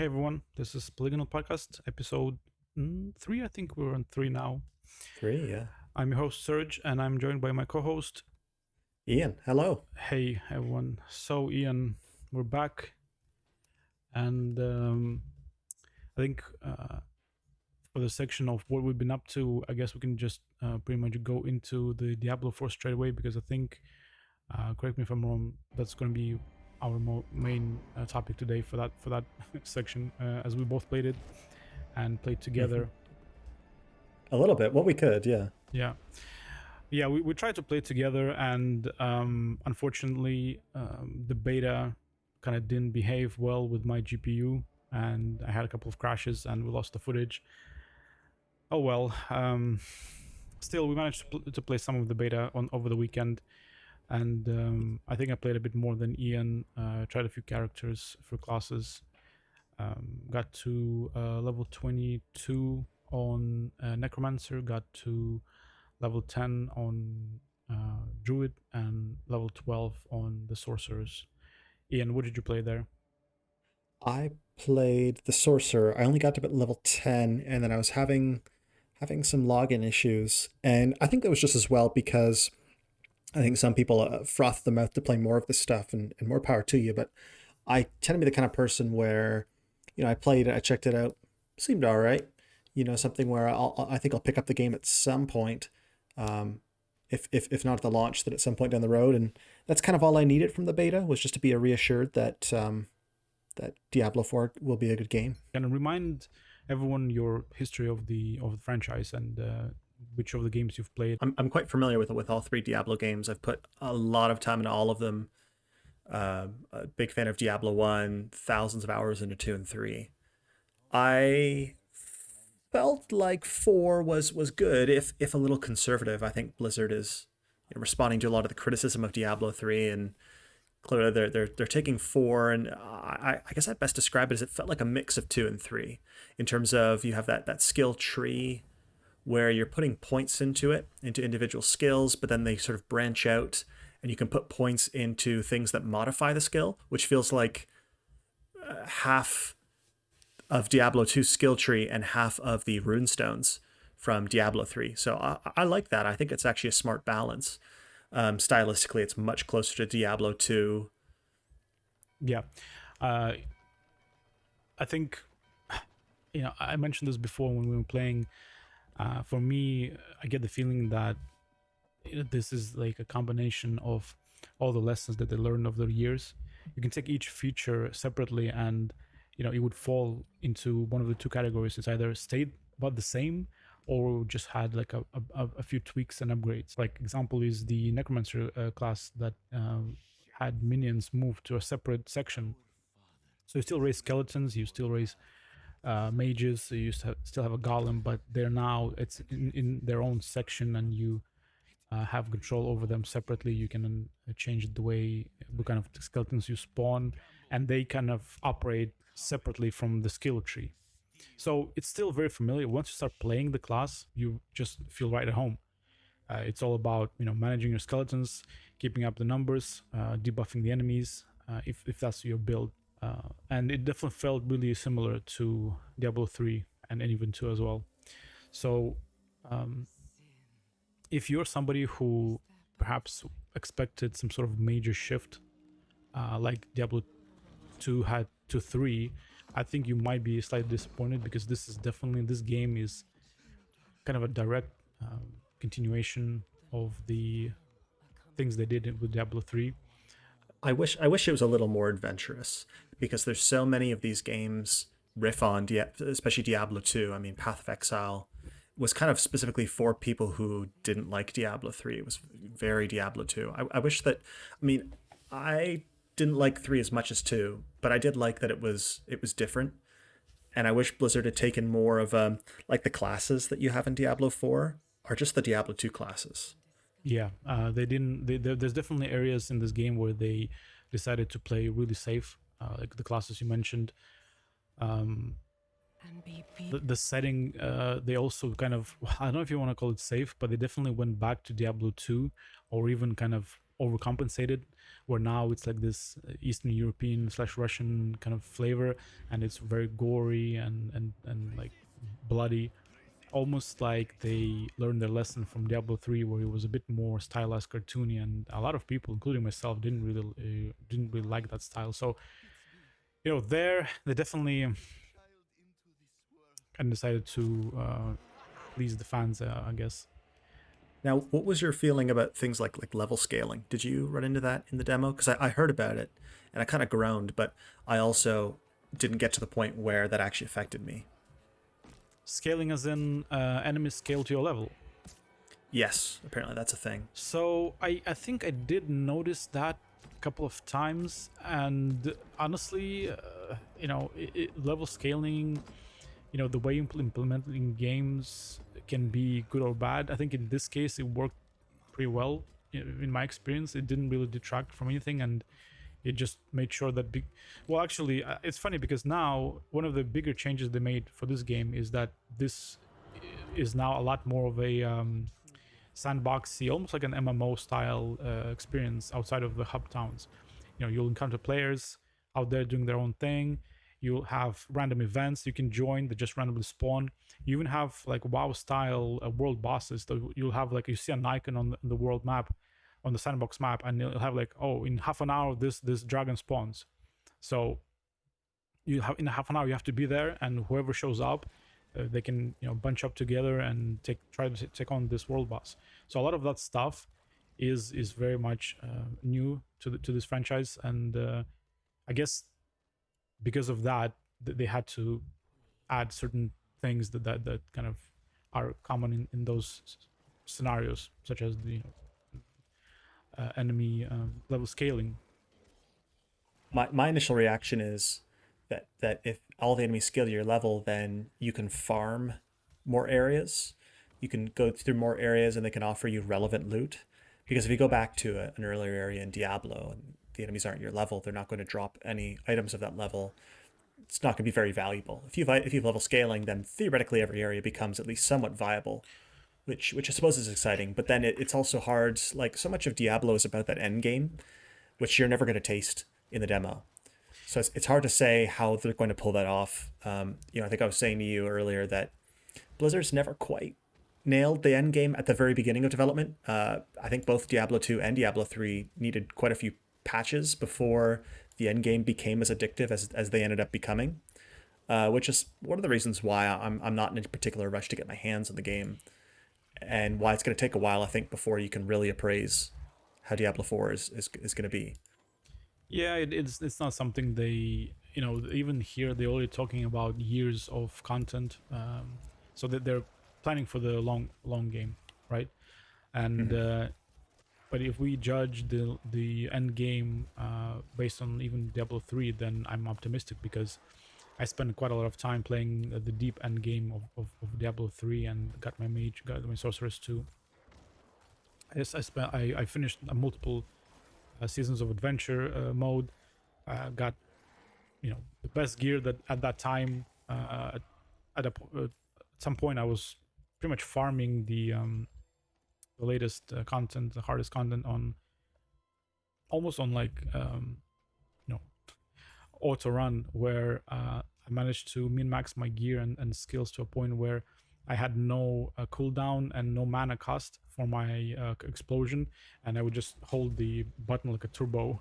Hey everyone, this is Polygonal Podcast, episode 3. I think we're on 3 now. 3, yeah. I'm your host, Serge, and I'm joined by my co host. Ian, hello. Hey everyone. So, Ian, we're back, and I think for the section of what we've been up to, I guess we can just pretty much go into the Diablo 4 straight away because I think, correct me if I'm wrong, that's going to be our main topic today for that section, as we both played it and played together. A little bit. What we could, yeah. Yeah, we tried to play together, and unfortunately, the beta kind of didn't behave well with my GPU, and I had a couple of crashes, and we lost the footage. Oh well. Still, we managed to play some of the beta over the weekend, and I think I played a bit more than Ian. Tried a few characters for classes. Got to level 22 on Necromancer. Got to level 10 on Druid, and level 12 on the Sorcerers. Ian, what did you play there? I played the Sorcerer. I only got to about level 10, and then I was having some login issues. And I think that was just as well because I think some people froth the mouth to play more of this stuff, and more power to you. But I tend to be the kind of person where, I played it, I checked it out, seemed all right. Something where I think I'll pick up the game at some point. Um, if not at the launch, then at some point down the road. And that's kind of all I needed from the beta, was just to be reassured that that Diablo 4 will be a good game. Can you remind everyone your history of the franchise and which of the games you've played? I'm quite familiar with all three Diablo games. I've put a lot of time into all of them. A big fan of Diablo 1, thousands of hours into 2 and 3. I felt like 4 was good, if a little conservative. I think Blizzard is responding to a lot of the criticism of Diablo 3, and clearly they're taking 4, and I guess I'd best describe it as it felt like a mix of 2 and 3 in terms of you have that skill tree where you're putting points into individual skills, but then they sort of branch out and you can put points into things that modify the skill, which feels like half of Diablo 2's skill tree and half of the runestones from Diablo 3. So I like that. I think it's actually a smart balance. Stylistically, it's much closer to Diablo 2. Yeah. I think, I mentioned this before when we were playing. For me, I get the feeling that this is like a combination of all the lessons that they learned over the years. You can take each feature separately, and it would fall into one of the two categories. It's either stayed about the same or just had like a few tweaks and upgrades. Like example is the Necromancer class that had minions move to a separate section. So you still raise skeletons, you still raise mages, so you still have a golem, but it's in their own section, and you have control over them separately. You can change the way, what kind of skeletons you spawn, and they kind of operate separately from the skill tree. So it's still very familiar. Once you start playing the class, you just feel right at home. It's all about managing your skeletons, keeping up the numbers, debuffing the enemies, if that's your build. And it definitely felt really similar to Diablo 3 and even 2 as well. So if you're somebody who perhaps expected some sort of major shift, like Diablo 2 had to 3, I think you might be slightly disappointed, because this game is kind of a direct continuation of the things they did with Diablo 3. I wish it was a little more adventurous, because there's so many of these games riff on, especially Diablo 2. I mean, Path of Exile was kind of specifically for people who didn't like Diablo 3. It was very Diablo 2. I wish that, I didn't like 3 as much as 2, but I did like that it was different. And I wish Blizzard had taken more of like the classes that you have in Diablo 4 are just the Diablo 2 classes. Yeah, they didn't. There's definitely areas in this game where they decided to play really safe, like the classes you mentioned. The setting, they also kind of, I don't know if you want to call it safe, but they definitely went back to Diablo 2, or even kind of overcompensated, where now it's like this Eastern European / Russian kind of flavor, and it's very gory and like bloody, almost like they learned their lesson from Diablo 3, where it was a bit more stylized, cartoony, and a lot of people, including myself, didn't really like that style. So they definitely kind of decided to please the fans, I guess. Now, what was your feeling about things like level scaling? Did you run into that in the demo? Because I heard about it and I kind of groaned, but I also didn't get to the point where that actually affected me. Scaling as in enemies scale to your level. Yes, apparently that's a thing. So I think I did notice that a couple of times, and honestly, level scaling, the way you implement it in games can be good or bad. I think in this case it worked pretty well. In my experience, it didn't really detract from anything, and it just made sure that actually, it's funny because now one of the bigger changes they made for this game is that this is now a lot more of a sandboxy, almost like an MMO style experience outside of the hub towns. You'll encounter players out there doing their own thing. You'll have random events you can join that just randomly spawn. You even have like WoW style world bosses. So you'll have like, you see an icon on the world map, on the sandbox map, and it'll have like, oh, in half an hour this dragon spawns. So in half an hour you have to be there, and whoever shows up, they can bunch up together and try to take on this world boss. So a lot of that stuff is very much new to this franchise, and I guess because of that they had to add certain things that kind of are common in those scenarios, such as the enemy level scaling. My initial reaction is that if all the enemies scale to your level, then you can farm more areas. You can go through more areas and they can offer you relevant loot. Because if you go back to an earlier area in Diablo and the enemies aren't your level, they're not going to drop any items of that level. It's not going to be very valuable. If you have level scaling, then theoretically every area becomes at least somewhat viable, which I suppose is exciting. But then it's also hard. Like, so much of Diablo is about that end game, which you're never going to taste in the demo. So it's hard to say how they're going to pull that off. I think I was saying to you earlier that Blizzard's never quite nailed the end game at the very beginning of development. I think both Diablo 2 and Diablo 3 needed quite a few patches before the end game became as addictive as they ended up becoming, which is one of the reasons why I'm not in a particular rush to get my hands on the game, and why it's going to take a while, I think, before you can really appraise how Diablo 4 is going to be. Yeah, it's not something they, even here they're already talking about years of content, so that they're planning for the long game, right? And but if we judge the end game based on even Diablo 3, then I'm optimistic, because I spent quite a lot of time playing the deep end game of Diablo 3, and got my mage, got my sorceress too. I finished multiple seasons of adventure mode, got the best gear that at that time. At some point I was pretty much farming the latest content, the hardest content, on almost on like auto run, where I managed to min max my gear and skills to a point where I had no cooldown and no mana cost for my explosion, and I would just hold the button like a turbo,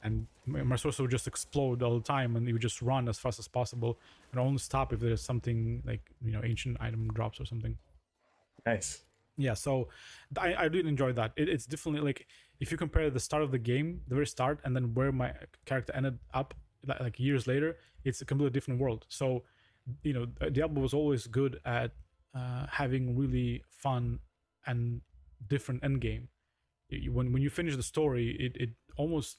and my sorcerer would just explode all the time, and it would just run as fast as possible, and only stop if there's something like ancient item drops or something. Nice. Yeah, so I did enjoy that. It's definitely like, if you compare the start of the game, the very start, and then where my character ended up like years later, it's a completely different world. So Diablo was always good at having really fun and different end game. When you finish the story, it almost,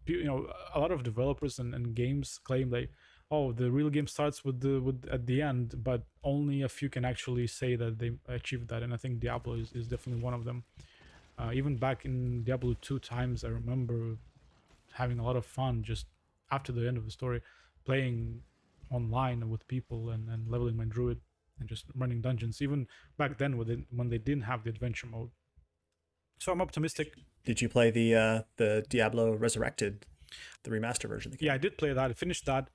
a lot of developers and games claim like, oh, the real game starts with at the end, but only a few can actually say that they achieved that, and I think Diablo is definitely one of them. Even back in Diablo 2 times, I remember having a lot of fun just after the end of the story, playing online with people and leveling my druid and just running dungeons, even back then when they didn't have the adventure mode. So I'm optimistic. Did you play the Diablo Resurrected, the remaster version that came Yeah, I out? did play that. I finished that.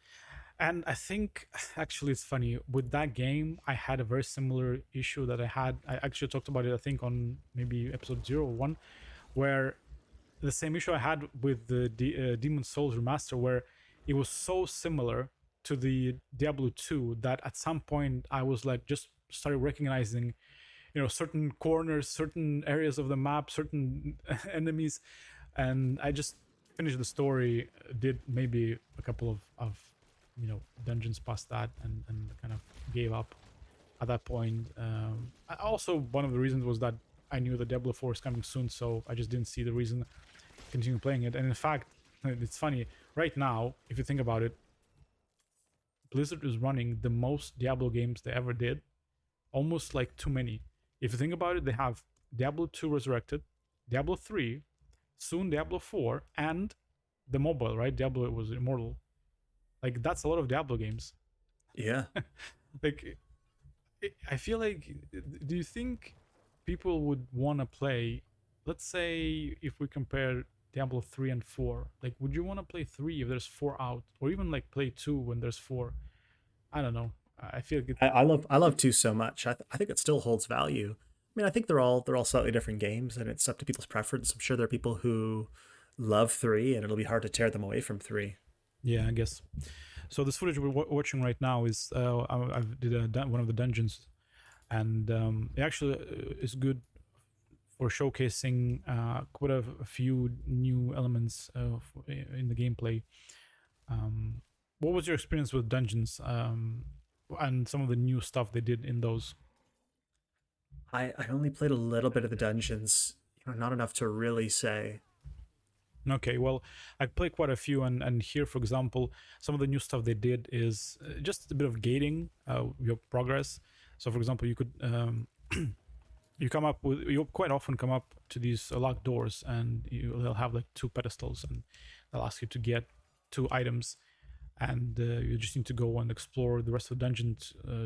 And I think actually it's funny with that game, I had a very similar issue that I had. I actually talked about it, I think, on maybe episode 0 or 1, where the same issue I had with the Demon Souls remaster, where it was so similar to the Diablo 2 that at some point I was like, just started recognizing, certain corners, certain areas of the map, certain enemies, and I just finished the story. Did maybe a couple of dungeons past that, and kind of gave up at that point. Also, one of the reasons was that I knew the Diablo 4 is coming soon, so I just didn't see the reason to continue playing it. And in fact, it's funny right now if you think about it. Blizzard is running the most Diablo games they ever did, almost like too many. If you think about it, they have Diablo 2 Resurrected, Diablo 3, soon Diablo 4, and the mobile, right? Diablo was Immortal. Like, that's a lot of Diablo games. Yeah. Like, I feel like, do you think people would want to play, let's say, if we compare Diablo 3 and 4, like, would you want to play 3 if there's 4 out? Or even, like, play 2 when there's 4? I don't know. I feel like I love two so much. I think it still holds value. I mean, I think they're all slightly different games, and it's up to people's preference. I'm sure there are people who love three, and it'll be hard to tear them away from three. yeah, I guess. So this footage we're watching right now is I did one of the dungeons, and it actually is good for showcasing quite a few new elements in the gameplay. What was your experience with dungeons and some of the new stuff they did in those? I only played a little bit of the dungeons, not enough to really say. Okay, well, I played quite a few, and here, for example, some of the new stuff they did is just a bit of gating your progress. So, for example, you could you quite often come up to these locked doors, and they'll have like two pedestals, and they'll ask you to get two items, and you just need to go and explore the rest of the dungeon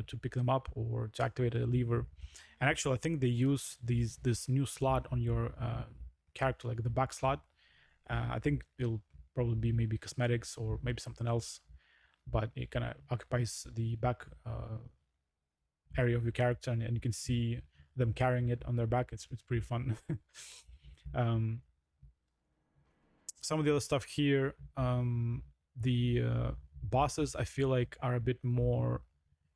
to pick them up or to activate a lever. And actually, I think they use this new slot on your character, like the back slot. I think it'll probably be maybe cosmetics or maybe something else, but it kind of occupies the back area of your character, and you can see them carrying it on their back. It's pretty fun. um, some of the other stuff here, the bosses I feel like are a bit more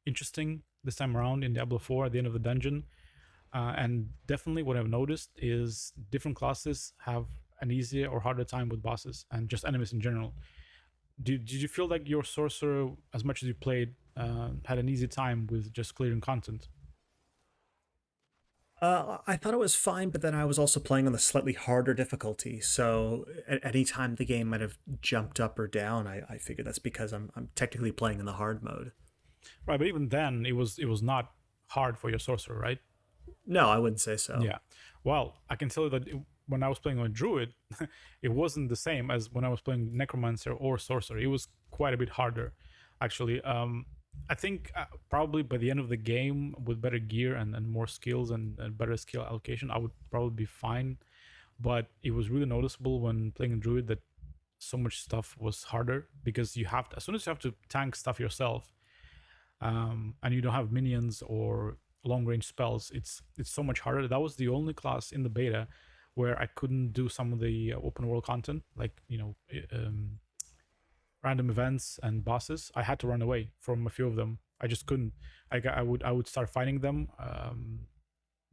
interesting this time around in Diablo 4 at the end of the dungeon. And definitely what I've noticed is different classes have an easier or harder time with bosses and just enemies in general. Did you feel like your sorcerer, as much as you played, had an easy time with just clearing content? I thought it was fine, but then I was also playing on the slightly harder difficulty. So at any time the game might have jumped up or down, I figure that's because I'm technically playing in the hard mode. Right, but even then, it was not hard for your sorcerer, right? No, I wouldn't say so. Yeah. Well, I can tell you that when I was playing on Druid, it wasn't the same as when I was playing Necromancer or Sorcerer. It was quite a bit harder, actually. I think probably by the end of the game, with better gear and more skills and better skill allocation, I would probably be fine. But it was really noticeable when playing Druid that so much stuff was harder because you have to, as soon as you have to tank stuff yourself, and you don't have minions or long range spells, it's so much harder. That was the only class in the beta where I couldn't do some of the open world content, like random events and bosses. I had to run away from a few of them. I just couldn't. I would start fighting them.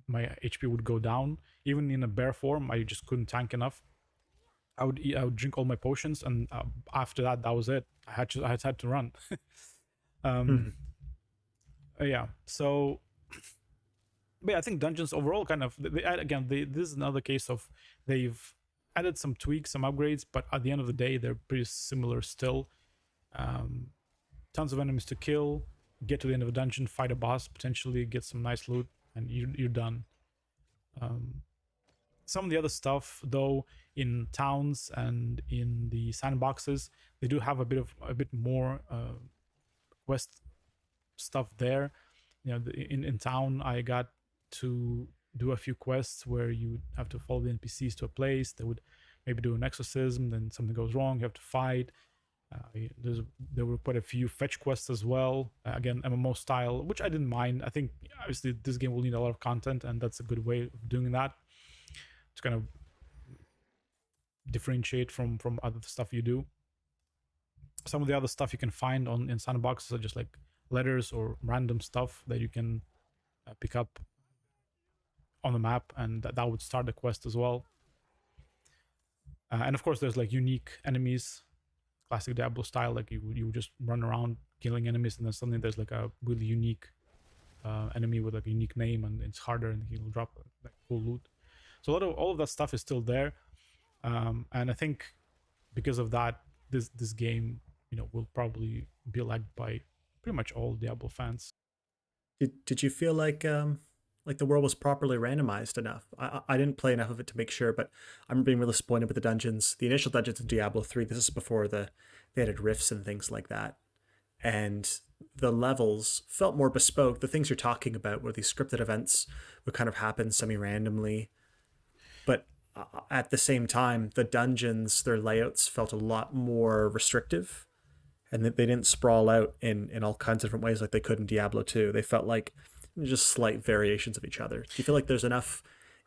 My HP would go down. Even in a bear form, I just couldn't tank enough. I would drink all my potions, and after that, that was it. I had to run. um, Mhm. yeah. So, but yeah, I think dungeons overall kind of this is another case of they've added some tweaks, some upgrades, but at the end of the day, they're pretty similar still. Um, Tons of enemies to kill, get to the end of a dungeon, fight a boss, potentially get some nice loot, and you're done. Um, some of the other stuff, though, in towns and in the sandboxes, they do have a bit more quest stuff there. In town, I got to do a few quests where you have to follow the NPCs to a place. They would maybe do an exorcism, then something goes wrong, you have to fight. There were quite a few fetch quests as well. Again, MMO style, which I didn't mind. I think obviously this game will need a lot of content, and that's a good way of doing that to kind of differentiate from other stuff you do. Some of the other stuff you can find in sandboxes are just like letters or random stuff that you can pick up on the map, and that would start the quest as well. And of course, there's like unique enemies, classic Diablo style. Like you just run around killing enemies, and then suddenly there's like a really unique enemy with like a unique name, and it's harder, and he'll drop like full loot. So all of that stuff is still there, and I think because of that, this game, will probably be liked by pretty much all Diablo fans. Did you feel like the world was properly randomized enough? I didn't play enough of it to make sure, but I'm being really disappointed with the dungeons. The initial dungeons in Diablo 3, this is before they added rifts and things like that. And the levels felt more bespoke. The things you're talking about were these scripted events would kind of happen semi-randomly. But at the same time, the dungeons, their layouts felt a lot more restrictive, and they didn't sprawl out in all kinds of different ways like they could in Diablo 2. They felt like just slight variations of each other. Do you feel like there's enough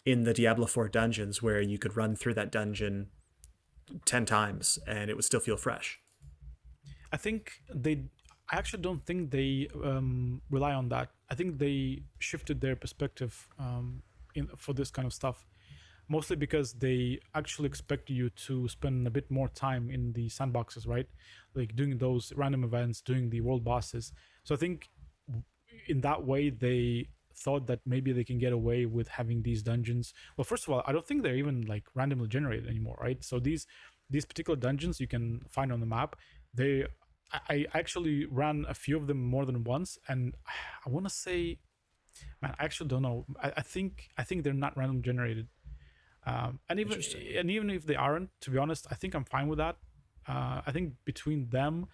in the Diablo 4 dungeons where you could run through that dungeon 10 times and it would still feel fresh? I actually don't think they rely on that. I think they shifted their perspective for this kind of stuff, mostly because they actually expect you to spend a bit more time in the sandboxes, right? Like doing those random events, doing the world bosses. So I think in that way, they thought that maybe they can get away with having these dungeons. Well, first of all, I don't think they're even like randomly generated anymore, right? So these particular dungeons you can find on the map, I actually ran a few of them more than once, and I want to say, man, I actually don't know. I think they're not random generated. And even if they aren't, to be honest, I think I'm fine with that. I think between them,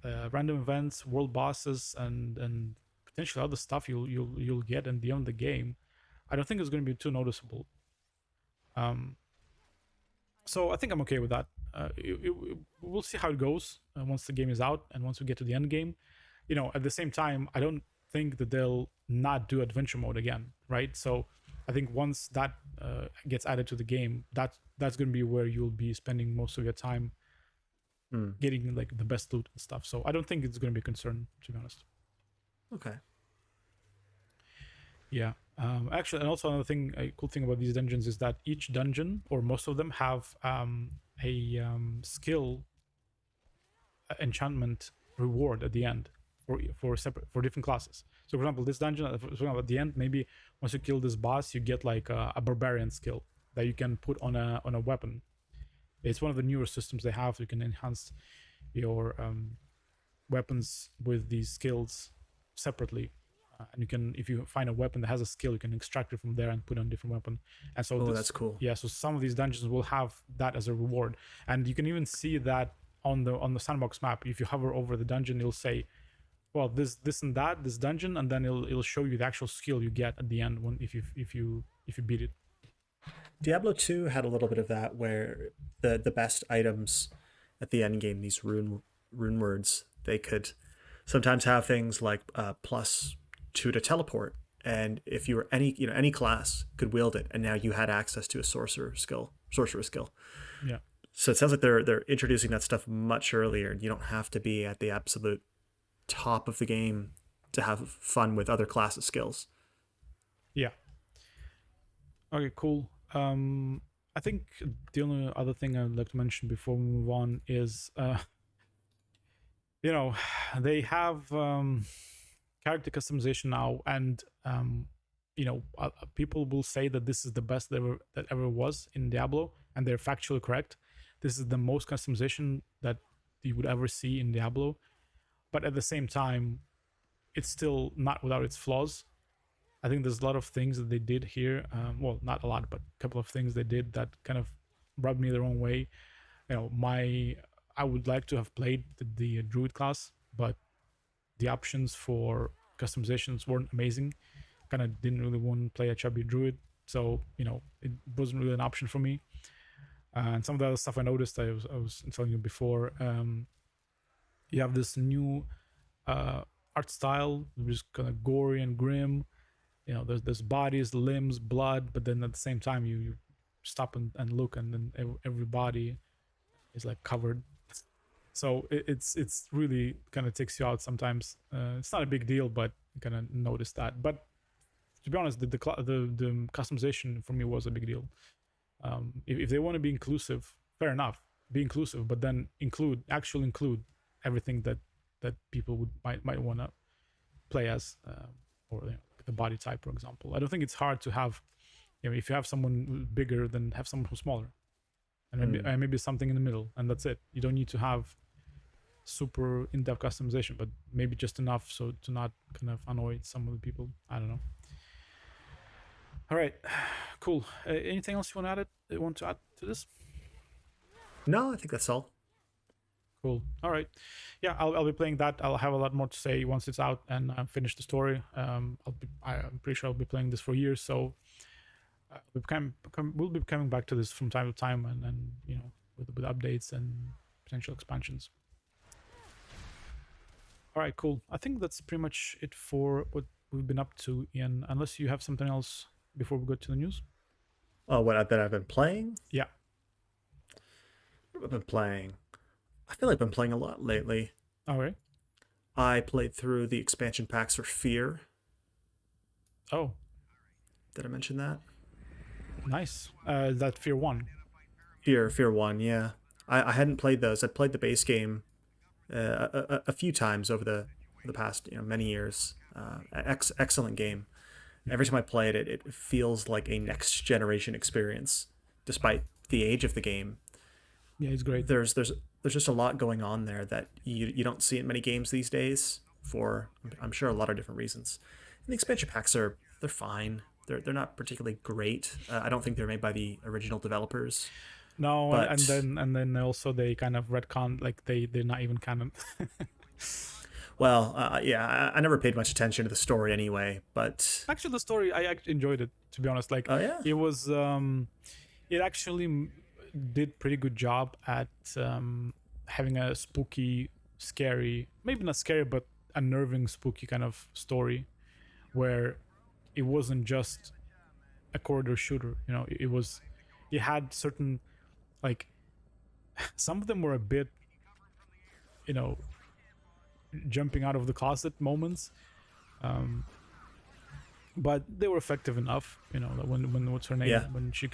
random events, world bosses, and potentially other stuff you'll get and beyond the game, I don't think it's going to be too noticeable. So I think I'm okay with that. We'll see how it goes once the game is out and once we get to the end game. At the same time, I don't think that they'll not do adventure mode again, right? So I think once that gets added to the game, that's going to be where you'll be spending most of your time getting like the best loot and stuff. So I don't think it's going to be a concern, to be honest. Okay. Yeah. Actually, and also another thing, a cool thing about these dungeons is that each dungeon, or most of them, have a skill enchantment reward at the end for different classes. So, for example, this dungeon, at the end, maybe once you kill this boss, you get like a barbarian skill that you can put on a weapon. It's one of the newer systems they have. You can enhance your weapons with these skills separately. And you can, if you find a weapon that has a skill, you can extract it from there and put on a different weapon. And so that's cool. Yeah, so some of these dungeons will have that as a reward, and you can even see that on the sandbox map. If you hover over the dungeon, it'll say, well, this and that, this dungeon, and then it'll show you the actual skill you get at the end if you beat it. Diablo 2 had a little bit of that, where the best items at the end game, these rune words, they could sometimes have things like +2 to teleport, and if you were any class could wield it, and now you had access to a sorcerer skill. Yeah. So it sounds like they're introducing that stuff much earlier. You don't have to be at the absolute top of the game to have fun with other classes' skills. Yeah. Okay, cool. I think the only other thing I'd like to mention before we move on is, they have character customization now, and people will say that this is the best that ever was in Diablo, and they're factually correct. This is the most customization that you would ever see in Diablo, but at the same time, it's still not without its flaws. I think there's a lot of things that they did here. Well, not a lot, but a couple of things they did that kind of rubbed me the wrong way. I would like to have played the druid class, but the options for customizations weren't amazing. kind of didn't really want to play a chubby druid, so it wasn't really an option for me. And some of the other stuff I noticed, I was telling you before, you have this new art style, which is kind of gory and grim. There's bodies, limbs, blood, but then at the same time you stop and look, and then every body is like covered. So it's really kind of takes you out sometimes. It's not a big deal, but you kind of notice that. But to be honest, the customization for me was a big deal. If they want to be inclusive, fair enough, be inclusive, but then include everything that people might want to play as, or the body type, for example. I don't think it's hard to have, if you have someone bigger, then have someone who's smaller, and maybe something in the middle, and that's it. You don't need to have super in-depth customization, but maybe just enough so to not kind of annoy some of the people. I don't know. All right, cool. Anything else you want to add to this? No, I think that's all. Cool. All right. Yeah, I'll be playing that. I'll have a lot more to say once it's out and I finish the story. I'm pretty sure I'll be playing this for years, so we'll be coming back to this from time to time, and with updates and potential expansions. All right, cool. I think that's pretty much it for what we've been up to, Ian. Unless you have something else before we go to the news. Oh, what that I've been playing? Yeah. What I've been playing. I feel like I've been playing a lot lately. All right. I played through the expansion packs for Fear. Oh. Did I mention that? Nice. That Fear 1. Fear 1, yeah. I hadn't played those. I'd played the base game a few times over the past many years. Excellent game. Every time I play it, it feels like a next generation experience, despite the age of the game. Yeah, it's great. There's just a lot going on there that you don't see in many games these days, for I'm sure a lot of different reasons. And the expansion packs they're fine. They're not particularly great. I don't think they're made by the original developers. No, but... and then also they kind of retcon, like they're not even canon. Well, yeah, I never paid much attention to the story anyway, but actually the story, I actually enjoyed it, to be honest. Like, oh yeah, it was it actually did pretty good job at having a spooky, scary, maybe not scary, but unnerving, spooky kind of story, where it wasn't just a corridor shooter. It had certain, like, some of them were a bit, jumping out of the closet moments, but they were effective enough. When what's her name? Yeah. When she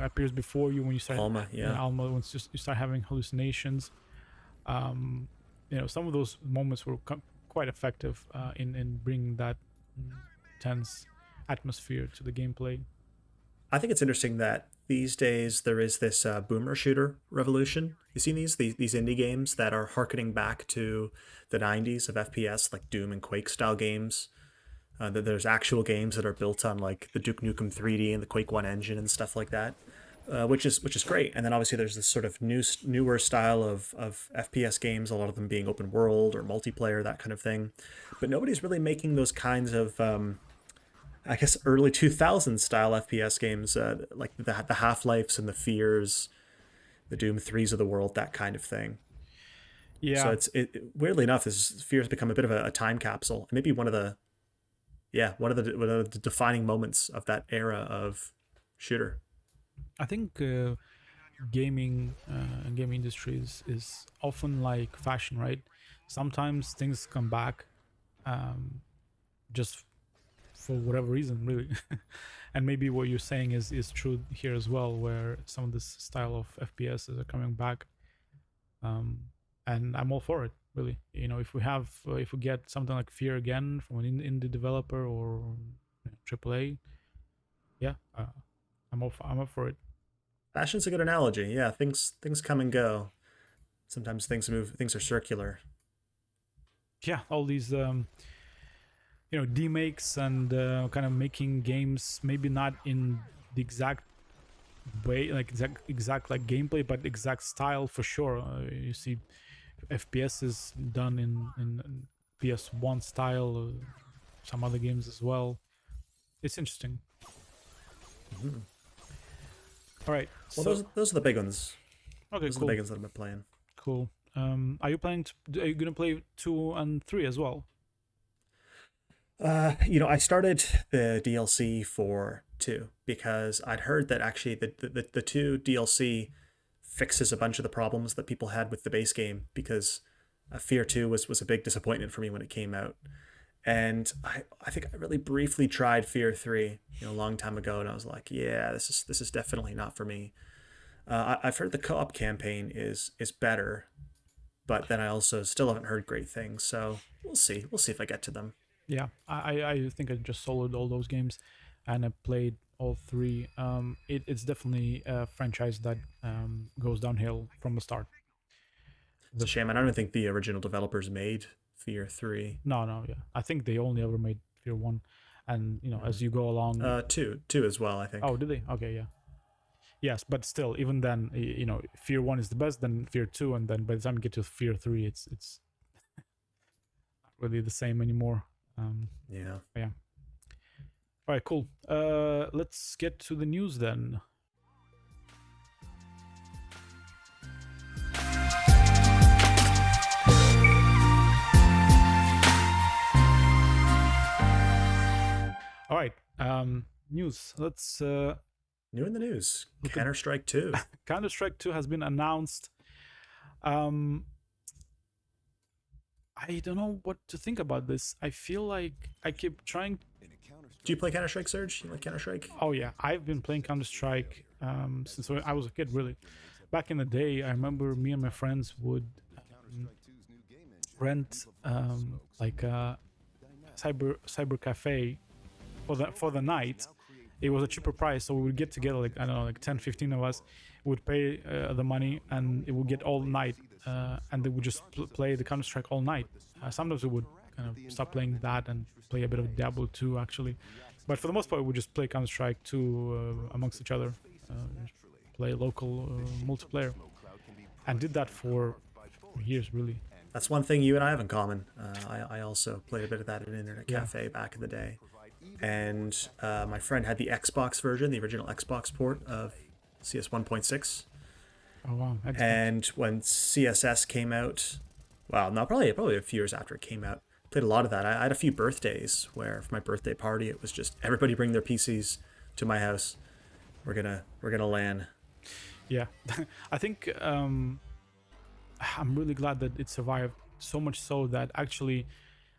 appears before you, when you start Alma, yeah. Alma, when you start having hallucinations. Some of those moments were quite effective in bringing that tense atmosphere to the gameplay. I think it's interesting that these days there is this boomer shooter revolution. You seen these indie games that are harkening back to the 90s of FPS, like Doom and Quake style games. There's actual games that are built on like the Duke Nukem 3D and the Quake 1 engine and stuff like that, which is great. And then obviously there's this sort of newer style of FPS games, a lot of them being open world or multiplayer, that kind of thing. But nobody's really making those kinds of I guess early 2000s style FPS games, like the Half-Lifes and the Fears, the Doom 3s of the world, that kind of thing. Yeah. So weirdly enough, this Fear's become a bit of a time capsule. Maybe one of the defining moments of that era of shooter. I think gaming and gaming industry is often like fashion, right? Sometimes things come back just for whatever reason, really. And maybe what you're saying is true here as well, where some of this style of FPSs are coming back, and I'm all for it, really. If we get something like Fear again from an indie developer or AAA, yeah, I'm up for it. Fashion's a good analogy. Yeah, things come and go. Sometimes things move. Things are circular. Yeah, all these demakes and kind of making games maybe not in the exact way, like exact like gameplay, but exact style for sure. You see FPS is done in PS1 style, some other games as well. it's interesting. Mhm. All right. Well, So those are the big ones. okay, Those are the cool, big ones that I've been playing. cool. Are you planning to? Are you gonna play 2 and 3 as well? I started the DLC for 2 because I'd heard that actually the 2 DLC fixes a bunch of the problems that people had with the base game because Fear 2 was a big disappointment for me when it came out. And I think I really briefly tried Fear 3, a long time ago, and I was like, yeah, this is definitely not for me. I've heard the co-op campaign is better, but then I also still haven't heard great things. So we'll see. We'll see if I get to them. Yeah, I think I just soloed all those games, and I played all 3. It's definitely a franchise that goes downhill from the start. It's a The shame. I don't even think the original developers made Fear 3. No, yeah, I think they only ever made Fear 1, and as you go along. 2 as well, I think. Oh, did they? Okay, yeah. Yes, but still, even then, Fear 1 is the best, then Fear 2, and then by the time you get to Fear 3, it's not really the same anymore. Yeah. Yeah. All right, cool. Let's get to the news then. All right, news. Let's. New in the news, Counter-Strike 2. Counter-Strike 2 has been announced. I don't know what to think about this. I feel like I keep trying. Do you play Counter-Strike, Serge? You like Counter-Strike? Oh yeah, I've been playing Counter-Strike since I was a kid. Really, back in the day, I remember me and my friends would rent like a cyber cafe for the night. It was a cheaper price, so we would get together, like, I don't know, like 10, 15 of us would pay the money, and it would get all night, and they would just play the Counter-Strike all night. Sometimes we would kind of stop playing that and play a bit of Diablo 2, actually, but for the most part we would just play Counter-Strike 2 amongst each other, play local multiplayer, and did that for years, really. That's one thing you and I have in common. I also played a bit of that at an internet Yeah. cafe back in the day. And my friend had the Xbox version, the original Xbox port of CS 1.6. Oh wow. Xbox. And when CSS came out, well, no, probably a few years after it came out, played a lot of that. I had a few birthdays where for my birthday party it was just everybody bring their PCs to my house. We're gonna LAN. Yeah, I think I'm really glad that it survived, so much so that actually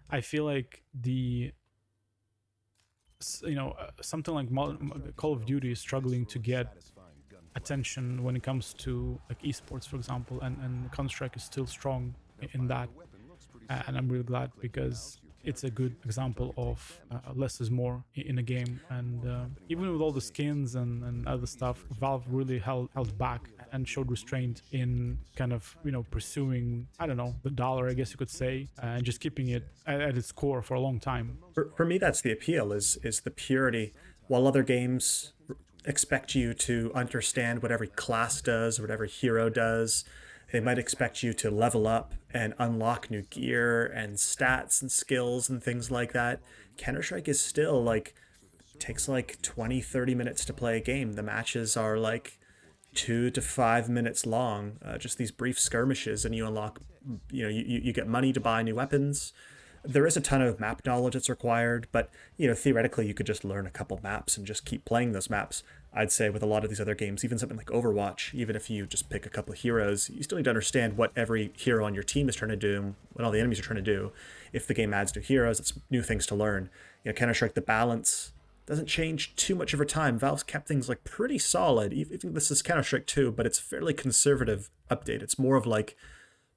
I feel like something like Call of Duty is struggling to get attention when it comes to like esports, for example, and Counter-Strike is still strong in that, and I'm really glad because it's a good example of less is more in a game, and even with all the skins and other stuff, Valve really held back and showed restraint in kind of pursuing, I don't know, the dollar, I guess you could say, and just keeping it at its core for a long time. For me, that's the appeal, is the purity. While other games expect you to understand what every class does, what every hero does, they might expect you to level up and unlock new gear and stats and skills and things like that. Counter-Strike is still like, takes like 20-30 minutes to play a game. The matches are like 2 to 5 minutes long, just these brief skirmishes, and you unlock, you get money to buy new weapons. There is a ton of map knowledge that's required, but theoretically you could just learn a couple maps and just keep playing those maps. I'd say with a lot of these other games, even something like Overwatch, even if you just pick a couple of heroes, you still need to understand what every hero on your team is trying to do and what all the enemies are trying to do. If the game adds new heroes, it's new things to learn. Counter-Strike, the balance doesn't change too much over time. Valve's kept things like pretty solid. Even this is Counter-Strike 2, but it's a fairly conservative update. It's more of like,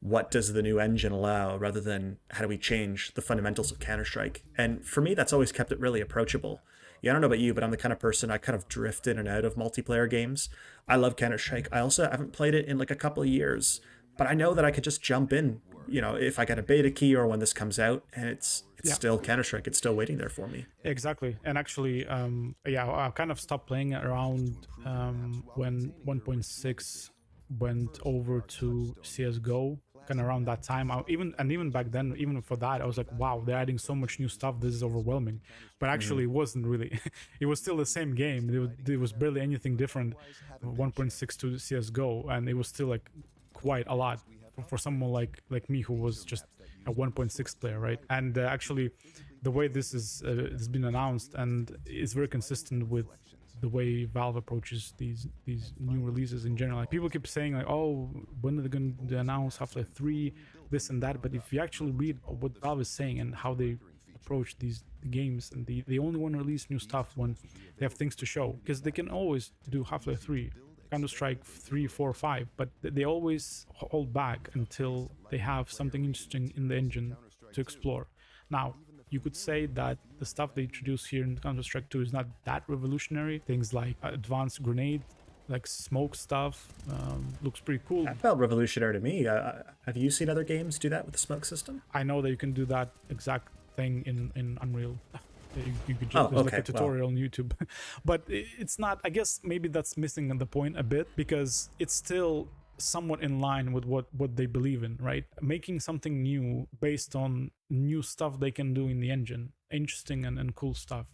what does the new engine allow, rather than how do we change the fundamentals of Counter-Strike. And for me, that's always kept it really approachable. I don't know about you, but I'm the kind of person, I kind of drift in and out of multiplayer games. I love Counter-Strike. I also haven't played it in like a couple of years, but I know that I could just jump in, if I get a beta key or when this comes out, and it's still Counter-Strike. It's still waiting there for me. Exactly. And actually, I kind of stopped playing around when 1.6 went over to CSGO, kind of around that time. Even back then, even for that, I was like, wow, they're adding so much new stuff. This is overwhelming. But actually, it wasn't really. It was still the same game. There was barely anything different. 1.62 CS:GO, and it was still like quite a lot for someone like me who was just a 1.6 player, right? And actually, the way this is has been announced and is very consistent with the way Valve approaches these new releases in general. Like, people keep saying like, oh, when are they going to announce Half-Life 3, this and that? But if you actually read what Valve is saying and how they approach these games, and they only want to release new stuff when they have things to show, because they can always do Half-Life 3, Counter-Strike 3, 4, 5, but they always hold back until they have something interesting in the engine to explore. Now, you could say that the stuff they introduce here in Counter-Strike 2 is not that revolutionary. Things like advanced grenade, like smoke stuff, looks pretty cool. That felt revolutionary to me. Have you seen other games do that with the smoke system? I know that you can do that exact thing in Unreal. You could just, there's like a tutorial on YouTube. But it's not, I guess maybe that's missing the point a bit, because it's still somewhat in line with what they believe in, right? Making something new based on new stuff they can do in the engine, interesting and cool stuff.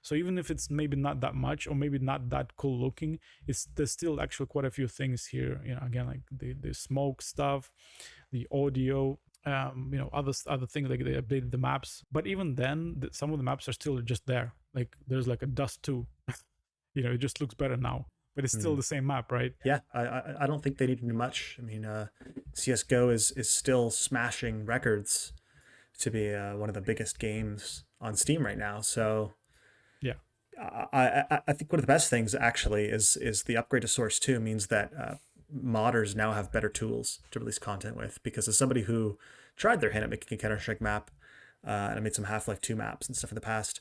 So even if it's maybe not that much, or maybe not that cool looking, there's still actually quite a few things here, you know, again, like the smoke stuff, the audio, you know, other things, like they updated the maps. But even then, some of the maps are still just there. Like there's like a Dust 2, you know, it just looks better now, but it's still the same map, right? Yeah, I don't think they need to do much. I mean, CS:GO is still smashing records to be one of the biggest games on Steam right now. So yeah, I think one of the best things actually is the upgrade to Source 2 means that modders now have better tools to release content with. Because as somebody who tried their hand at making a Counter-Strike map, and I made some Half-Life 2 maps and stuff in the past,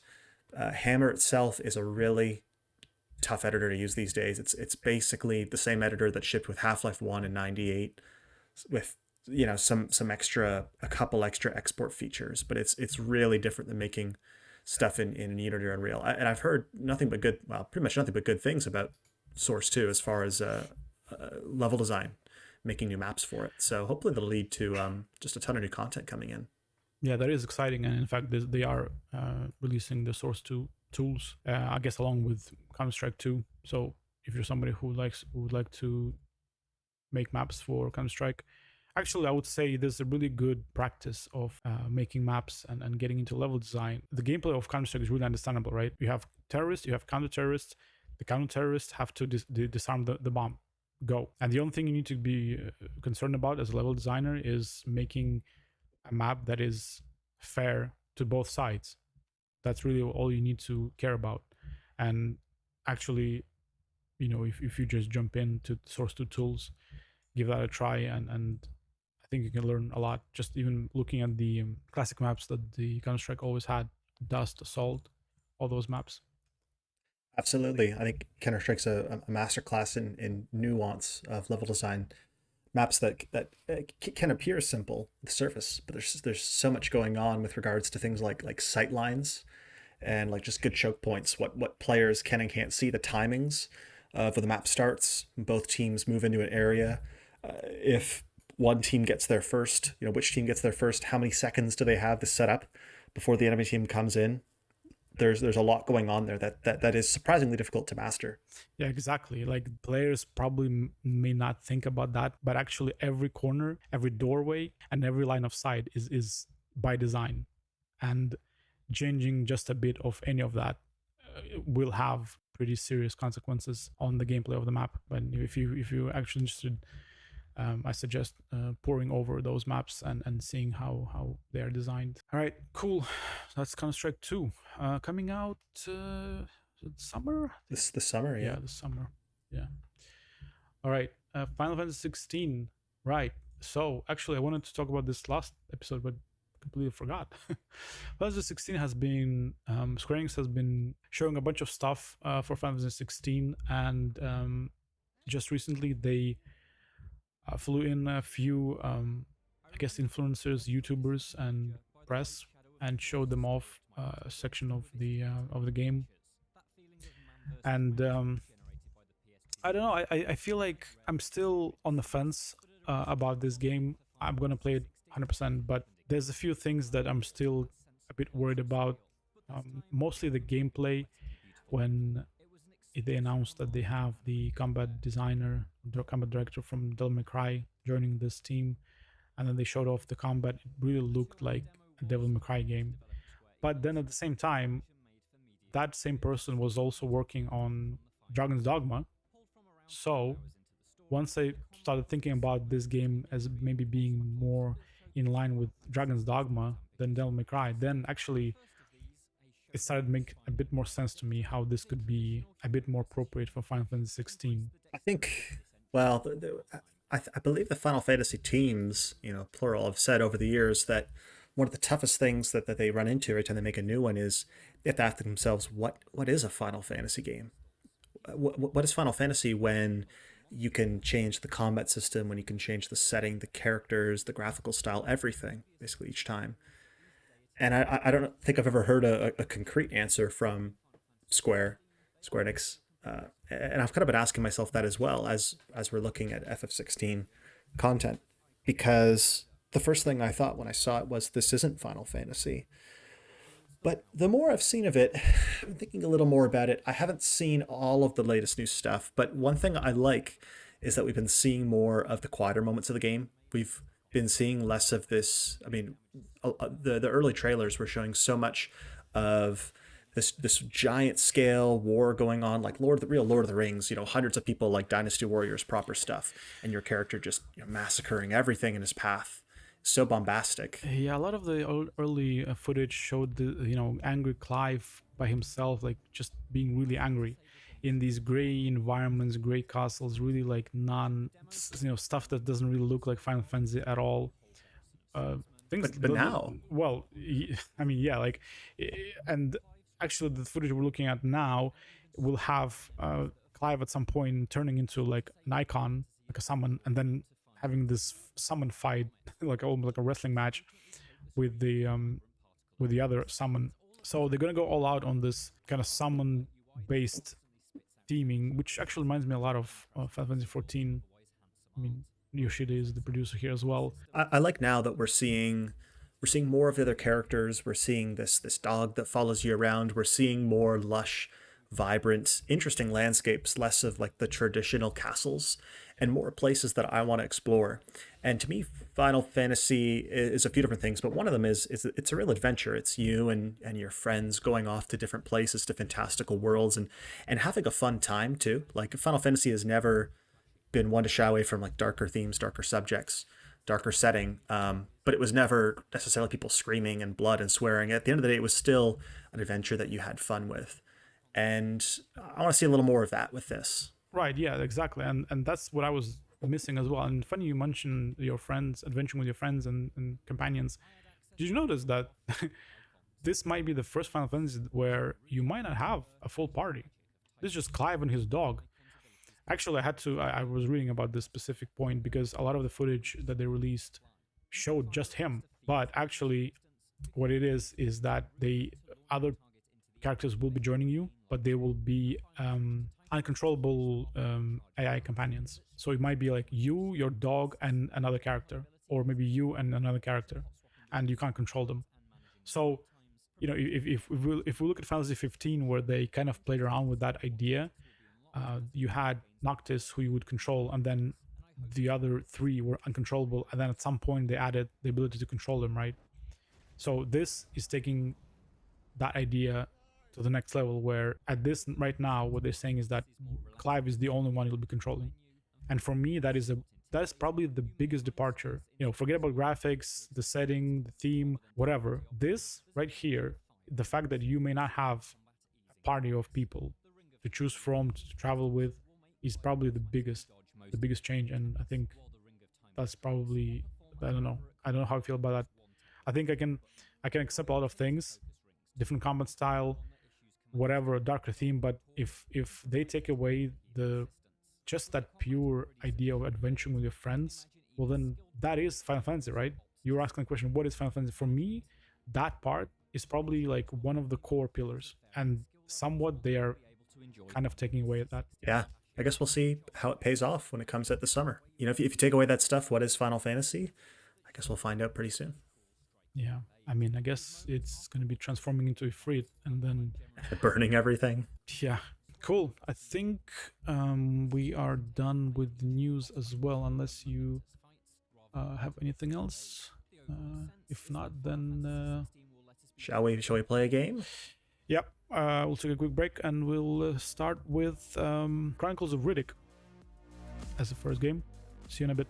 Hammer itself is a really tough editor to use these days. It's basically the same editor that shipped with Half-Life 1 in '98, with, you know, a couple extra export features, but it's really different than making stuff in Unity or Unreal. And I've heard pretty much nothing but good things about Source 2 as far as level design, making new maps for it. So hopefully that'll lead to just a ton of new content coming in. Yeah, that is exciting. And in fact, they are releasing the Source 2 tools, I guess, along with Counter-Strike 2. So if you're somebody who would like to make maps for Counter-Strike, actually, I would say there's a really good practice of making maps and getting into level design. The gameplay of Counter-Strike is really understandable, right? You have terrorists, you have counter-terrorists. The counter-terrorists have to disarm the bomb. Go. And the only thing you need to be concerned about as a level designer is making a map that is fair to both sides. That's really all you need to care about. And actually, you know, if you just jump into Source 2 tools, give that a try, and I think you can learn a lot. Just even looking at the classic maps that the Counter-Strike always had, Dust, Assault, all those maps. Absolutely. I think Counter-Strike's a masterclass in nuance of level design. Maps that can appear simple on the surface, but there's so much going on with regards to things like sight lines and like just good choke points, what players can and can't see, the timings of when the map starts, both teams move into an area. If one team gets there first, you know, which team gets there first, how many seconds do they have to set up before the enemy team comes in? There's a lot going on there that is surprisingly difficult to master. Yeah, exactly. Like, players probably may not think about that, but actually every corner, every doorway, and every line of sight is by design. And changing just a bit of any of that will have pretty serious consequences on the gameplay of the map. But if you're actually interested, I suggest poring over those maps and seeing how they are designed. All right, cool. That's Counter-Strike 2 coming out summer. The summer, yeah. Yeah, the summer. Yeah. All right, Final Fantasy 16. Right. So actually, I wanted to talk about this last episode, but completely forgot. Final Fantasy 16 has been Square Enix has been showing a bunch of stuff for Final Fantasy 16, and just recently they flew in a few, I guess, influencers, YouTubers, and press, and showed them off a section of the game. And I don't know. I feel like I'm still on the fence about this game. I'm gonna play it 100%, but there's a few things that I'm still a bit worried about. Mostly the gameplay. When they announced that they have the combat designer, the combat director from Devil May Cry joining this team, and then they showed off the combat, it really looked like a Devil May Cry game. But then at the same time, that same person was also working on Dragon's Dogma. So once I started thinking about this game as maybe being more in line with Dragon's Dogma than Devil May Cry, then actually it started to make a bit more sense to me how this could be a bit more appropriate for Final Fantasy 16. I think, well, I believe the Final Fantasy teams, plural, have said over the years that one of the toughest things that they run into every time they make a new one is they have to ask themselves, what is a Final Fantasy game? What is Final Fantasy when you can change the combat system, when you can change the setting, the characters, the graphical style, everything, basically each time. And I don't think I've ever heard a concrete answer from Square Enix, and I've kind of been asking myself that as well as we're looking at FF16 content, because the first thing I thought when I saw it was this isn't Final Fantasy. But the more I've seen of it, I'm thinking a little more about it. I haven't seen all of the latest new stuff, but one thing I like is that we've been seeing more of the quieter moments of the game. We've been seeing less of this. I mean, the early trailers were showing so much of this giant scale war going on, like real Lord of the Rings. Hundreds of people, like Dynasty Warriors proper stuff, and your character just massacring everything in his path. So bombastic. Yeah, a lot of the early footage showed the angry Clive by himself, like just being really angry in these gray environments, gray castles, really like stuff that doesn't really look like Final Fantasy at all. Things, but now, well, I mean, yeah, like, and actually, the footage we're looking at now will have Clive at some point turning into like an icon, like a summon, and then having this summon fight, like almost like a wrestling match with the other summon. So they're gonna go all out on this kind of summon based theming, which actually reminds me a lot of Final Fantasy 14. I mean, Yoshida is the producer here as well. I like now that we're seeing more of the other characters. We're seeing this dog that follows you around. We're seeing more lush, vibrant, interesting landscapes, less of like the traditional castles, and more places that I want to explore. And to me, Final Fantasy is a few different things, but one of them is it's a real adventure. It's you and your friends going off to different places, to fantastical worlds, and having a fun time too. Like Final Fantasy has never been one to shy away from like darker themes, darker subjects, darker setting, but it was never necessarily people screaming and blood and swearing. At the end of the day, it was still an adventure that you had fun with, and I want to see a little more of that with this. Right, yeah, exactly. And that's what I was missing as well. And funny you mentioned your friends, adventuring with your friends and companions. Did you notice that this might be the first Final Fantasy where you might not have a full party? This is just Clive and his dog. Actually, I was reading about this specific point because a lot of the footage that they released showed just him. But actually, what it is that other characters will be joining you, but they will be uncontrollable AI companions. So it might be like you, your dog, and another character, or maybe you and another character, and you can't control them. So, if we look at Fantasy 15, where they kind of played around with that idea, you had Noctis who you would control, and then the other three were uncontrollable, and then at some point they added the ability to control them, right? So this is taking that idea to the next level, where at this right now what they're saying is that Clive is the only one you'll be controlling. And for me, that is probably the biggest departure. Forget about graphics, the setting, the theme, whatever. This right here, the fact that you may not have a party of people to choose from, to travel with, is probably the biggest change. And I think that's probably, I don't know how I feel about that. I think I can accept a lot of things, different combat style, whatever, a darker theme, but if they take away just that pure idea of adventuring with your friends, well, then that is Final Fantasy, right? You're asking the question, what is Final Fantasy? For me, that part is probably like one of the core pillars, and somewhat they are kind of taking away at that. Yeah, I guess we'll see how it pays off when it comes at the summer. If you take away that stuff, what is Final Fantasy? I guess we'll find out pretty soon. Yeah, I mean, I guess it's going to be transforming into a Ifrit, and then Burning everything. yeah, cool. I think we are done with the news as well, unless you have anything else. If not, then Shall we play a game? yep. We'll take a quick break and we'll start with Chronicles of Riddick as the first game. See you in a bit.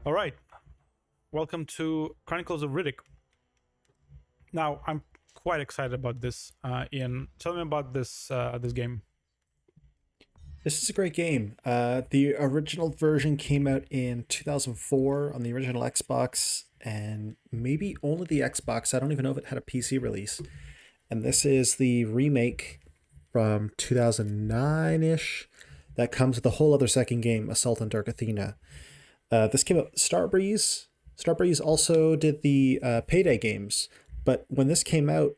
All right, welcome to Chronicles of Riddick. Now, I'm quite excited about this. Ian, tell me about this game. This is a great game. The original version came out in 2004 on the original Xbox, and maybe only the Xbox. I don't even know if it had a PC release. And this is the remake from 2009-ish that comes with a whole other second game, Assault on Dark Athena. This came out Starbreeze. Starbreeze also did the Payday games, but when this came out,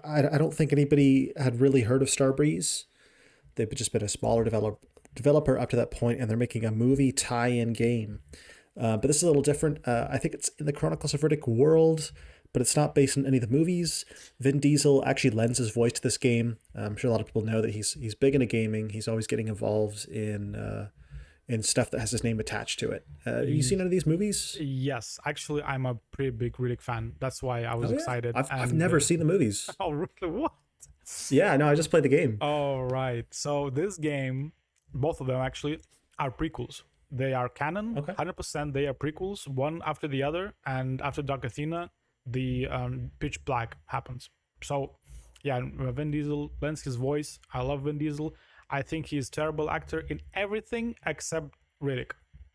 I don't think anybody had really heard of Starbreeze. They've just been a smaller developer up to that point, and they're making a movie tie-in game. But this is a little different. I think it's in the Chronicles of Riddick world, but it's not based on any of the movies. Vin Diesel actually lends his voice to this game. I'm sure a lot of people know that he's big into gaming. He's always getting involved in stuff that has his name attached to it. Have you seen any of these movies? Yes, actually, I'm a pretty big Riddick fan. That's why I was excited. I've never seen the movies. Oh, really? What? Yeah, no, I just played the game. All right. So this game, both of them actually, are prequels. They are canon. Okay. 100%. They are prequels, one after the other. And after Dark Athena, the Pitch Black happens. So, yeah, Vin Diesel lends his voice. I love Vin Diesel. I think he's a terrible actor in everything except Riddick.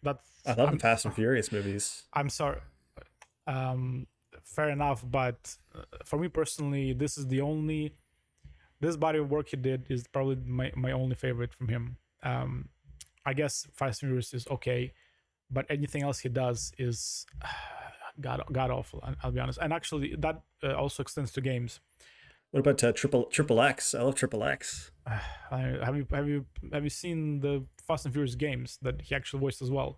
I love the Fast and Furious movies. I'm sorry. Fair enough, but for me personally, this body of work he did is probably my only favorite from him. I guess Fast and Furious is okay, but anything else he does is god awful. I'll be honest. And actually, that also extends to games. What about Triple X? I love Triple X. Have you seen the Fast and Furious games that he actually voiced as well?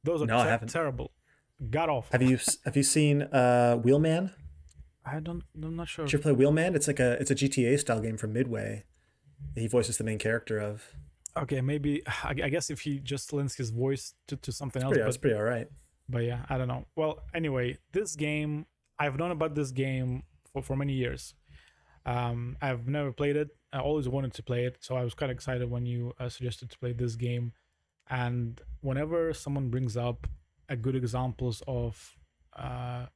Those are I haven't. Terrible, god awful. Have you seen Wheelman? I'm not sure. Did you play Wheelman? It's a GTA style game from Midway. He voices the main character of. Okay, maybe I guess if he just lends his voice to something else. It's pretty all right. But yeah, I don't know. Well, anyway, this game, I've known about this game for many years. I've never played it. I always wanted to play it, so I was quite excited when you suggested to play this game. And whenever someone brings up a good examples of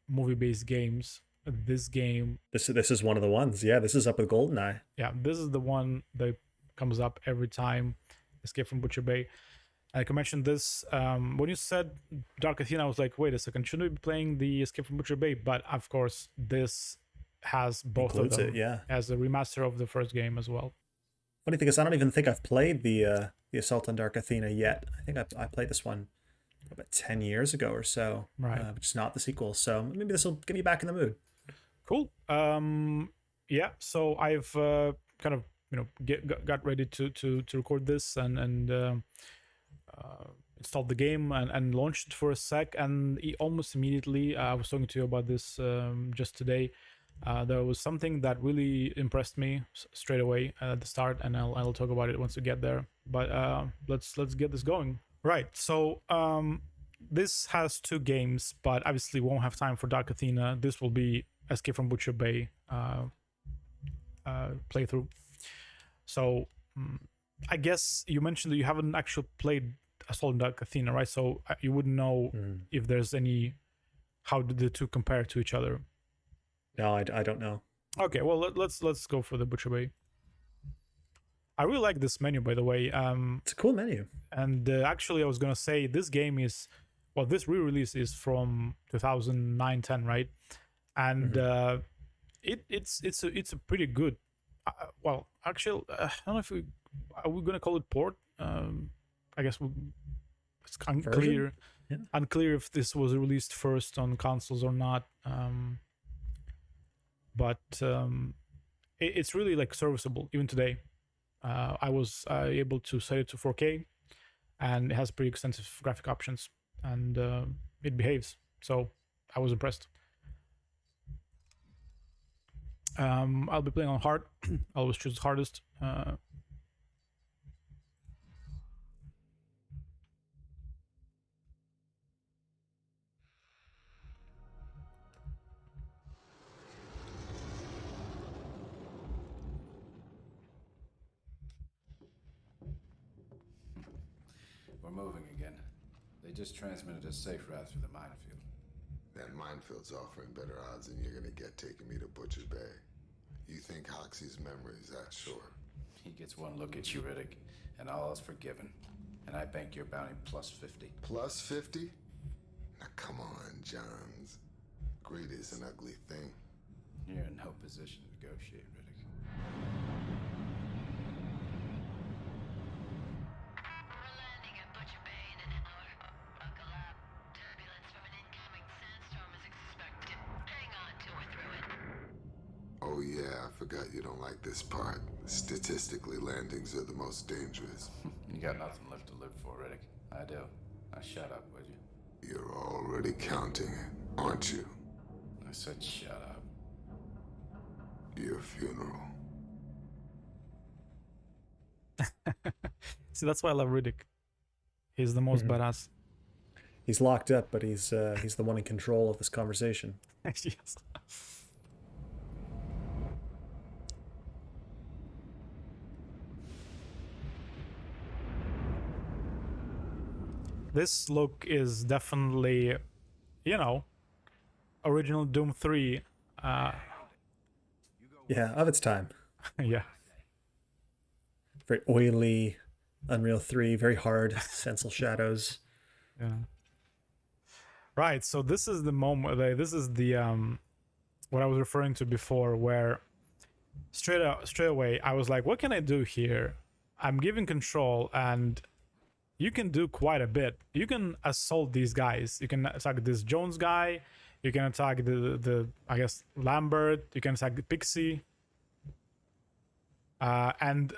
movie-based games, this game, this is one of the ones. Yeah, this is up with GoldenEye. Yeah, this is the one that comes up every time. Escape from Butcher Bay. I can mention this. When you said Dark Athena, I was like, wait a second, shouldn't we be playing the Escape from Butcher Bay? But of course, this has both Includes of them. Yeah, as a remaster of the first game as well. Funny thing is, I don't even think I've played the Assault on Dark Athena yet. I think I played this one about 10 years ago or so, right? Which is not the sequel. So maybe this will get me back in the mood. Cool. Yeah. So I've kind of got ready to record this and installed the game and launched it for a sec, and almost immediately I was talking to you about this just today. There was something that really impressed me straight away at the start, and I'll talk about it once we get there. But let's get this going. Right. So this has 2 games, but obviously won't have time for Dark Athena. This will be Escape from Butcher Bay playthrough. So I guess you mentioned that you haven't actually played Assault on Dark Athena, right? So you wouldn't know if there's any, how do the 2 compare to each other? No, I don't know. Okay, well let's go for the Butcher Bay. I really like this menu, by the way. It's a cool menu. And actually, I was gonna say this game is, well, this re-release is from 2009-10, right? And it's a pretty good. Well, actually, I don't know if are we gonna call it port. I guess it's unclear. Yeah. Unclear if this was released first on consoles or not. But it's really like serviceable even today. I was able to set it to 4K, and it has pretty extensive graphic options, and it behaves. So I was impressed. I'll be playing on hard. I always choose hardest. We're moving again. They just transmitted a safe route through the minefield. That minefield's offering better odds than you're gonna get taking me to Butcher Bay. You think Hoxie's memory is that short? He gets one look at you, Riddick, and all is forgiven. And I bank your bounty plus 50. Plus 50? Now come on, Johns. Greed is an ugly thing. You're in no position to negotiate, Riddick. We're landing at Butcher Bay in an hour. Buckle up. Turbulence from an incoming sandstorm is expected. Hang on till we're through it. Oh yeah, I forgot you don't like this part. Statistically, landings are the most dangerous. You got nothing left to live for, Riddick. I do. Now shut up, would you? You're already counting it, aren't you? I said shut up. Your funeral. See, that's why I love Riddick. He's the most badass. He's locked up, but he's the one in control of this conversation. Yes. This look is definitely, original Doom 3. Yeah, of its time. Yeah. Very oily, Unreal 3, very hard, stencil shadows. Yeah. Right. So this is the moment. This is the what I was referring to before, where straight away I was like, "What can I do here?" I'm given control, and you can do quite a bit. You can assault these guys. You can attack this Jones guy. You can attack the I guess Lambert. You can attack the Pixie. And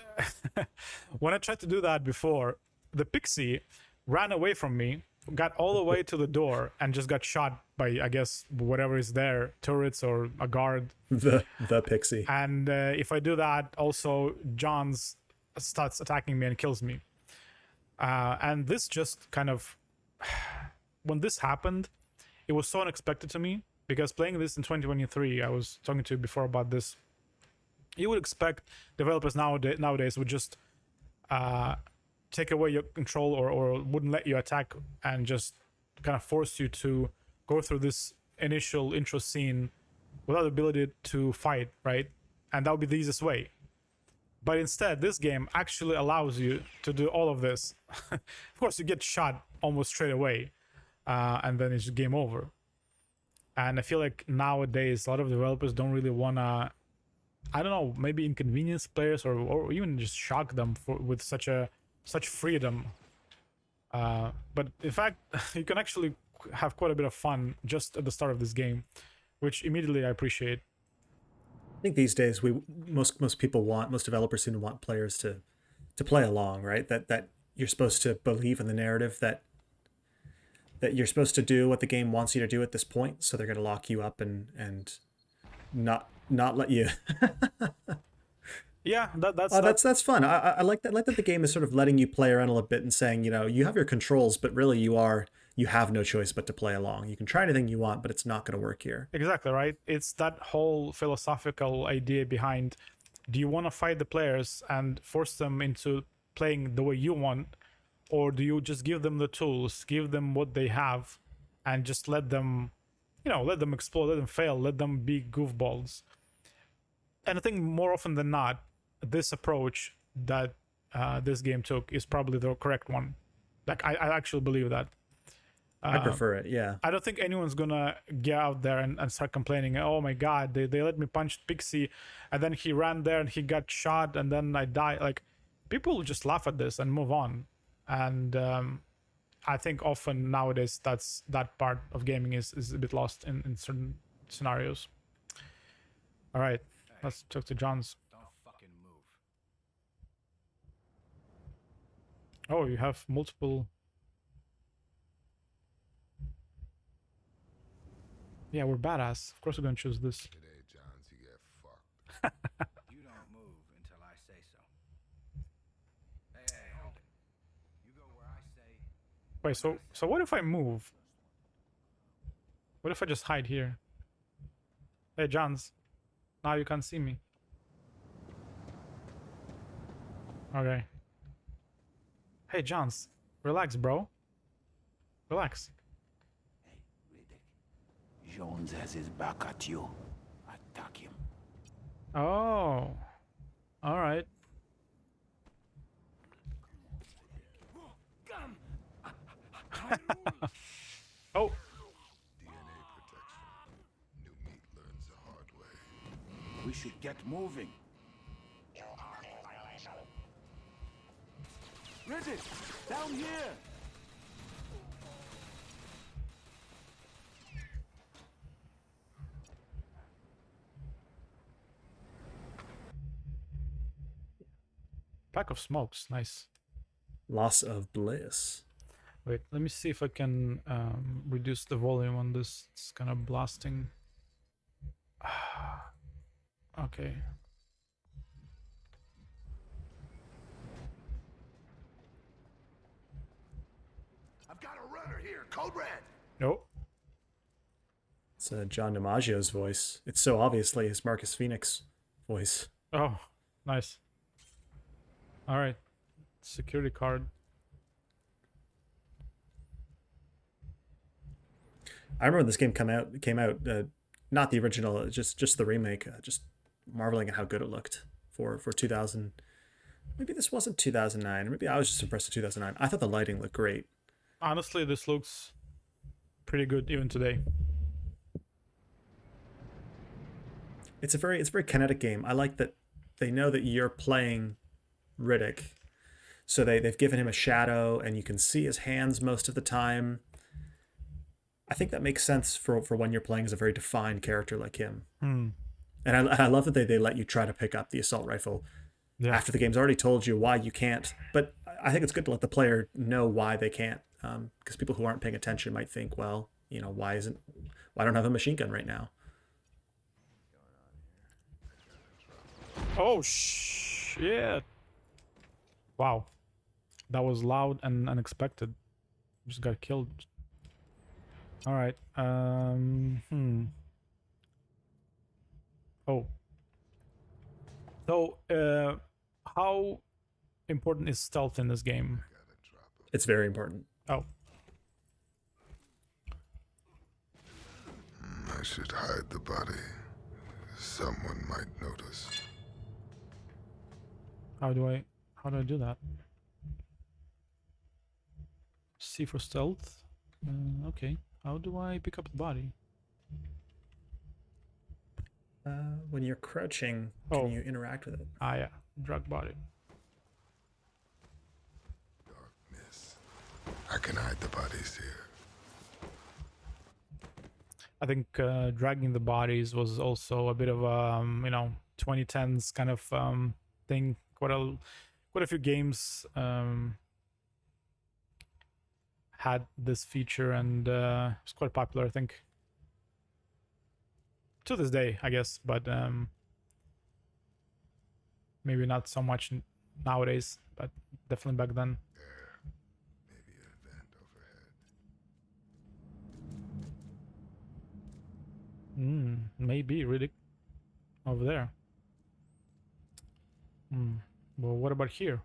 when I tried to do that before, the Pixie ran away from me, got all the way to the door, and just got shot by, I guess, whatever is there, turrets or a guard. The Pixie. And if I do that, also Johns starts attacking me and kills me. And this just kind of, when this happened, it was so unexpected to me, because playing this in 2023, I was talking to you before about this, you would expect developers nowadays would just take away your control or wouldn't let you attack and just kind of force you to go through this initial intro scene without the ability to fight, right? And that would be the easiest way. But instead, this game actually allows you to do all of this. Of course, you get shot almost straight away, and then it's game over. And I feel like nowadays, a lot of developers don't really want to, I don't know, maybe inconvenience players or even just shock them with such freedom. But in fact, you can actually have quite a bit of fun just at the start of this game, which immediately I appreciate. I think these days most developers seem to want players to play along, right? That you're supposed to believe in the narrative, that you're supposed to do what the game wants you to do at this point, so they're going to lock you up and not let you. Yeah, that's fun. I like that. I like that the game is sort of letting you play around a little bit and saying, you have your controls, but really you are you have no choice but to play along. You can try anything you want, but it's not going to work here. Exactly, right? It's that whole philosophical idea behind, do you want to fight the players and force them into playing the way you want, or do you just give them the tools, give them what they have, and just let them, let them explore, let them fail, let them be goofballs. And I think more often than not, this approach that this game took is probably the correct one. Like, I actually believe that. I prefer it, yeah. I don't think anyone's gonna get out there and start complaining, oh my god, they let me punch Pixie, and then he ran there and he got shot and then I died. Like, people will just laugh at this and move on. And I think often nowadays that part of gaming is a bit lost in certain scenarios. All right, let's talk to John's. Don't fucking move. Oh, you have multiple. Yeah, we're badass. Of course we're gonna choose this. Today, Johns, you get fucked. You don't move until I say so. Hey, hold it. You go where I say. Wait, so what if I move? What if I just hide here? Hey, Johns. Now you can't see me. Okay. Hey, Johns. Relax, bro. Relax. Hey, Riddick. Jones has his back at you. Attack him. Oh. Alright. Oh. DNA protection. New meat learns the hard way. We should get moving. Riddick, down here. Pack of smokes. Nice. Loss of bliss. Wait, let me see if I can reduce the volume on this. It's kind of blasting. Okay. I've got a runner here, Code Red. Nope. It's John DiMaggio's voice. It's so obviously his Marcus Phoenix voice. Oh, nice. All right. Security card. I remember when this game came out, not the original, just the remake. Just marveling at how good it looked for 2000. Maybe this wasn't 2009. Maybe I was just impressed with 2009. I thought the lighting looked great. Honestly, this looks pretty good even today. It's a very kinetic game. I like that they know that you're playing Riddick, so they've given him a shadow, and you can see his hands most of the time. I think that makes sense for when you're playing as a very defined character like him. And I love that they let you try to pick up the assault rifle after the game's already told you why you can't. But I think it's good to let the player know why they can't, because people who aren't paying attention might think, well, why don't I have a machine gun right now? Oh shit! Wow, that was loud and unexpected. Just got killed. All right. Oh. So, how important is stealth in this game? It's very important. Oh. I should hide the body. Someone might notice. How do I do that? C for stealth. Okay. How do I pick up the body? When you're crouching, Oh. can you interact with it? Ah, yeah. Drag body. Darkness. I can hide the bodies here. I think dragging the bodies was also a bit of a 2010s kind of thing. Quite a few games had this feature, and it's quite popular, I think, to this day, I guess, but maybe not so much nowadays, but definitely back then. Maybe a vent overhead. Maybe Riddick over there. Well, what about here?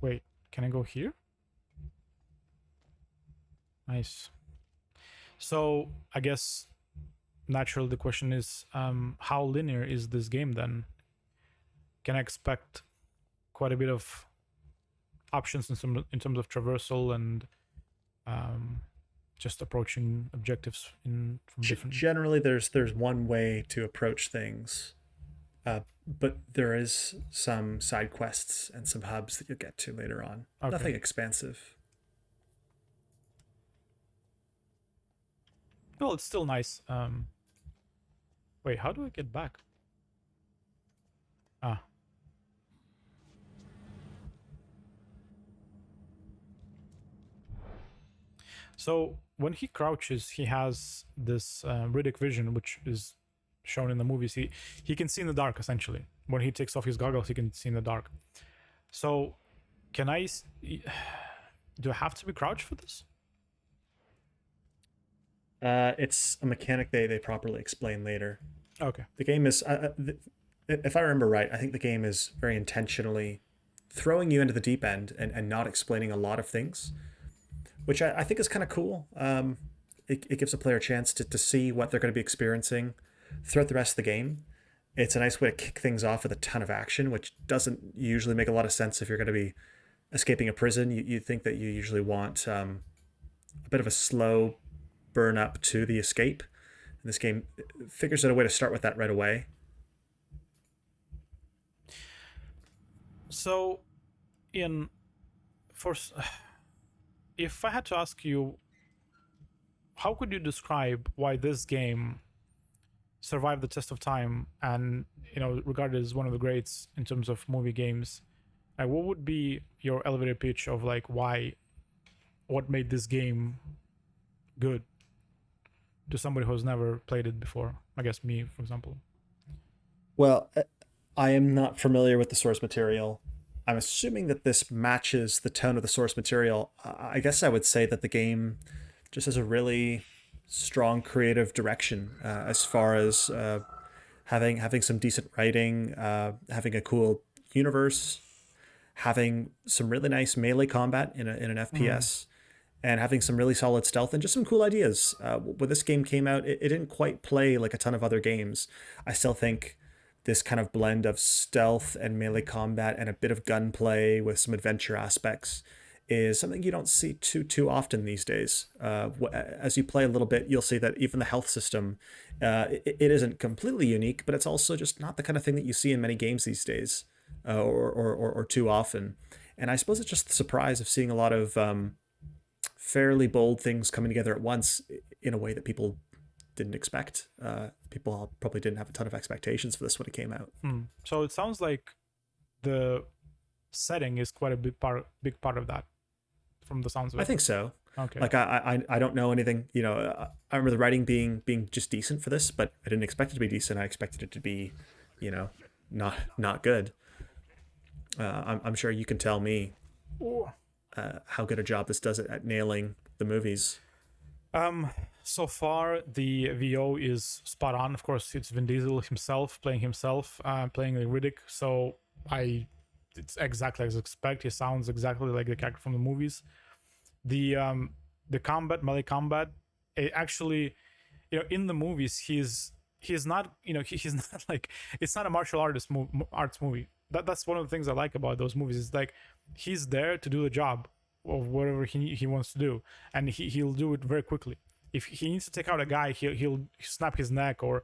Wait, can I go here? Nice. So I guess naturally the question is, how linear is this game then? Can I expect quite a bit of options in terms of traversal and just approaching objectives from different? Generally, there's one way to approach things, but there is some side quests and some hubs that you'll get to later on. Okay. Nothing expansive. Well, it's still nice. Wait, how do I get back? Ah. So when he crouches, he has this Riddick vision, which is shown in the movies. He can see in the dark, essentially. When he takes off his goggles, he can see in the dark. So can I... Do I have to be crouched for this? It's a mechanic they properly explain later. Okay. The game is, if I remember right, I think the game is very intentionally throwing you into the deep end and not explaining a lot of things, which I think is kind of cool. It gives a player a chance to see what they're going to be experiencing throughout the rest of the game. It's a nice way to kick things off with a ton of action, which doesn't usually make a lot of sense if you're going to be escaping a prison. You think that you usually want a bit of a slow burn up to the escape. And this game figures out a way to start with that right away. So, if I had to ask you, how could you describe why this game survived the test of time and, regarded as one of the greats in terms of movie games? Like, what would be your elevator pitch of what made this game good to somebody who's never played it before? I guess me, for example. Well, I am not familiar with the source material. I'm assuming that this matches the tone of the source material. I guess I would say that the game just has a really strong creative direction as far as having some decent writing, having a cool universe, having some really nice melee combat in an FPS, and having some really solid stealth and just some cool ideas. When this game came out, it didn't quite play like a ton of other games. I still think this kind of blend of stealth and melee combat and a bit of gunplay with some adventure aspects is something you don't see too often these days. As you play a little bit, you'll see that even the health system, it isn't completely unique, but it's also just not the kind of thing that you see in many games these days, or too often. And I suppose it's just the surprise of seeing a lot of fairly bold things coming together at once in a way that people didn't expect. People probably didn't have a ton of expectations for this when it came out. So it sounds like the setting is quite a big part of that, from the sounds of it. I think so. Okay. Like I don't know anything. I remember the writing being just decent for this, but I didn't expect it to be decent. I expected it to be, not good. I'm sure you can tell me how good a job this does at nailing the movies. So far the VO is spot on. Of course, it's Vin Diesel himself playing Riddick. So it's exactly as I expect. He sounds exactly like the character from the movies. The melee combat, it actually, in the movies he's not, he's not like, it's not a martial arts movie. That's one of the things I like about those movies. Is like he's there to do the job of whatever he wants to do, and he'll do it very quickly. If he needs to take out a guy, he'll snap his neck or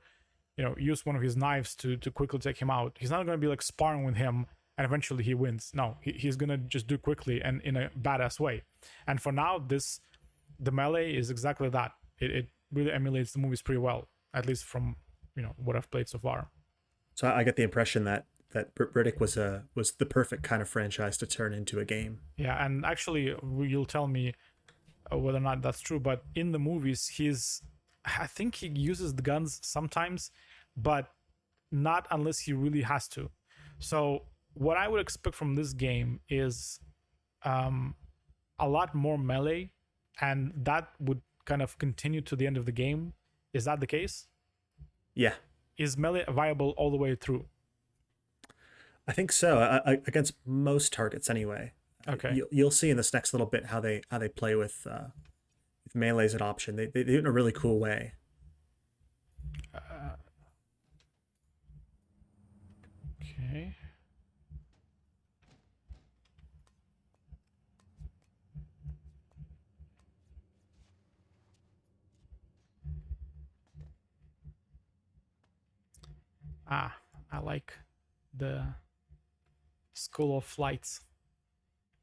use one of his knives to quickly take him out. He's not going to be like sparring with him and eventually he wins. No, he's going to just do quickly and in a badass way. And for now, the melee is exactly that. It really emulates the movies pretty well, at least from what I've played so far. So I get the impression that Riddick was the perfect kind of franchise to turn into a game. Yeah, and actually, you'll tell me whether or not that's true, but in the movies, I think he uses the guns sometimes, but not unless he really has to. So what I would expect from this game is a lot more melee, and that would kind of continue to the end of the game. Is that the case? Yeah, Is melee viable all the way through? I think so. Against most targets, anyway. Okay. You'll see in this next little bit how they play with melee as an option. They do it in a really cool way. Okay. I like the School of Flights.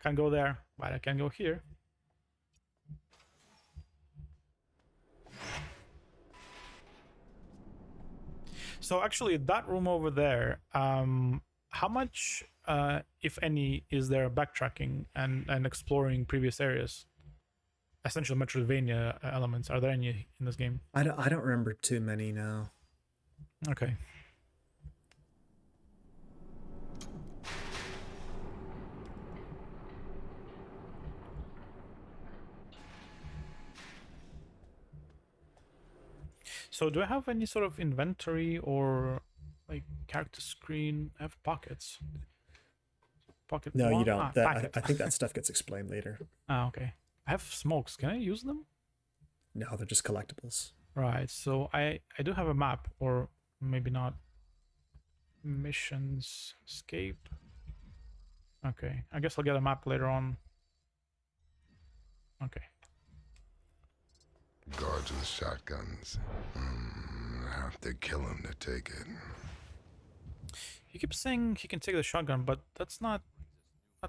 Can't go there, but I can go here. So actually, that room over there, how much, if any, is there backtracking and exploring previous areas? Essential Metroidvania elements. Are there any in this game? I don't remember too many now. Okay. So do I have any sort of inventory or like character screen? I have pockets. Pocket. No, you one? don't. Packet. I think that stuff gets explained later. Okay. I have smokes. Can I use them? No, they're just collectibles. Right. So I do have a map, or maybe not. Missions, escape. Okay. I guess I'll get a map later on. Okay. Guards with shotguns. Have to kill him to take it. He keeps saying he can take the shotgun, but that's not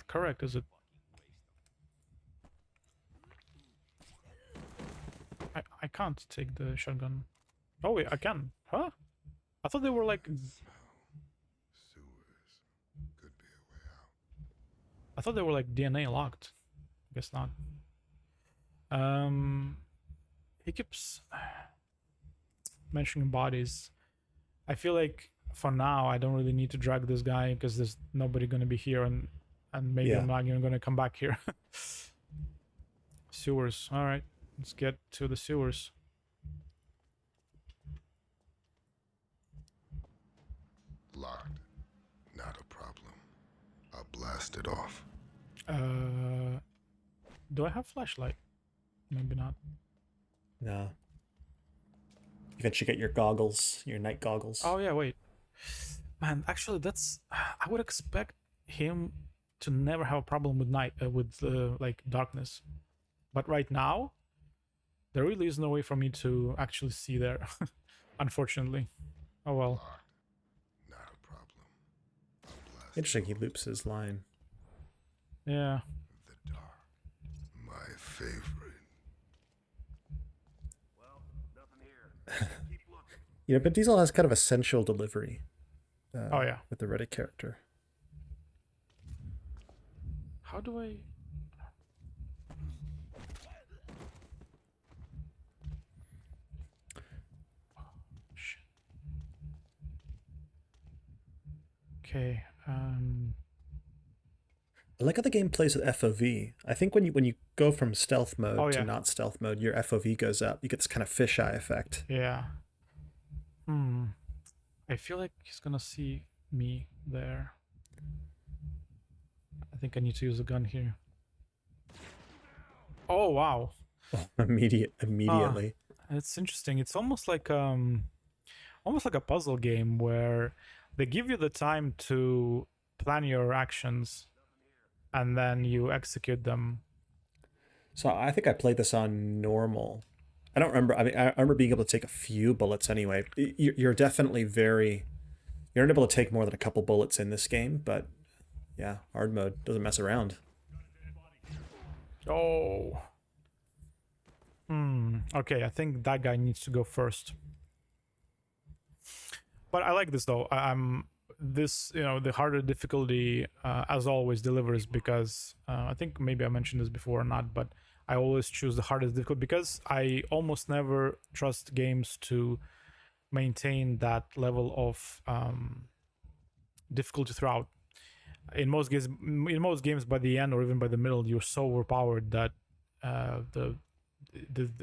correct, is it? I can't take the shotgun. Oh wait, I can. Huh? I thought they were like. Sewers. Could be a way out. I thought they were like DNA locked. Guess not. He keeps mentioning bodies. I feel like for now I don't really need to drag this guy because there's nobody gonna be here, and maybe Yeah. I'm not even gonna come back here. Sewers. All right, let's get to the sewers. Locked. Not a problem. I'll blast it off. Do I have flashlight? Maybe not. No. You should get your goggles, your night goggles. Oh yeah, wait. Man, actually, that's. I would expect him to never have a problem with night, like darkness. But right now, there really is no way for me to actually see there. Unfortunately. Oh well. Locked. Not a problem. I'll blast Interesting, he loops his line. Yeah. the dark. My favorite. You know, but Diesel has kind of essential delivery. Oh yeah. With the Riddick character. How do I? Oh, shit. Okay. I like how the game plays with FOV. I think when you go from stealth mode Oh, to yeah. not stealth mode, your FOV goes up. You get this kind of fisheye effect. Yeah. I feel like he's gonna see me there. I think I need to use a gun here. Oh wow. Immediately. It's interesting. It's almost like a puzzle game where they give you the time to plan your actions and then you execute them. So I think I played this on normal. I don't remember. I mean, I remember being able to take a few bullets anyway. You're definitely you're not able to take more than a couple bullets in this game, but yeah, hard mode doesn't mess around. Oh. Okay, I think that guy needs to go first. But I like this though. I'm this, the harder difficulty as always delivers because I think maybe I mentioned this before or not, but I always choose the hardest difficulty because I almost never trust games to maintain that level of difficulty throughout. in most games, by the end or even by the middle, you're so overpowered that the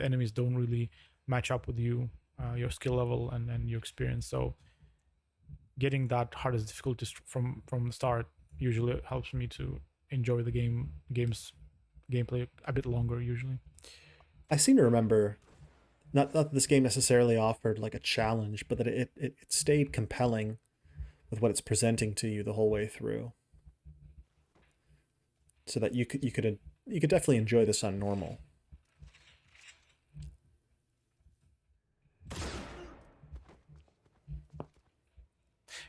enemies don't really match up with you, your skill level and your experience. So getting that hardest difficulty from the start usually helps me to enjoy the game's gameplay a bit longer usually. I seem to remember not that this game necessarily offered like a challenge, but that it stayed compelling with what it's presenting to you the whole way through, so that you could definitely enjoy this on normal.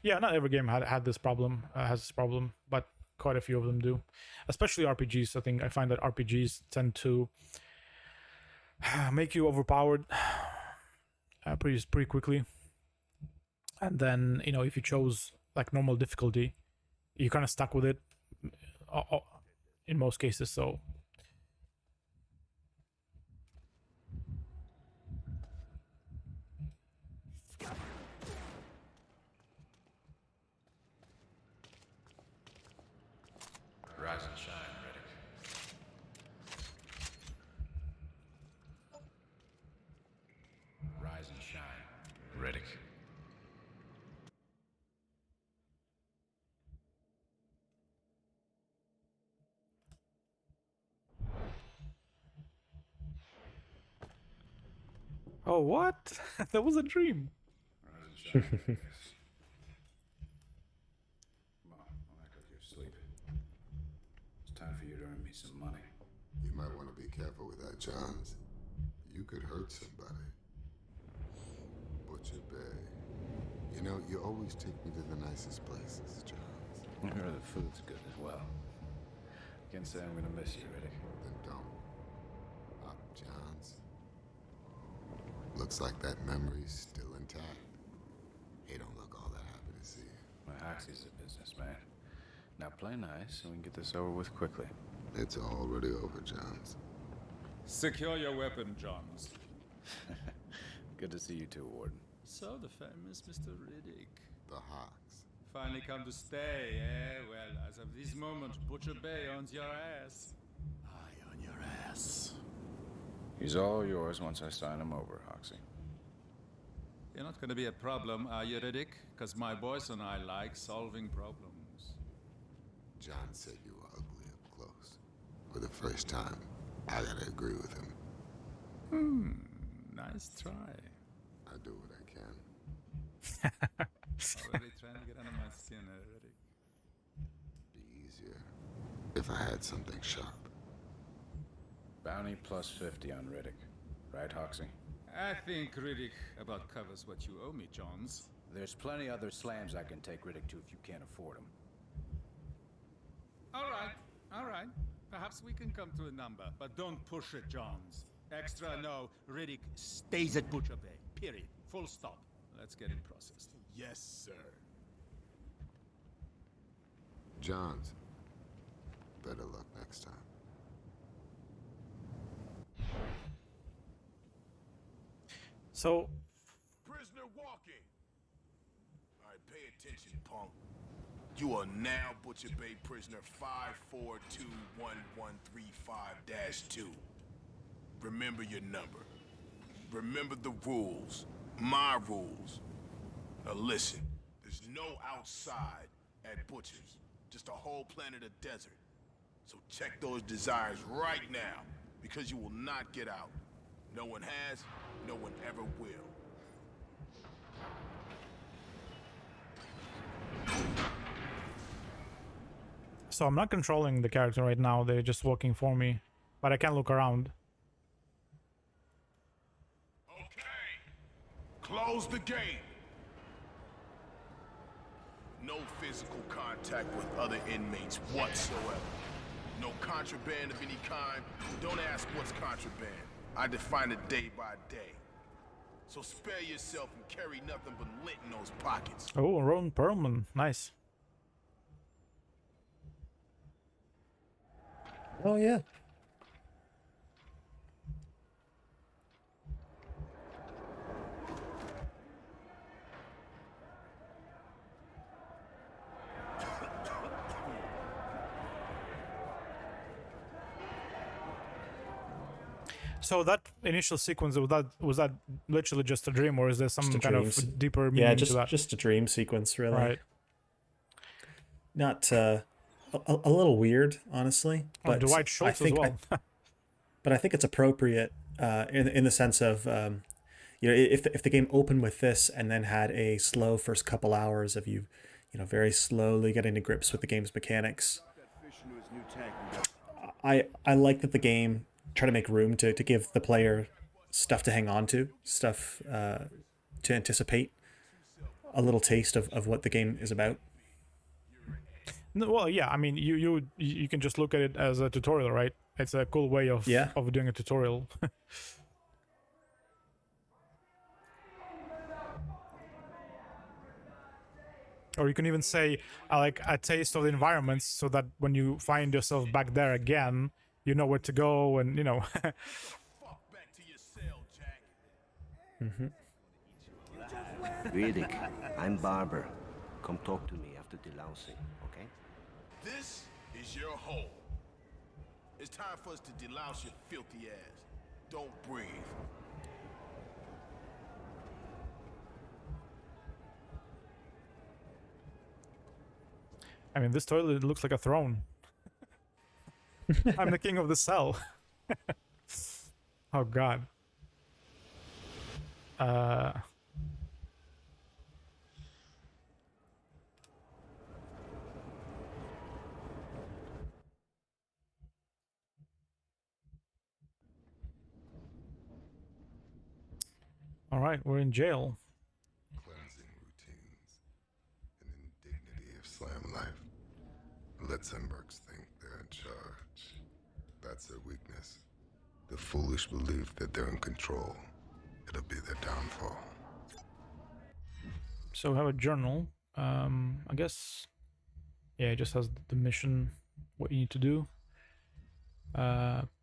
Yeah, not every game had this problem, has this problem, but quite a few of them do, especially RPGs. I find that RPGs tend to make you overpowered pretty quickly, and then if you chose like normal difficulty, you're kind of stuck with it in most cases. So Rise and shine, Riddick. Rise and shine, Riddick. oh, what? That was a dream. Rise and shine, Riddick. Come on, I'll act like you're asleep. It's time for you to earn me some money. You might want to be careful with that, Johns. You could hurt somebody. Butcher Bay. You know, you always take me to the nicest places, Johns. I heard the food's good as well. Can't say I'm gonna miss you, Riddick. Then don't. Up, Johns. Looks like that memory's still intact. He don't look all that happy to see you. My Hoxie's a businessman. Now play nice so we can get this over with quickly. It's already over, Johns. Secure your weapon, Johns. Good to see you too, Warden. So the famous Mr. Riddick. The Hawks. Finally come to stay, eh? Well, as of this moment, Butcher Bay owns your ass. I on your ass. He's all yours once I sign him over, Hoxie. You're not gonna be a problem, are you, Riddick? Because my boys and I like solving problems. John said you were ugly up close. For the first time, I gotta agree with him. Nice try. I do what I can. Already trying to get under my skin, Riddick. Be easier if I had something sharp. Bounty plus 50 on Riddick. Right, Hoxie? I think Riddick about covers what you owe me, Johns. There's plenty other slams I can take Riddick to if you can't afford them. All right. Perhaps we can come to a number, but don't push it, Johns. Extra no, Riddick stays at Butcher Bay. Period. Full stop. Let's get it processed. Yes, sir. Johns, better luck next time. So Prisoner walking. All right, pay attention, punk. You are now Butcher Bay prisoner 5421135-2. Remember your number. Remember the rules. My rules. Now listen, there's no outside at Butcher's. Just a whole planet of desert. So check those desires right now, because you will not get out. No one has, no one ever will. So I'm not controlling the character right now, they're just working for me, but I can look around. Okay. Close the gate. No physical contact with other inmates whatsoever. No contraband of any kind. Don't ask what's contraband. I define it day by day. So spare yourself and carry nothing but lint in those pockets. Oh, Ron Perlman, nice. Oh yeah. So that initial sequence, was that literally just a dream, or is there some Just a kind dream. of deeper meaning Yeah, to that? just a dream sequence, really. Right. Not a little weird, honestly. Oh, But Dwight I Schultz as think well. but I think it's appropriate in the sense of if the game opened with this and then had a slow first couple hours of you very slowly getting to grips with the game's mechanics. I like that the game try to make room to give the player stuff to hang on to, stuff to anticipate a little taste of what the game is about. No, well, yeah. I mean, you can just look at it as a tutorial, right? It's a cool way of Yeah. of doing a tutorial. Or you can even say like a taste of the environments, so that when you find yourself back there again, you know where to go, and Fuck back to your cell, Jack. Riddick, I'm Barber. Come talk to me after delousing, okay? This is your home. It's time for us to delouse your filthy ass. Don't breathe. I mean, this toilet looks like a throne. I'm the king of the cell. Oh god. All right, we're in jail. Cleansing routines. An indignity of slam life. Litzenbergs think they're in charge. That's their weakness. The foolish belief that they're in control. It'll be their downfall. So we have a journal. I guess, yeah, it just has the mission, what you need to do.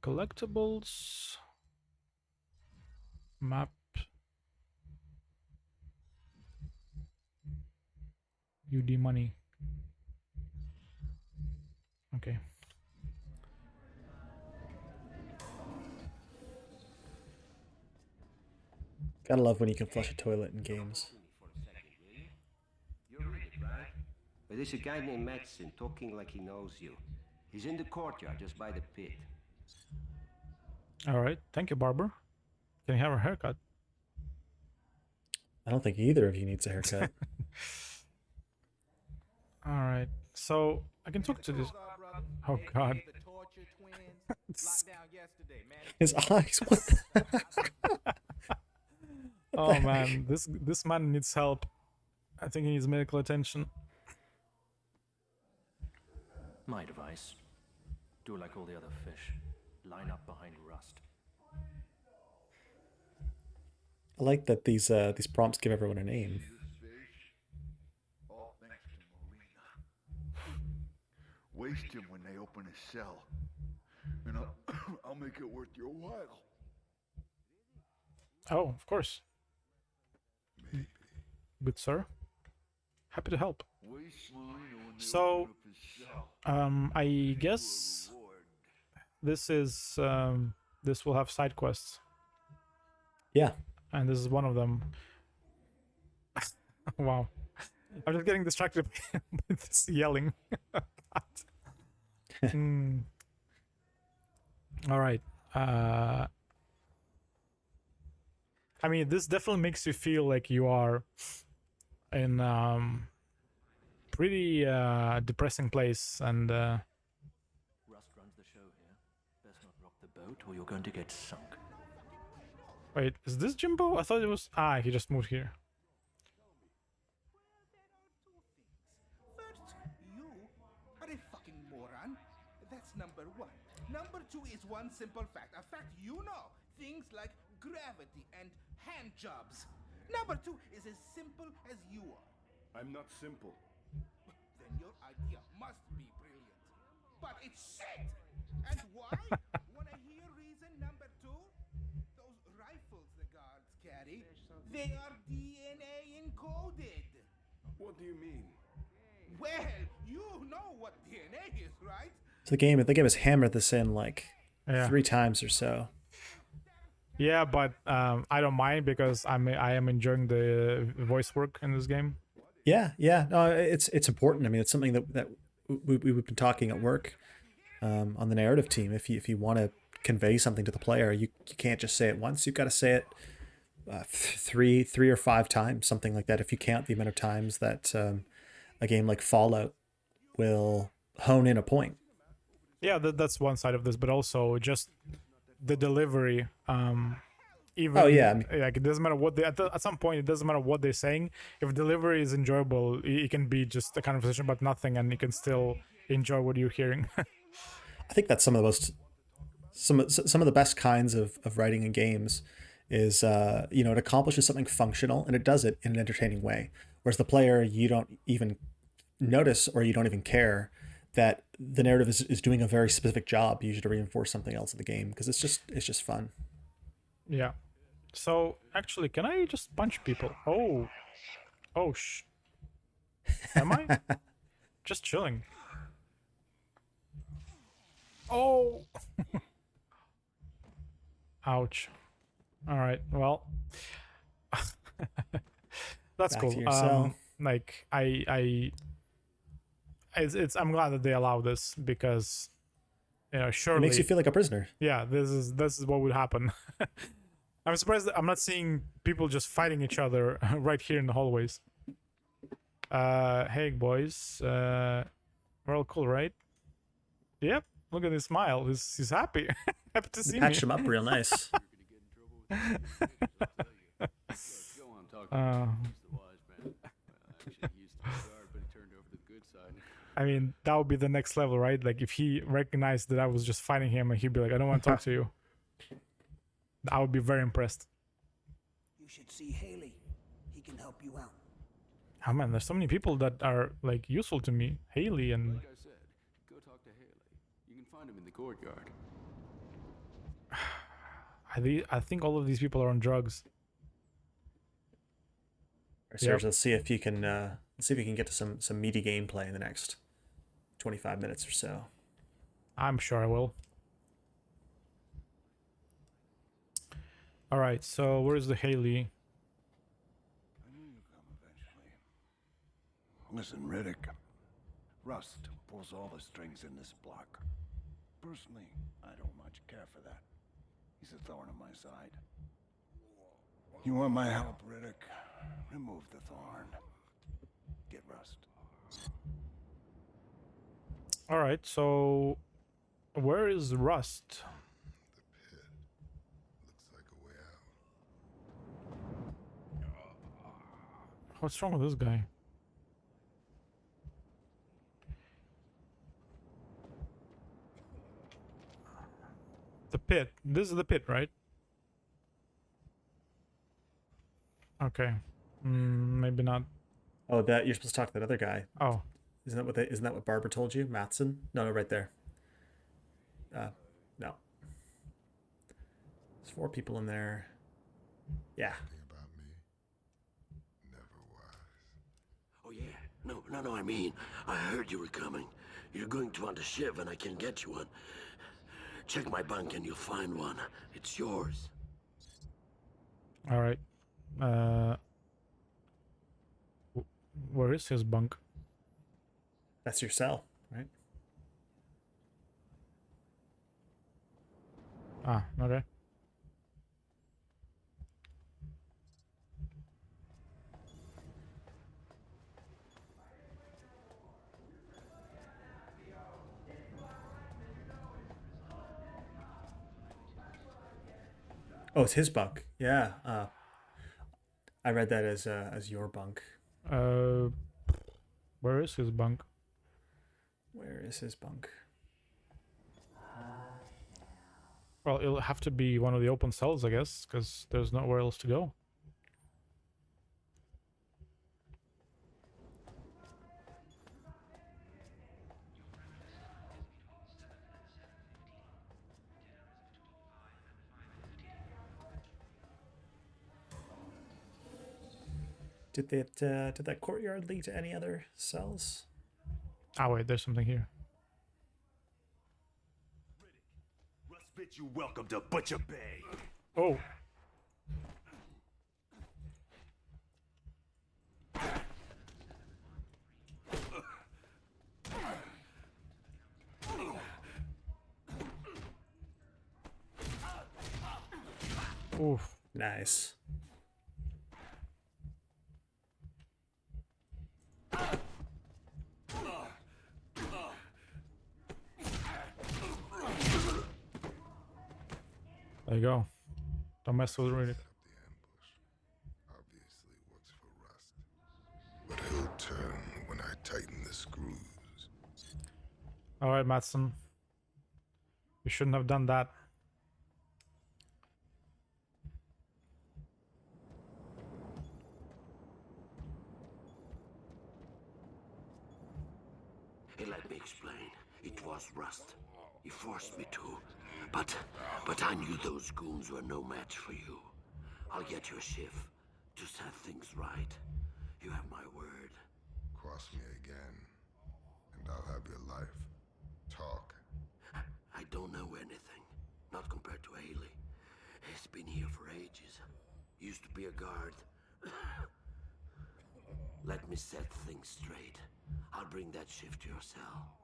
Collectibles, map, UD money. Okay. Gotta love when you can flush a toilet in games. You're Riddick, right? But there's a guy named Madsen talking like he knows you. He's in the courtyard just by the pit. All right. Thank you, Barber. Can you have a haircut? I don't think either of you needs a haircut. All right. So I can talk to this. Oh God. His eyes. What the? Oh man, this man needs help. I think he needs medical attention. My advice. Do like all the other fish. Line up behind Rust. I like that these prompts give everyone a name. All thanks to Marina. Waste him when they open his cell. And I'll make it worth your while. Oh, of course. Good sir. Happy to help. Waste Marina when they So, open up his cell. I guess this is this will have side quests, Yeah. and this is one of them. Wow, I'm just getting distracted with this yelling. Hmm. All right. I mean, this definitely makes you feel like you are in pretty depressing place, and Rust runs the show here. Best not rock the boat or you're going to get sunk. wait, is this Jimbo? I thought it was. Ah, he just moved here. First, you are a fucking moron. That's number one. Number two is one simple fact. A fact you know. Things like gravity and hand jobs. Number two is as simple as you are. I'm not simple. Then your idea must be brilliant. But it's shit! And why? Wanna hear reason number two? Those rifles the guards carry, they are DNA encoded. What do you mean? Well, you know what DNA is, right? So the game has hammered this in like Yeah. 3 times or so. Yeah, but I don't mind because I am enjoying the voice work in this game. Yeah. No, it's important. I mean, it's something that we've been talking at work on the narrative team. If you want to convey something to the player, you can't just say it once. You've got to say it three or five times, something like that. If you count the amount of times that a game like Fallout will hone in a point. Yeah, that's one side of this, but also just the delivery. Even Oh, yeah, I mean, like it doesn't matter what they at some point it doesn't matter what they're saying. If delivery is enjoyable, it can be just a conversation about nothing, and you can still enjoy what you're hearing. I think that's some of the best kinds of writing in games is it accomplishes something functional and it does it in an entertaining way. Whereas the player, you don't even notice or you don't even care that the narrative is doing a very specific job, usually to reinforce something else in the game, because it's just fun. Yeah. So actually, can I just punch people? Oh, am I? Just chilling. Oh. Ouch. All right. Well, that's Back cool. to your cell. Like I'm glad that they allow this because surely It makes you feel like a prisoner. Yeah, this is what would happen. I'm surprised that I'm not seeing people just fighting each other right here in the hallways. Hey boys, we're all cool, right? Yep. Look at his smile. He's happy. Happy to see me. Patched him up real nice. I mean, that would be the next level, right? Like if he recognized that I was just fighting him and he'd be like, I don't want to talk to you. I would be very impressed. You should see Haley. He can help you out. Oh man, there's so many people that are like useful to me. Haley and Like I said, go talk to Haley. You can find him in the courtyard. I think all of these people are on drugs. Serge, let's see if you can get to some meaty gameplay in the next 25 minutes or so. I'm sure I will. All right, so where's the Haley? I knew you'd come eventually. Listen, Riddick. Rust pulls all the strings in this block. Personally, I don't much care for that. He's a thorn on my side. You want my help, Riddick? Remove the thorn. Get Rust. All right, so where is Rust? The pit looks like a way out. What's wrong with this guy? The pit. This is the pit, right? Okay. Maybe not. Oh, that you're supposed to talk to that other guy. Oh. Isn't that what Barbara told you? Matson? No, right there. No. There's 4 people in there. Yeah. About me. Never wise. Oh yeah. No, I mean, I heard you were coming. You're going to want a shiv and I can get you one. Check my bunk and you'll find one. It's yours. All right. Where is his bunk? That's your cell, right? Ah, okay. Oh, it's his bunk. Yeah. I read that as your bunk. Where is his bunk? Where is his bunk? Well, it'll have to be one of the open cells, I guess, because there's nowhere else to go. Did that courtyard lead to any other cells? Ah, wait, there's something here. Rust bid you welcome to Butcher Bay. Oh. Oof. Nice. There you go. Don't mess with Riddick. Obviously works for Rust. But he'll turn when I tighten the screws. Alright, Matson. You shouldn't have done that. Hey, let me explain. It was Rust. He forced me to. But I knew those goons were no match for you. I'll get you a shift to set things right. You have my word. Cross me again, and I'll have your life. Talk. I don't know anything. Not compared to Haley. He's been here for ages. Used to be a guard. Let me set things straight. I'll bring that shift to your cell.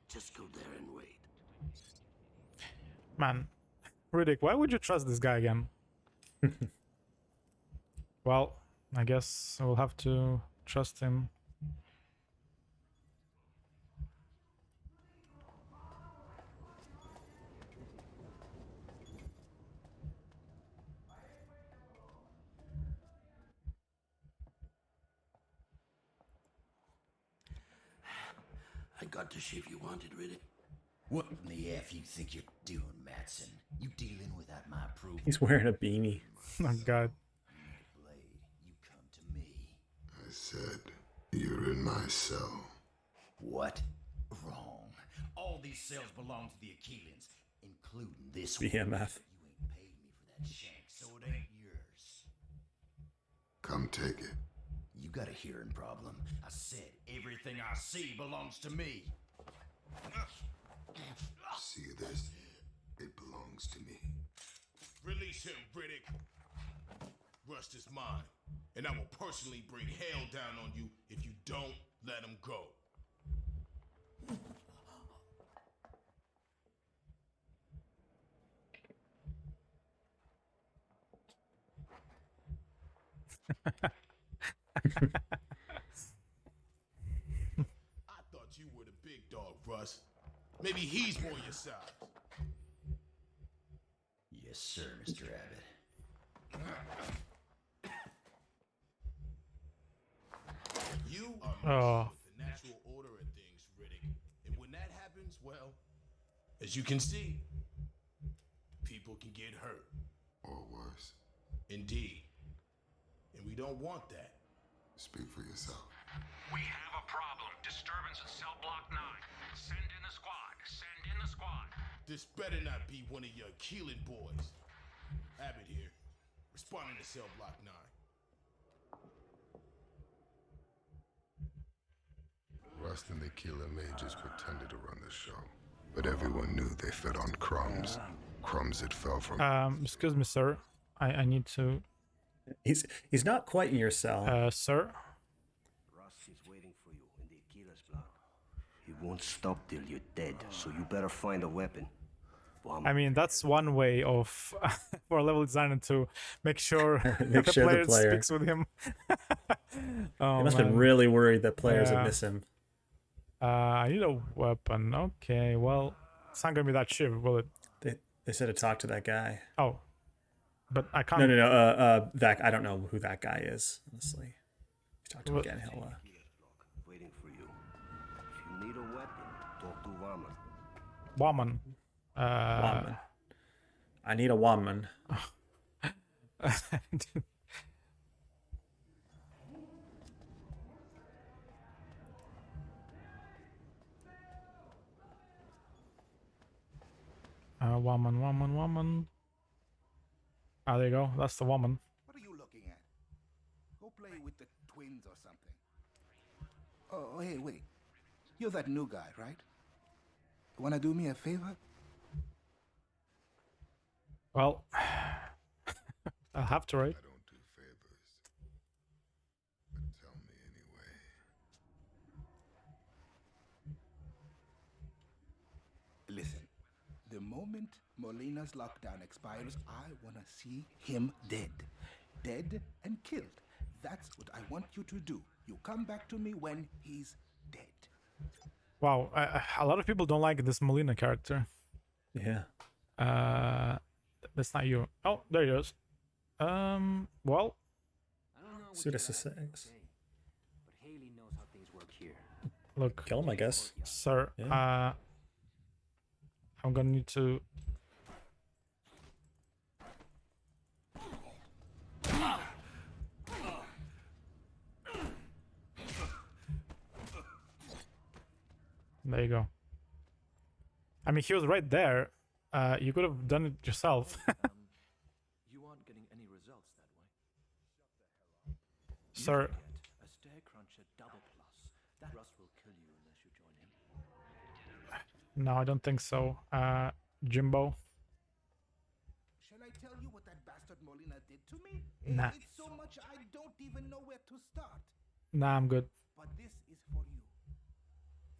Just go there and wait. Man, Riddick, why would you trust this guy again? Well, I guess I will have to trust him. I got the shift you wanted, Riddick. What in the F you think you're doing, Matson? You dealing without my approval? He's wearing a beanie. Oh god. Blade, you come to me. I said, you're in my cell. What? Wrong. All these cells belong to the Achilleans, including this BMF. one. You ain't paid me for that shank, so it ain't yours. Come take it. You got a hearing problem. I said everything I see belongs to me. See this? It belongs to me. Release him, Riddick. Rust is mine, and I will personally bring hell down on you if you don't let him go. I thought you were the big dog, Russ. Maybe he's more your size. Yes, sir, Mr. Abbott. You are Oh. with the natural order of things, Riddick. And when that happens, well, as you can see, people can get hurt. Or worse. Indeed. And we don't want that. Speak for yourself. We have a problem. Disturbance at cell block 9. Send in the squad. Send in the squad. This better not be one of your Keelan boys. Abbott here. Responding to cell block 9. Rust and the Killer Mages pretended to run the show. But everyone knew they fed on crumbs. Crumbs that fell from... Excuse me, sir. I need to... He's not quite in your cell. Sir? Rust is waiting for you in the Achilles block. He won't stop till you're dead, so you better find a weapon. I mean, that's one way of for a level designer to make sure Make the sure player the player speaks with him. Oh, He must have been really worried that players would miss him. I need a weapon. Okay, well, it's not gonna be that shiv, will it? They said to talk to that guy. Oh, but I can't. No. That I don't know who that guy is. Honestly, if you talk to him again, he'll. Waiting for you. If you need a weapon, talk to Waman. Woman. Woman. I need a woman. Woman. Ah, there you go. That's the woman. What are you looking at? Go play with the twins or something. Oh, hey, wait. You're that new guy, right? You wanna do me a favor? Well, I'll have to, right? I don't do favors. But tell me anyway. Listen, the moment Molina's lockdown expires, I want to see him dead. Dead and killed. That's what I want you to do. You come back to me when he's dead. Wow, a lot of people don't like this Molina character. Yeah. That's not you. Oh, there he is. Well. Suda says. But Haley knows how things work here. Look. Kill him, I guess. Sir, Yeah. I'm gonna need to. There you go. I mean, he was right there. You could have done it yourself. You aren't getting any results that way. Sir. A stair cruncher double plus. That Rust will kill you unless you join him. No, I don't think so. Jimbo. Shall I tell you what that bastard Molina did to me? Nah. It's so much I don't even know where to start. Nah, I'm good. But this is for you.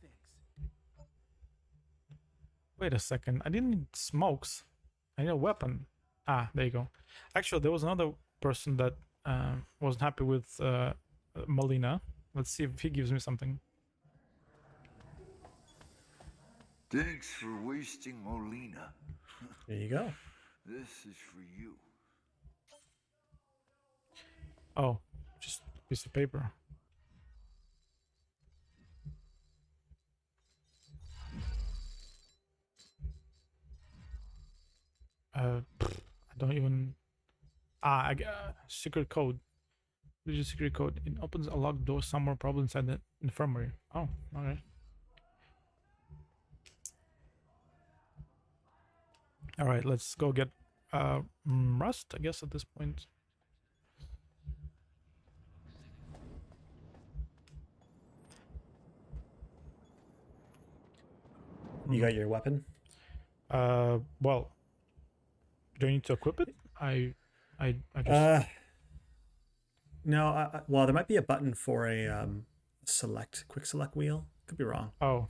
Thanks. Wait a second. I didn't need smokes. I need a weapon. Ah, there you go. Actually, there was another person that wasn't happy with Molina. Let's see if he gives me something. Thanks for wasting Molina. There you go. This is for you. Oh, just a piece of paper. I don't even. I got secret code. There's a secret code. It opens a locked door somewhere, probably inside the infirmary. Oh, okay. All right, let's go get Rust, I guess, at this point. You got your weapon? Well, do you need to equip it? I just. No. Well, there might be a button for a quick select wheel. Could be wrong. Oh.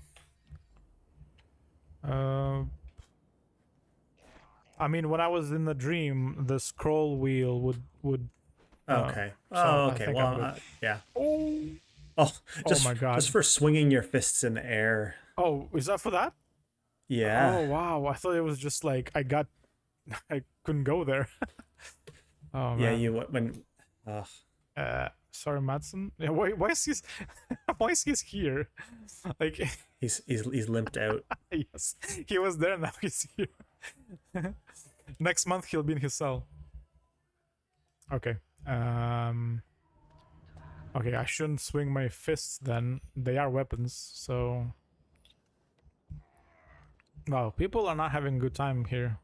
I mean, when I was in the dream, the scroll wheel would. Okay. So okay. Well, yeah. Oh. Oh, just, my God. Just for swinging your fists in the air. Oh, is that for that? Yeah. Oh wow! I thought it was just like I couldn't go there. Oh man. Yeah, you when. Sorry, Madsen. Yeah, why is he? Why is he here? Like he's limped out. Yes, he was there. Now he's here. Next month he'll be in his cell. Okay. Okay, I shouldn't swing my fists then. They are weapons, so. Wow, people are not having a good time here.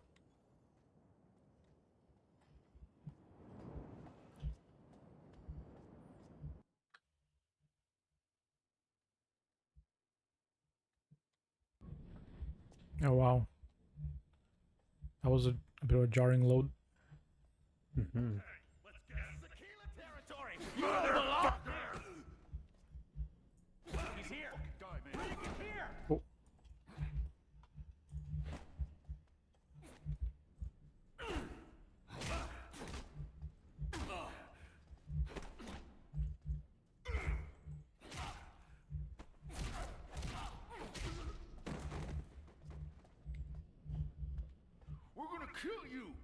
Oh wow. That was a bit of a jarring load. Mm-hmm. He's here. He's here. Oh. We're gonna kill you.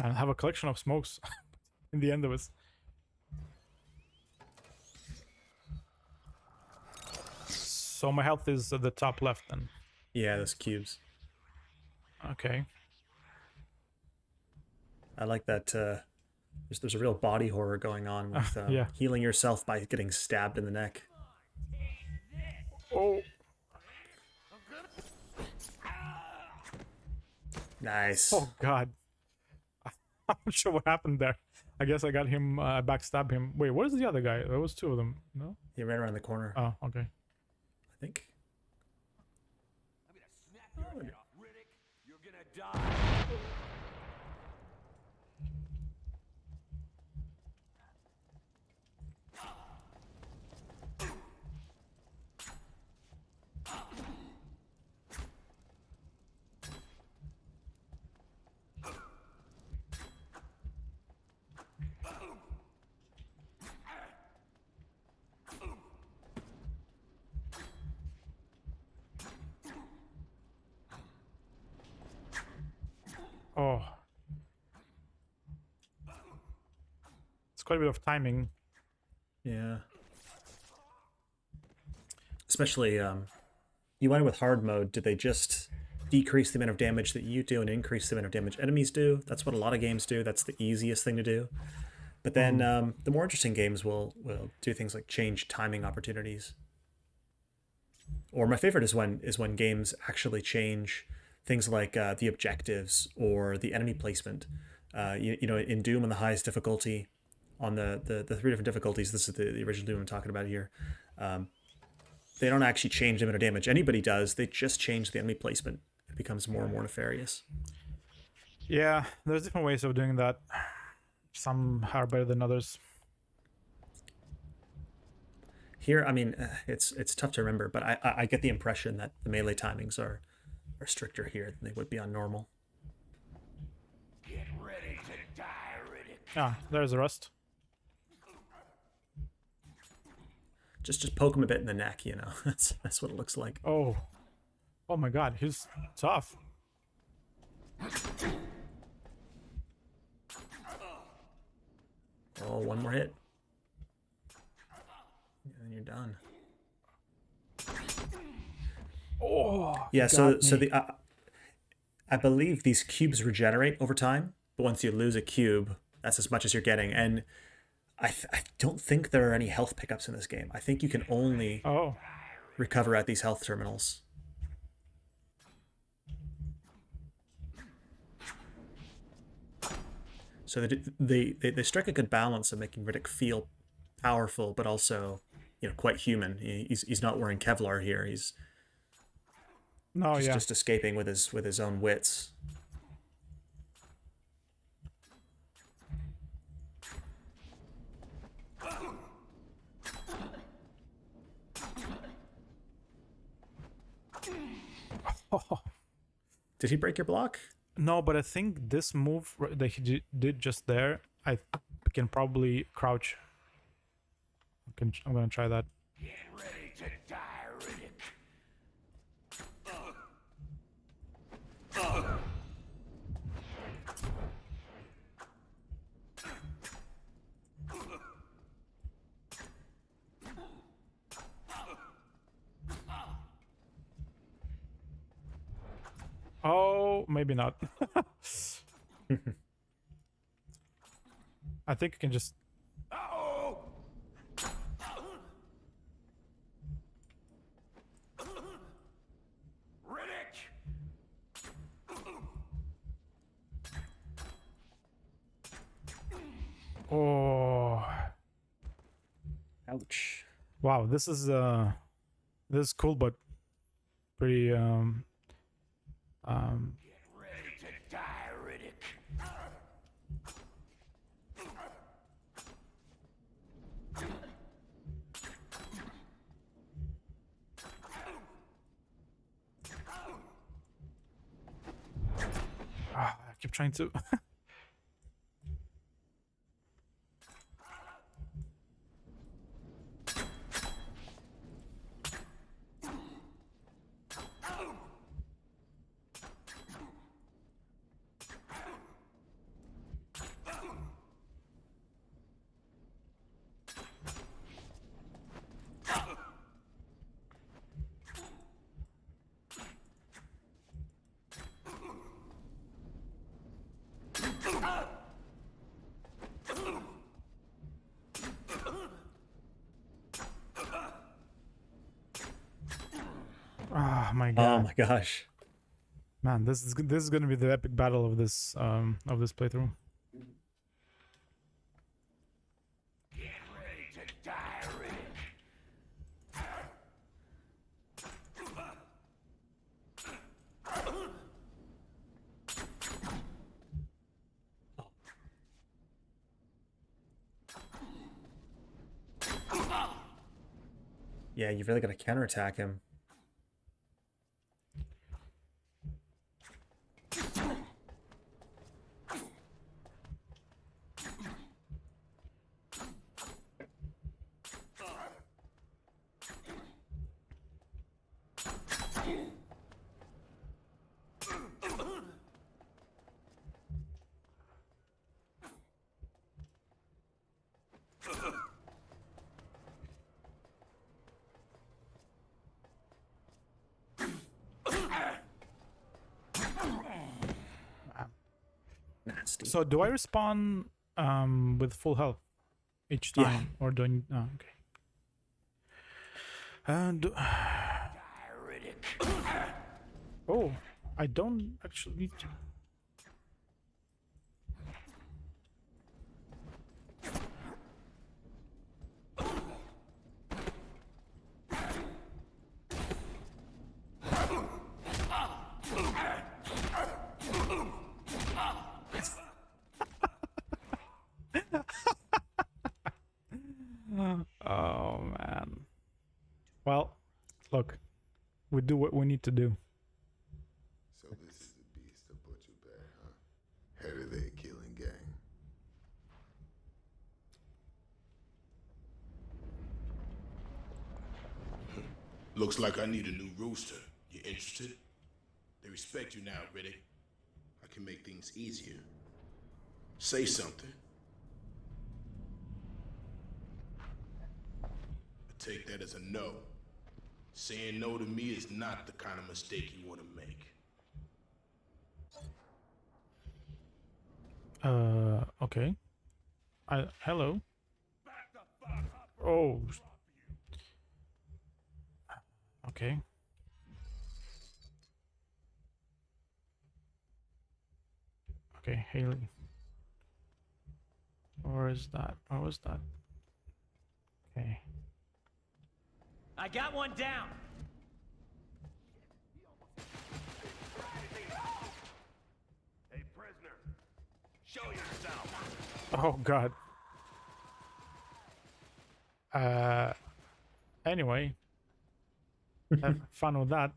I have a collection of smokes in the end of it. So my health is at the top left then. Yeah, those cubes. Okay. I like that. There's a real body horror going on with yeah. healing yourself by getting stabbed in the neck. Oh. Nice. Oh God. I'm not sure what happened there. I guess I got him, backstab him. Wait, where's the other guy? There was two of them, no? He ran around the corner. Oh, okay. I think. I'm gonna snap your head off, Riddick. You're gonna die. Oh. It's quite a bit of timing. Yeah. Especially, you went with hard mode. Did they just decrease the amount of damage that you do and increase the amount of damage enemies do? That's what a lot of games do. That's the easiest thing to do. But then the more interesting games will do things like change timing opportunities. Or my favorite is when games actually change things like the objectives or the enemy placement. You know, in Doom on the highest difficulty, on the 3 different difficulties, this is the original Doom I'm talking about here, they don't actually change the amount of damage anybody does, they just change the enemy placement. It becomes more and more nefarious. Yeah, there's different ways of doing that. Some are better than others. Here, I mean, it's tough to remember, but I get the impression that the melee timings are stricter here than they would be on normal. Get ready to die, Riddick. Ah, there's the rust. Just poke him a bit in the neck, you know. That's what it looks like. Oh. Oh my God, he's tough. Oh, one more hit. And then you're done. Oh. Yeah, so the I believe these cubes regenerate over time, but once you lose a cube, that's as much as you're getting. And I don't think there are any health pickups in this game. I think you can only recover at these health terminals. So they strike a good balance of making Riddick feel powerful, but also, you know, quite human. He's not wearing Kevlar here. He's just escaping with his own wits. Did he break your block? No, but I think this move that he did just there, I can probably crouch. I'm gonna try that. Get ready to die, Riddick. Oh, maybe not. I think I can just... Oh. Ouch. Wow, this is cool, but pretty Get ready to die, Riddick. I keep trying to... Oh my Oh god, my gosh. man, this is gonna be the epic battle of this playthrough. Get ready to die, Riddick. Yeah, you really got to counterattack him. Nasty. So do I respawn with full health each time, or do I? Oh, okay. And oh, I don't actually need to. Oh man. Well, look, we do what we need to do. So this is the beast of Butcher Bay, huh? Head of the killing gang. Looks like I need a new rooster. You interested? They respect you now, Riddick. I can make things easier. Say something. I take that as a no. Saying no to me is not the kind of mistake you want to make. Okay. Hello. Oh. Okay. Okay, Haley. Where is that? Where was that? Okay. I got one down. Hey, prisoner, show yourself. Oh god. Anyway. Have fun with that.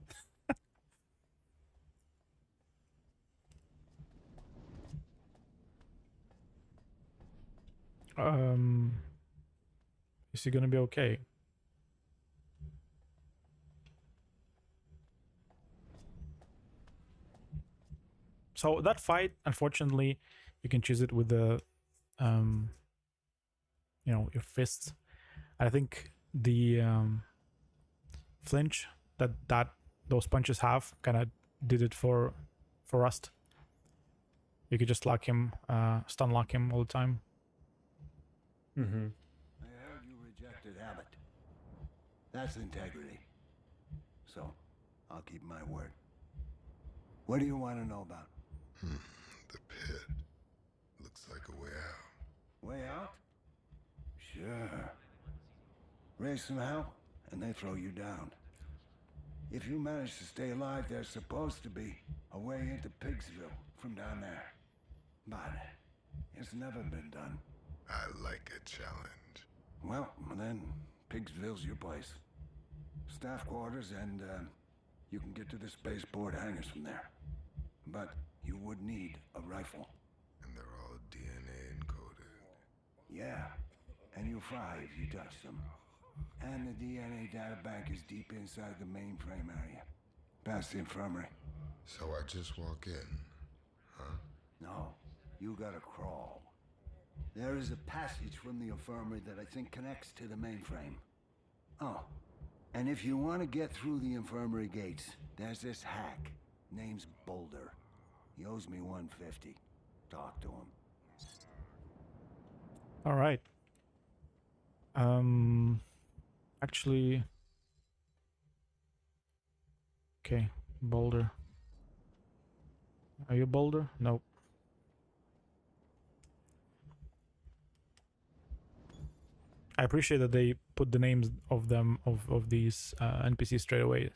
Is he gonna be okay? So that fight, unfortunately, you can choose it with the, you know, your fists. I think the flinch that those punches have kind of did it for Rust. You could just lock him, stun lock him all the time. Mm-hmm. I heard you rejected Abbott. That's integrity. So, I'll keep my word. What do you want to know about? The pit. Looks like a way out. Way out? Sure. Raise some hell, and they throw you down. If you manage to stay alive, there's supposed to be a way into Pigsville from down there. But it's never been done. I like a challenge. Well, then, Pigsville's your place. Staff quarters, and you can get to the spaceport hangars from there. But you would need a rifle. And they're all DNA encoded. Yeah, and you'll fry if you touch them. And the DNA data bank is deep inside the mainframe area. Past the infirmary. So I just walk in, huh? No, you gotta crawl. There is a passage from the infirmary that I think connects to the mainframe. Oh, and if you want to get through the infirmary gates, there's this hack. Name's Boulder. He owes me $150. Talk to him. All right. Actually, Okay, boulder. Are you a boulder? Nope. I appreciate that they put the names of them of these NPCs straight away.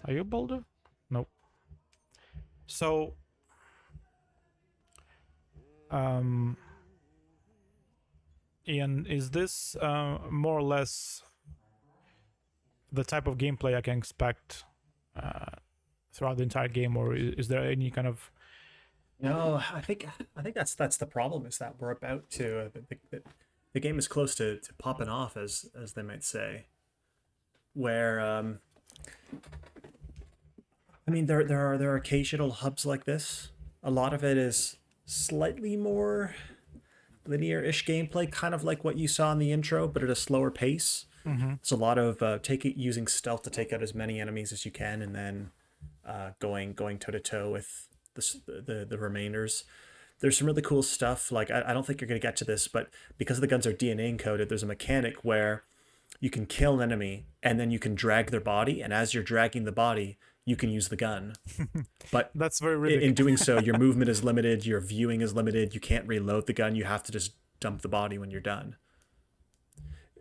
Are you a boulder? Nope. So, Ian, is this more or less the type of gameplay I can expect throughout the entire game, or is there any kind of? No, I think that's the problem, is that we're about to the game is close to popping off, as they might say, where I mean, there are occasional hubs like this. A lot of it is slightly more linear-ish gameplay, kind of like what you saw in the intro, but at a slower pace. Mm-hmm. It's a lot of using stealth to take out as many enemies as you can, and then going toe to toe with the remainders. There's some really cool stuff. Like I don't think you're gonna get to this, but because the guns are DNA encoded, there's a mechanic where you can kill an enemy and then you can drag their body, and as you're dragging the body, you can use the gun. But that's very Riddick. In doing so, your movement is limited, your viewing is limited, you can't reload the gun, you have to just dump the body when you're done.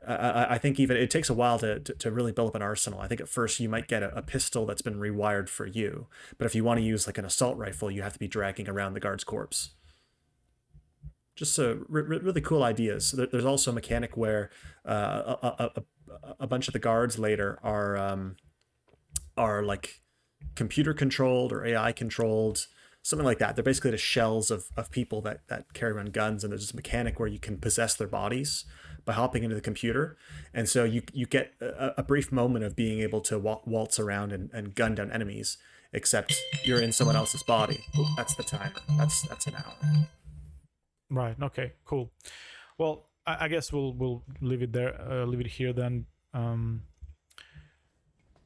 I think even it takes a while to really build up an arsenal. I think at first you might get a pistol that's been rewired for you, but if you want to use like an assault rifle, you have to be dragging around the guard's corpse. Just really cool ideas. There's also a mechanic where a bunch of the guards later are like computer controlled or AI controlled, something like that. They're basically the shells of people that carry around guns, and there's this mechanic where you can possess their bodies by hopping into the computer, and so you get a brief moment of being able to waltz around and gun down enemies, except you're in someone else's body. Ooh, that's the timer. That's an hour. Right. Okay. Cool. Well, I guess we'll leave it there. Leave it here then.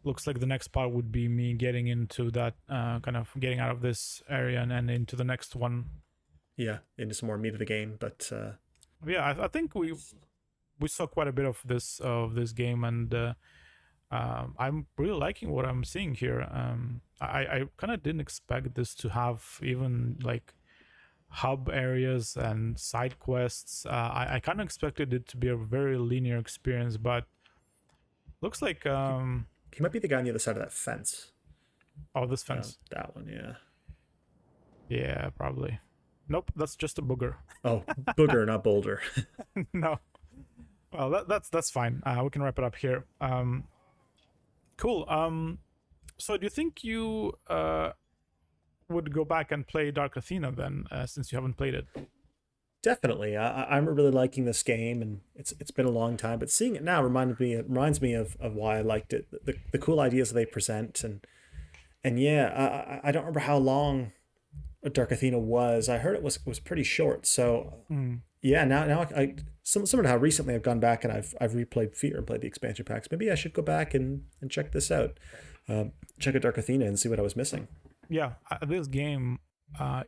Looks like the next part would be me getting into that kind of getting out of this area and into the next one. Yeah, into some more meat of the game, but yeah, I think we saw quite a bit of this game, and I'm really liking what I'm seeing here. I kind of didn't expect this to have even like hub areas and side quests. I kind of expected it to be a very linear experience, but looks like he might be the guy on the other side of that fence. Oh, this fence. That one, yeah. Yeah, probably. Nope, that's just a booger. Oh, booger, not boulder. No. Well, that's fine. We can wrap it up here. Cool. So do you think you would go back and play Dark Athena then, since you haven't played it? Definitely. I'm really liking this game, and it's been a long time, but seeing it now reminds me of why I liked it. The cool ideas they present, and yeah, I don't remember how long Dark Athena was. I heard it was pretty short. So yeah, now I similar to how recently I've gone back and I've replayed Fear and played the expansion packs. Maybe I should go back and check this out. Check out Dark Athena and see what I was missing. Yeah, this game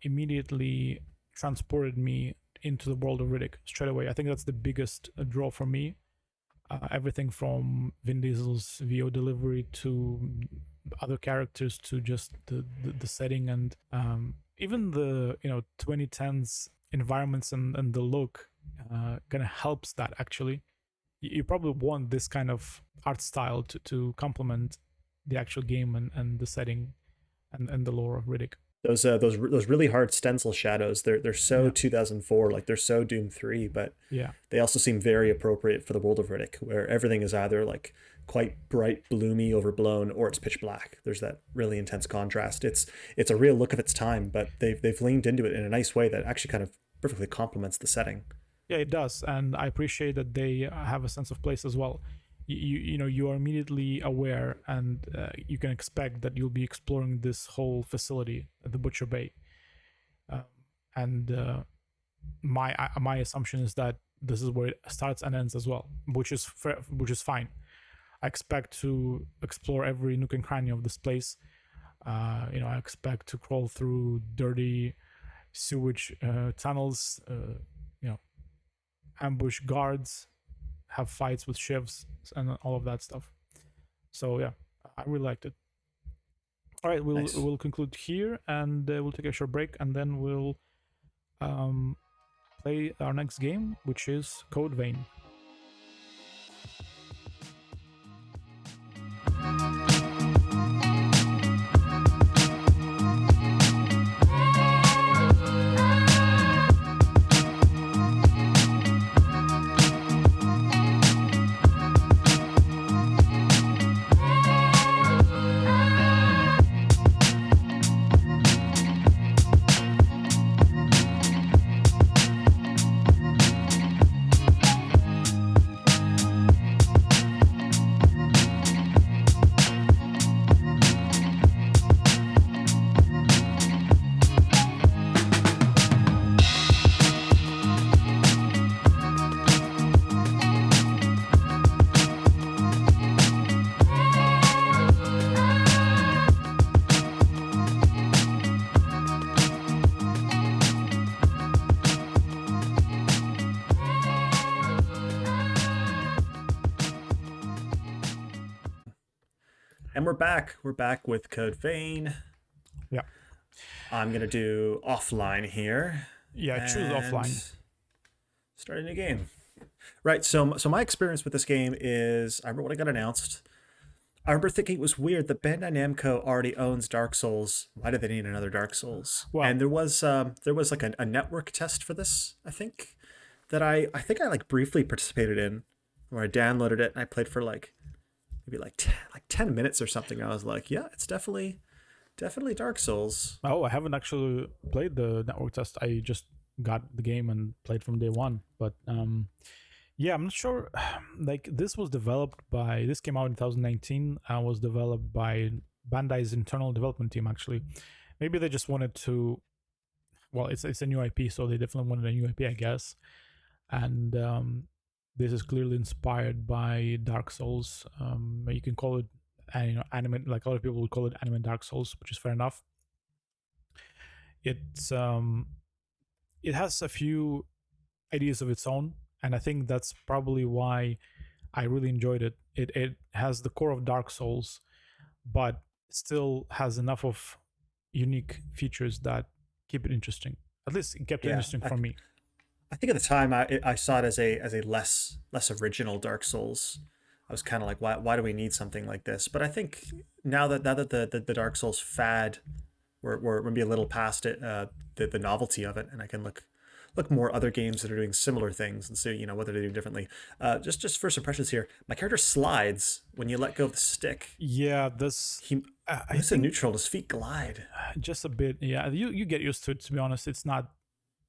immediately transported me into the world of Riddick straight away. I think that's the biggest draw for me. Everything from Vin Diesel's VO delivery to other characters to just the setting and even the 2010s environments and the look kind of helps that. Actually, you probably want this kind of art style to complement the actual game and the setting and the lore of Riddick. Those really hard stencil shadows, they're so 2004, like they're so Doom 3, but yeah, they also seem very appropriate for the world of Riddick, where everything is either like quite bright, bloomy, overblown, or it's pitch black. There's that really intense contrast. It's a real look of its time, but they've leaned into it in a nice way that actually kind of perfectly complements the setting. Yeah, it does, and I appreciate that they have a sense of place as well. You are immediately aware, and you can expect that you'll be exploring this whole facility at the Butcher Bay. My assumption is that this is where it starts and ends as well, which is fine. I expect to explore every nook and cranny of this place. I expect to crawl through dirty sewage tunnels. Ambush guards, have fights with shivs and all of that stuff. So yeah, I really liked it. All right, we'll conclude here, and we'll take a short break, and then we'll play our next game, which is Code Vein. And we're back. We're back with Code Vein. Yeah. I'm gonna do offline here. Yeah, choose offline. Start a new game. Right. So my experience with this game is, I remember when it got announced. I remember thinking it was weird that Bandai Namco already owns Dark Souls. Why do they need another Dark Souls? Well, and there was like a network test for this, I think, that I think I like briefly participated in, where I downloaded it and I played for like maybe like 10 minutes or something. I was like, yeah, it's definitely Dark Souls. Oh, I haven't actually played the network test. I just got the game and played from day one. But yeah, I'm not sure. Like, this came out in 2019 and was developed by Bandai's internal development team, actually. Maybe they just wanted to, well, it's a new IP, so they definitely wanted a new IP, I guess. And this is clearly inspired by Dark Souls. You can call it, anime, like a lot of people would call it anime Dark Souls, which is fair enough. It's it has a few ideas of its own, and I think that's probably why I really enjoyed it. It has the core of Dark Souls, but still has enough of unique features that keep it interesting. At least it kept it interesting for me. I think at the time I saw it as a less original Dark Souls. I was kind of like, why do we need something like this? But I think now that the Dark Souls fad, we're maybe a little past it, the novelty of it, and I can look more other games that are doing similar things and see what they're doing differently. Just first impressions here. My character slides when you let go of the stick. Yeah, I think neutral. His feet glide. Just a bit. Yeah, you get used to it. To be honest, it's not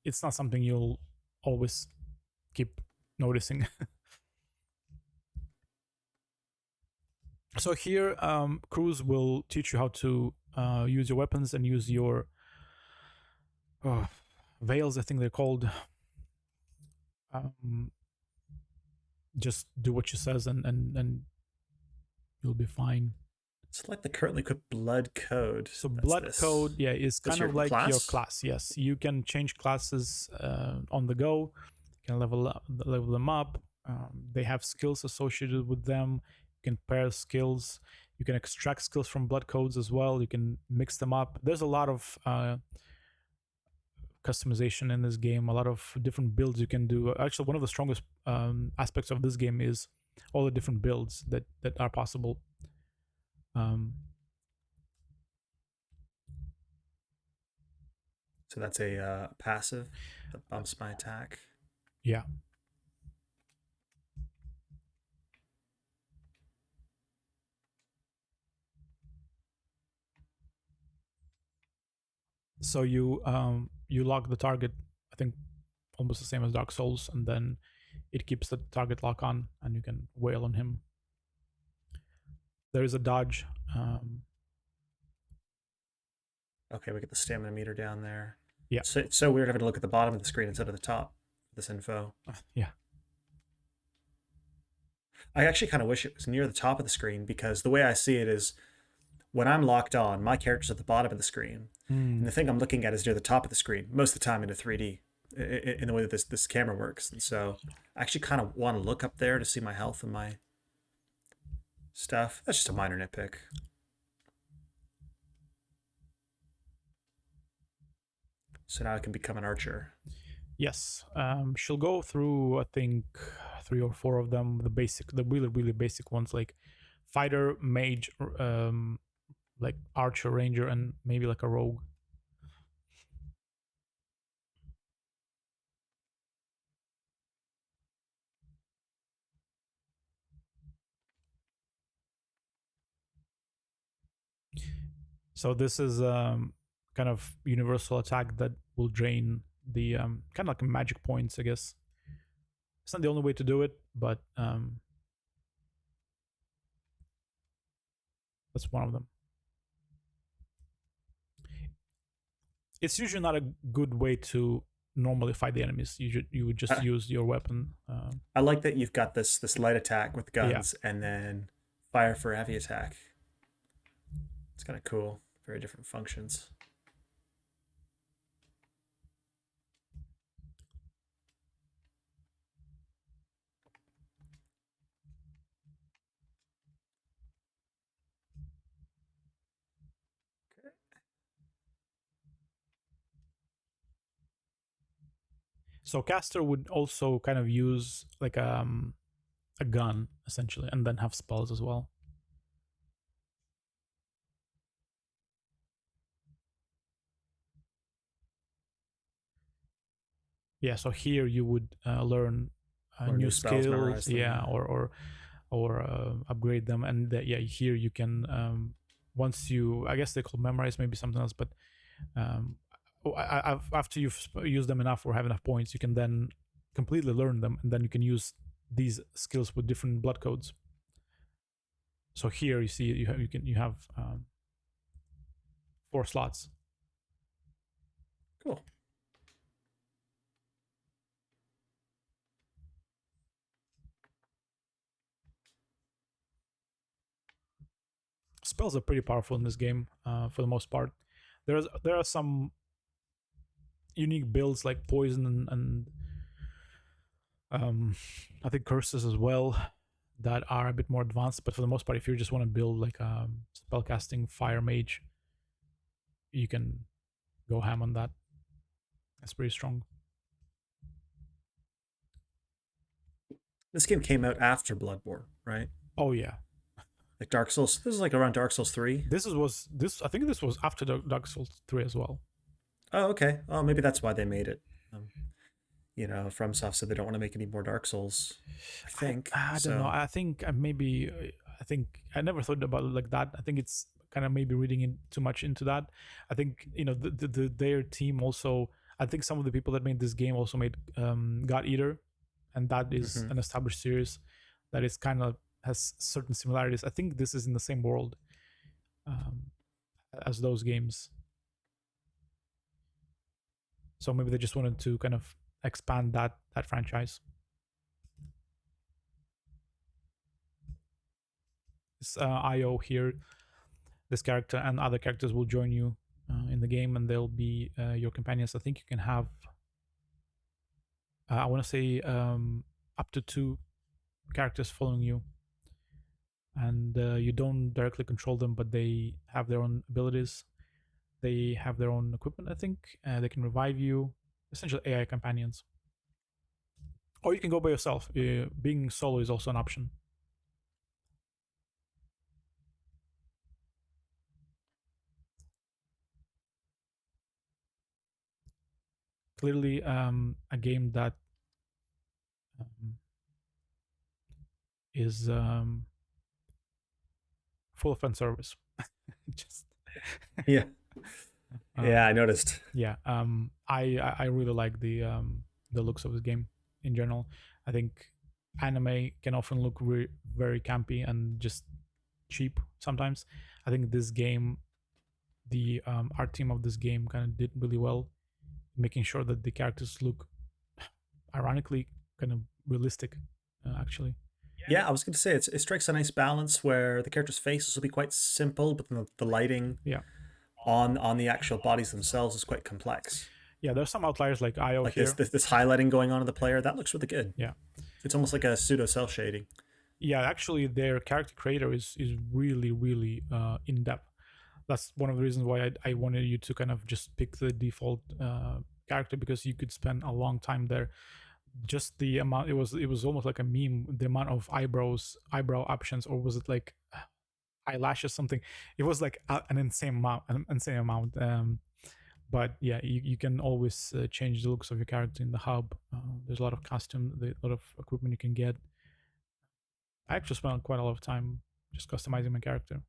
something you'll always keep noticing. So here, Cruz will teach you how to use your weapons and use your veils, I think they're called. Just do what she says and you'll be fine. Select the currently equipped blood code. So blood code, yeah, is kind of like your class. Yes, you can change classes on the go. You can level them up. They have skills associated with them. You can pair skills. You can extract skills from blood codes as well. You can mix them up. There's a lot of customization in this game. A lot of different builds you can do. Actually, one of the strongest aspects of this game is all the different builds that are possible. So that's a passive that bumps my attack. Yeah. So you lock the target, I think almost the same as Dark Souls, and then it keeps the target lock on and you can wail on him. There is a dodge. Okay, we get the stamina meter down there. Yeah. So it's so weird having to look at the bottom of the screen instead of the top. This info. Yeah. I actually kind of wish it was near the top of the screen, because the way I see it is when I'm locked on, my character's at the bottom of the screen. And the thing I'm looking at is near the top of the screen, most of the time in a 3D in the way that this camera works. And so I actually kind of want to look up there to see my health and my stuff. That's just a minor nitpick. So now I can become an archer. Yes. She'll go through, I think, 3 or 4 of them. The really, really basic ones, like fighter, mage, like archer, ranger, and maybe like a rogue. So this is kind of universal attack that will drain the kind of like magic points, I guess. It's not the only way to do it, but that's one of them. It's usually not a good way to normally fight the enemies. You would just use your weapon. I like that you've got this light attack with guns and then fire for heavy attack. It's kind of cool. Very different functions. So caster would also kind of use like a gun essentially, and then have spells as well. Yeah, so here you would learn new skills, yeah, or upgrade them, and yeah, here you can once you, I guess they call memorize, maybe something else, but after you've used them enough or have enough points, you can then completely learn them, and then you can use these skills with different blood codes. So here you see you have 4 slots. Cool. Spells are pretty powerful in this game for the most part. There are some unique builds like poison and I think curses as well that are a bit more advanced, but for the most part, if you just want to build like a spellcasting fire mage, you can go ham on that. That's pretty strong. This game came out after Bloodborne, right? Oh yeah. Like Dark Souls. This is like around Dark Souls 3. I think this was after Dark Souls 3 as well. Oh, okay. Oh, maybe that's why they made it. FromSoft said they don't want to make any more Dark Souls. I think. I don't know. I think I never thought about it like that. I think it's kind of maybe reading in too much into that. I think their team also. I think some of the people that made this game also made God Eater, and that is an established series that is kind of has certain similarities. I think this is in the same world as those games. So maybe they just wanted to kind of expand that franchise. This IO here, this character and other characters will join you in the game, and they'll be your companions. I think you can have, I want to say, up to 2 characters following you. And you don't directly control them, but they have their own abilities. They have their own equipment, I think. They can revive you. Essentially AI companions. Or you can go by yourself. Being solo is also an option. Clearly a game that is full of fan service. Just yeah. I noticed. Yeah, I really like the looks of this game in general. I think anime can often look very campy and just cheap sometimes. I think this game, the art team of this game kind of did really well, making sure that the characters look ironically kind of realistic, actually. Yeah, I was going to say it strikes a nice balance where the characters' faces will be quite simple, but the lighting on the actual bodies themselves is quite complex. Yeah, there's some outliers like IO Like here. this highlighting going on in the player, that looks really good. Yeah. It's almost like a pseudo cell shading. Yeah, actually, their character creator is really in depth. That's one of the reasons why I wanted you to kind of just pick the default character, because you could spend a long time there. Just the amount, it was almost like a meme. The amount of eyebrow options, or was it like eyelashes, something? It was like an insane amount. But yeah, you can always change the looks of your character in the hub. There's a lot of a lot of equipment you can get. I actually spent quite a lot of time just customizing my character.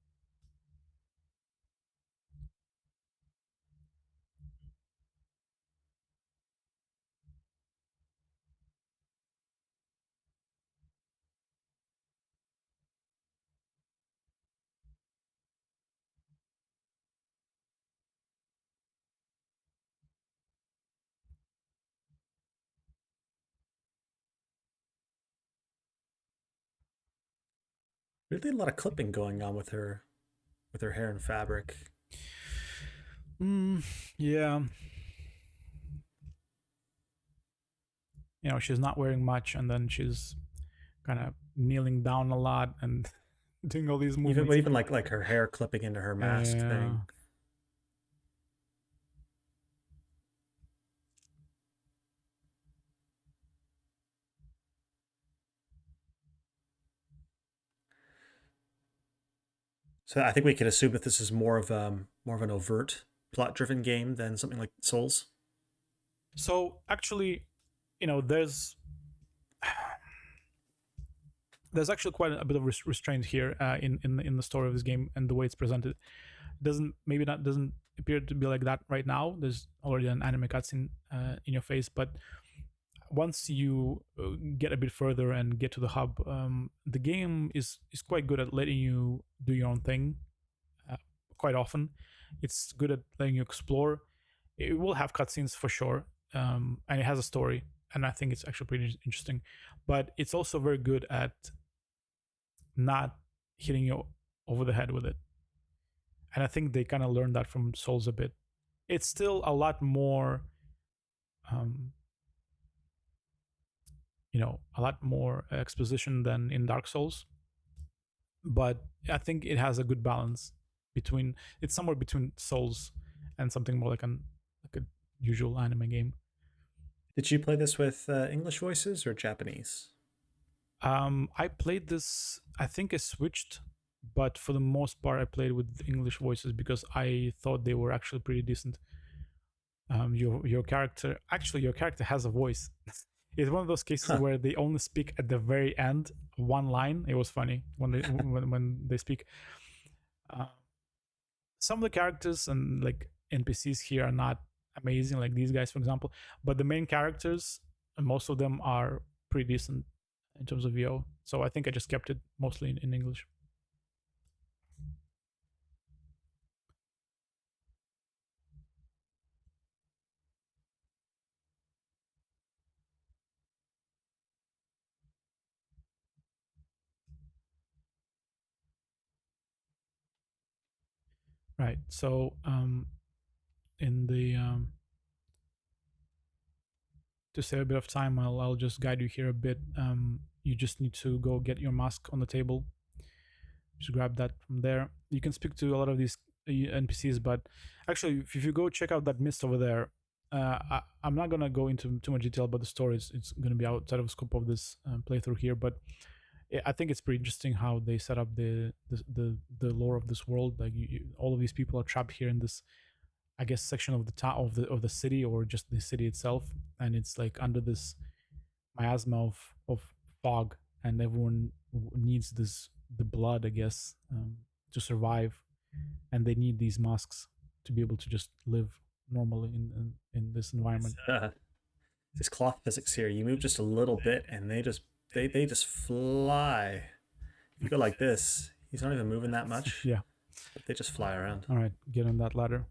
Really a lot of clipping going on with her hair and fabric. Yeah. You know, she's not wearing much, and then she's kind of kneeling down a lot and doing all these movements. Even like her hair clipping into her mask thing. So I think we can assume that this is more of an overt plot-driven game than something like Souls. So actually, you know, there's actually quite a bit of restraint here in the story of this game and the way it's presented. Doesn't appear to be like that right now. There's already an anime cutscene in your face, but once you get a bit further and get to the hub, the game is quite good at letting you do your own thing. Quite often, it's good at letting you explore. It will have cutscenes for sure, and it has a story, and I think it's actually pretty interesting. But it's also very good at not hitting you over the head with it, and I think they kind of learned that from Souls a bit. It's still a lot more a lot more exposition than in Dark Souls, but I think it has a good balance between, it's somewhere between Souls and something more like a usual anime game. Did you play this with English voices or Japanese? I played this, I think I switched, but for the most part I played with English voices because I thought they were actually pretty decent. Your character has a voice. It's one of those cases where they only speak at the very end, one line. It was funny when they when they speak. Some of the characters and like NPCs here are not amazing, like these guys, for example. But the main characters, most of them are pretty decent in terms of VO. So I think I just kept it mostly in English. Right. So in the to save a bit of time, I'll just guide you here a bit. You just need to go get your mask on the table. Just grab that from there. You can speak to a lot of these NPCs, but actually, if you go check out that mist over there, I'm not gonna go into too much detail about the story. It's gonna be outside of the scope of this playthrough here, but I think it's pretty interesting how they set up the lore of this world. Like all of these people are trapped here in this, I guess, section of the town of the city, or just the city itself, and it's like under this miasma of fog, and everyone needs the blood, I guess, to survive, and they need these masks to be able to just live normally in this environment. This cloth physics here, you move just a little bit and they just fly. If you go like this, he's not even moving that much. Yeah, but they just fly around. All right, get on that ladder.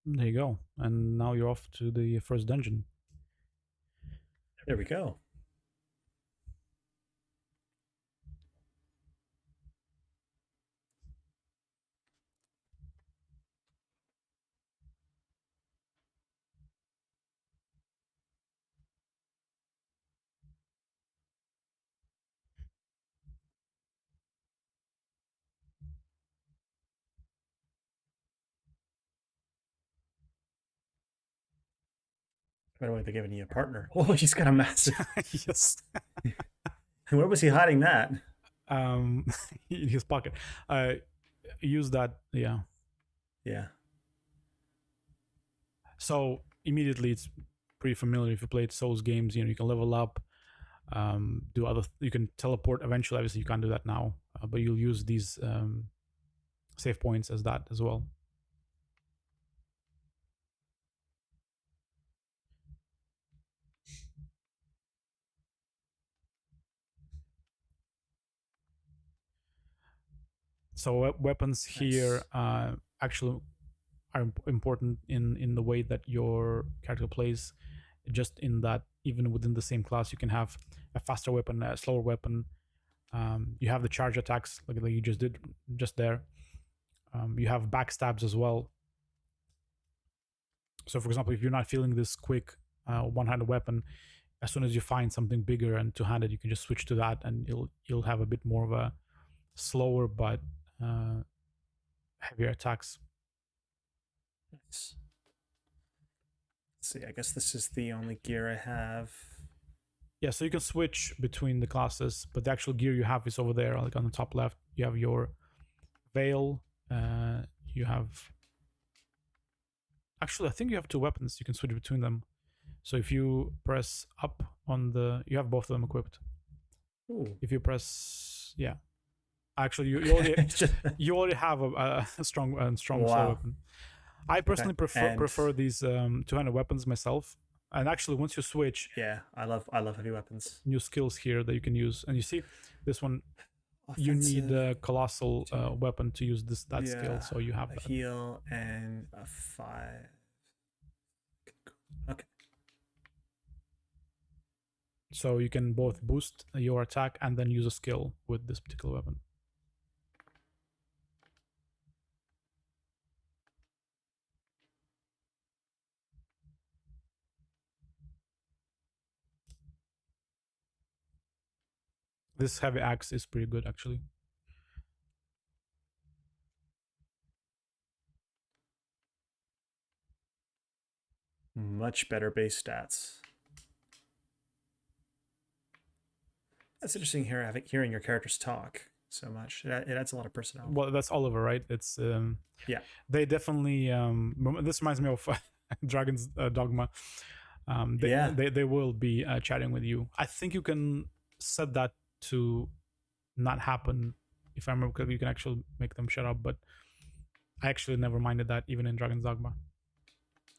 There you go. And now you're off to the first dungeon. There we go. By the way, they're giving you a partner. Oh, he's got a massive. Yes. Where was he hiding that? In his pocket. Use that. Yeah. Yeah. So immediately it's pretty familiar if you played Souls games. You can level up, do other. You can teleport eventually. Obviously, you can't do that now, but you'll use these save points as that as well. So weapons here actually are important in the way that your character plays. Just in that, even within the same class, you can have a faster weapon, a slower weapon. You have the charge attacks like you just did just there. You have backstabs as well. So, for example, if you're not feeling this quick one-handed weapon, as soon as you find something bigger and two-handed, you can just switch to that, and you'll have a bit more of a slower but heavier attacks. Nice. Let's see, I guess this is the only gear I have. Yeah, so you can switch between the classes, but the actual gear you have is over there, like on the top left. You have your veil. You have. Actually, I think you have two weapons. You can switch between them. So if you press up on the, you have both of them equipped. Ooh. If you press, yeah. Actually, you already have a strong Wow. weapon. I personally prefer these two-handed weapons myself. And actually, once you switch, yeah, I love heavy weapons. New skills here that you can use, and you see this one. You need a colossal weapon to use that skill, so you have a that. heal and a 5. Okay. So you can both boost your attack and then use a skill with this particular weapon. This heavy axe is pretty good, actually. Much better base stats. That's interesting hearing your characters talk so much. It adds a lot of personality. Well, that's Oliver, right? It's yeah. They definitely this reminds me of Dragon's Dogma. They will be chatting with you. I think you can set that to not happen. If I remember correctly, you can actually make them shut up, but I actually never minded that even in Dragon's Dogma.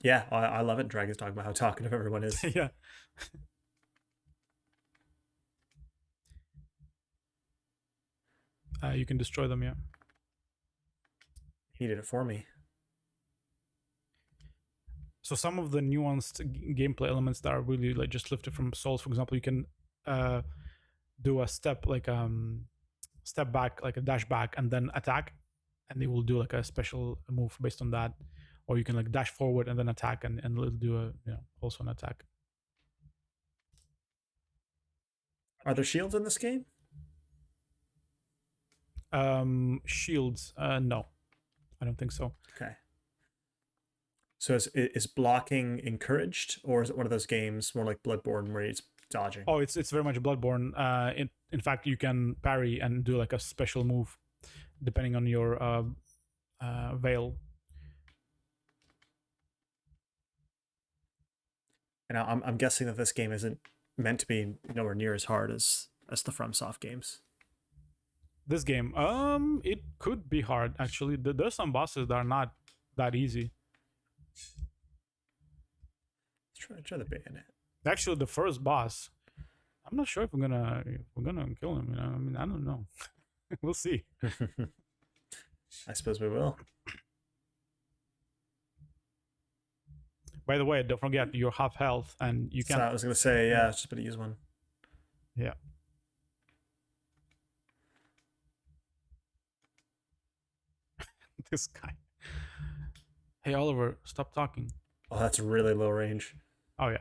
Yeah, I love it in Dragon's Dogma how talkative everyone is. Yeah. You can destroy them, yeah. He did it for me. So some of the nuanced gameplay elements that are really like just lifted from Souls, for example, you can do a step like step back, like a dash back, and then attack, and it will do like a special move based on that. Or you can like dash forward and then attack, and it'll do also an attack. Are there shields in this game? Shields, no, I don't think so. Okay. So is blocking encouraged, or is it one of those games more like Bloodborne where it's dodging? Oh, it's very much Bloodborne. In fact, you can parry and do like a special move depending on your veil. And I'm guessing that this game isn't meant to be nowhere near as hard as the FromSoft games. This game, it could be hard actually. There's some bosses that are not that easy. Let's try the bayonet. Actually, the first boss, I'm not sure if we're gonna kill him. I mean, I don't know. We'll see. I suppose we will. By the way, don't forget you're half health, and you So can. I was gonna say, yeah, it's just better to use one. Yeah. This guy. Hey Oliver, stop talking. Oh, that's really low range. Oh yeah.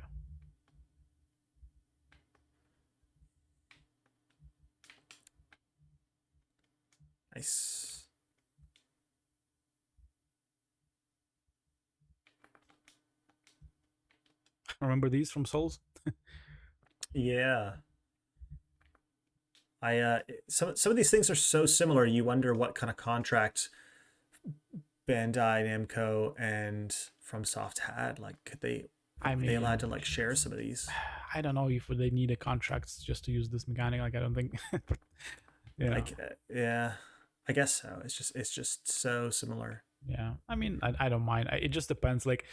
Nice. Remember these from Souls? Yeah. Some of these things are so similar. You wonder what kind of contract Bandai Namco and FromSoft had. Like, could they? Are they allowed to like share some of these? I don't know if they need a contract just to use this mechanic. Like, I don't think. Yeah. Like, yeah, I guess so. It's just so similar. Yeah, I mean, I don't mind. It just depends. Like,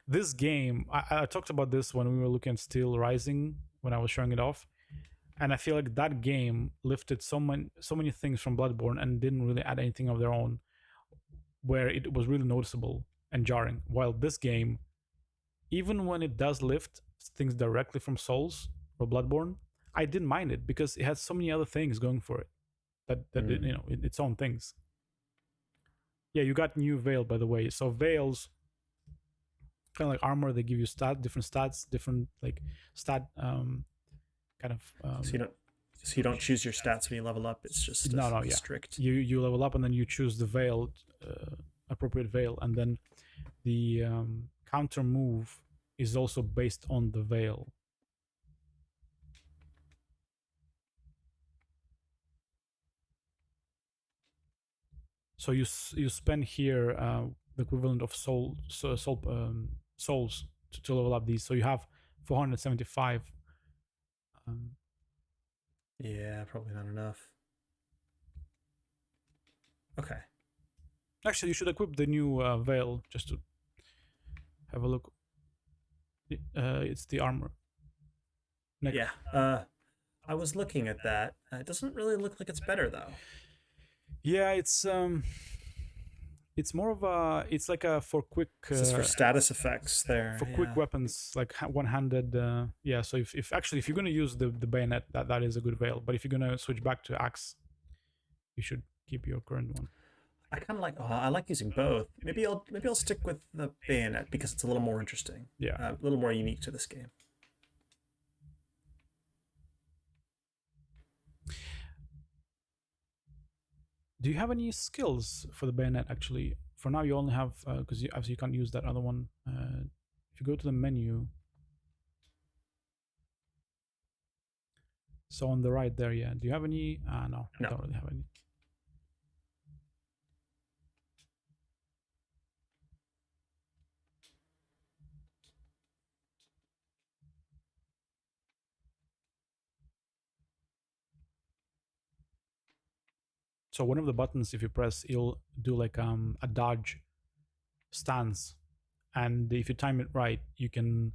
this game. I talked about this when we were looking at Steel Rising when I was showing it off, and I feel like that game lifted so many things from Bloodborne and didn't really add anything of their own, where it was really noticeable and jarring. While this game, even when it does lift things directly from Souls or Bloodborne, I didn't mind it because it has so many other things going for it that its own things. Yeah, you got new Veil, by the way. So Veils, kind of like armor, they give you different stats, different like stat kind of. So you don't choose your stats when you level up. It's just strict. You level up and then you choose the Veil, appropriate Veil, and then the counter move is also based on the Veil. So you spend here the equivalent of souls to level up these. So you have 475. Yeah, probably not enough. Okay. Actually, you should equip the new Veil just to have a look. It's the armor. Yeah. I was looking at that. It doesn't really look like it's better though. Yeah, it's more of a, it's like a for quick this is for status effects there for quick weapons, like one-handed. Yeah, so if you're gonna use the bayonet, that is a good Veil, but if you're gonna switch back to axe, you should keep your current one. I kind of like. I like using both. Maybe I'll stick with the bayonet because it's a little more interesting. Yeah, a little more unique to this game. Do you have any skills for the bayonet? Actually, for now you only have because obviously you can't use that other one. If you go to the menu, so on the right there, yeah. Do you have any? No, I don't really have any. So one of the buttons, if you press, it'll do like a dodge stance, and if you time it right, you can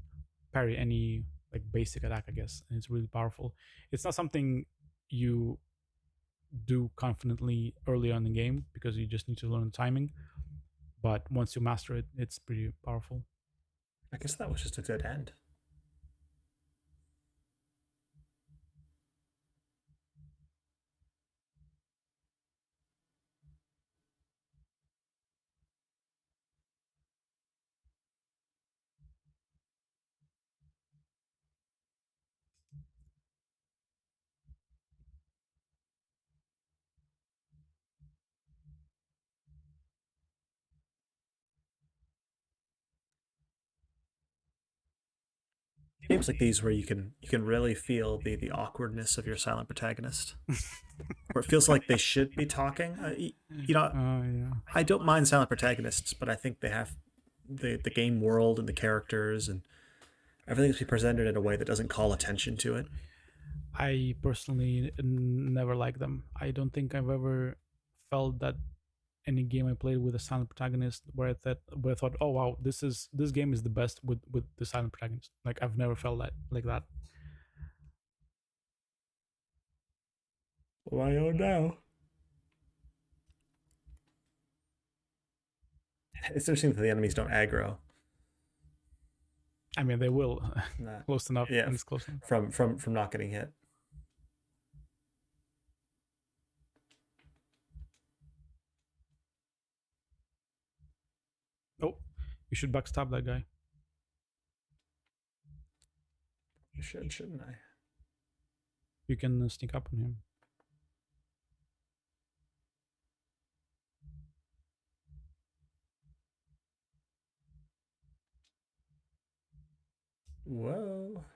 parry any like basic attack, I guess, and it's really powerful. It's not something you do confidently early on in the game because you just need to learn the timing, but once you master it, it's pretty powerful. I guess that was just a good end. Games like these where you can really feel the awkwardness of your silent protagonist, where it feels like they should be talking. Yeah. I don't mind silent protagonists, but I think they have the game world and the characters and everything to be presented in a way that doesn't call attention to it. I personally never like them. I don't think I've ever felt that any game I played with a silent protagonist where I thought, oh wow, this game is the best with the silent protagonist. Like, I've never felt that like that. Why oh now? It's interesting that the enemies don't aggro. I mean, they will. Nah. Close enough. Yeah, When it's close enough. from not getting hit. Oh, you should backstab that guy. I should, shouldn't I? You can sneak up on him. Whoa.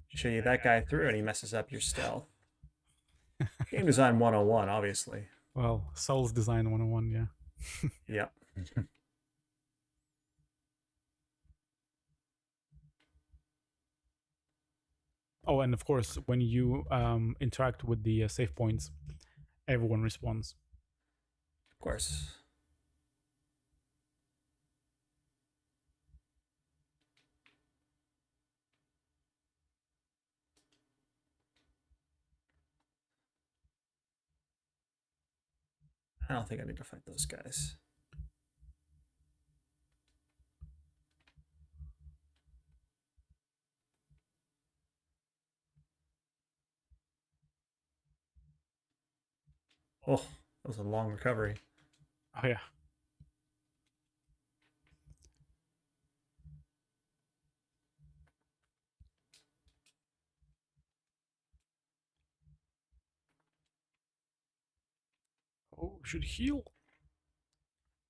Show you that guy through and he messes up your stealth. Game design 101, obviously. Well, Soul's design 101, yeah. Yep. Oh, and of course, when you interact with the save points, everyone responds. Of course. I don't think I need to fight those guys. Oh, that was a long recovery. Oh, yeah. Oh, should heal.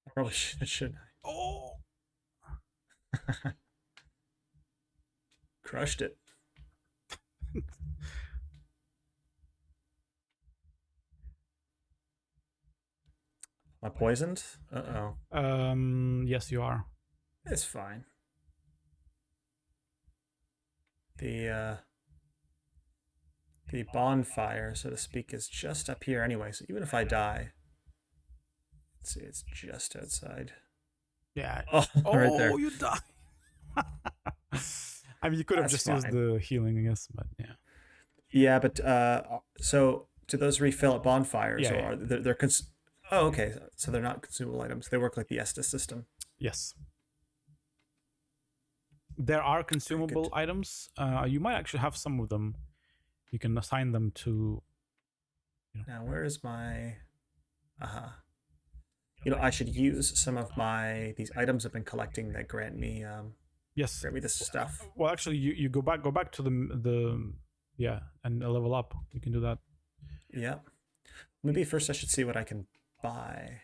I probably should. Oh. Crushed it. Am I poisoned? Uh-oh. Yes, you are. It's fine. The bonfire, so to speak, is just up here anyway, so even if I die, let's see, it's just outside. Yeah. Oh, right there. Oh, you die. I mean, you could have That's just used fine. the healing, I guess, but yeah. Yeah, but so do those refill at bonfires, Yeah, or they're oh, okay, so they're not consumable items. They work like the Estus system. Yes. There are consumable items. You might actually have some of them. You can assign them to. Now, where is my? You know, I should use some of these items I've been collecting that grant me Yes. grant me this stuff. Well, actually, you go back to the yeah, and level up. You can do that. Yeah. Maybe first I should see what I can buy.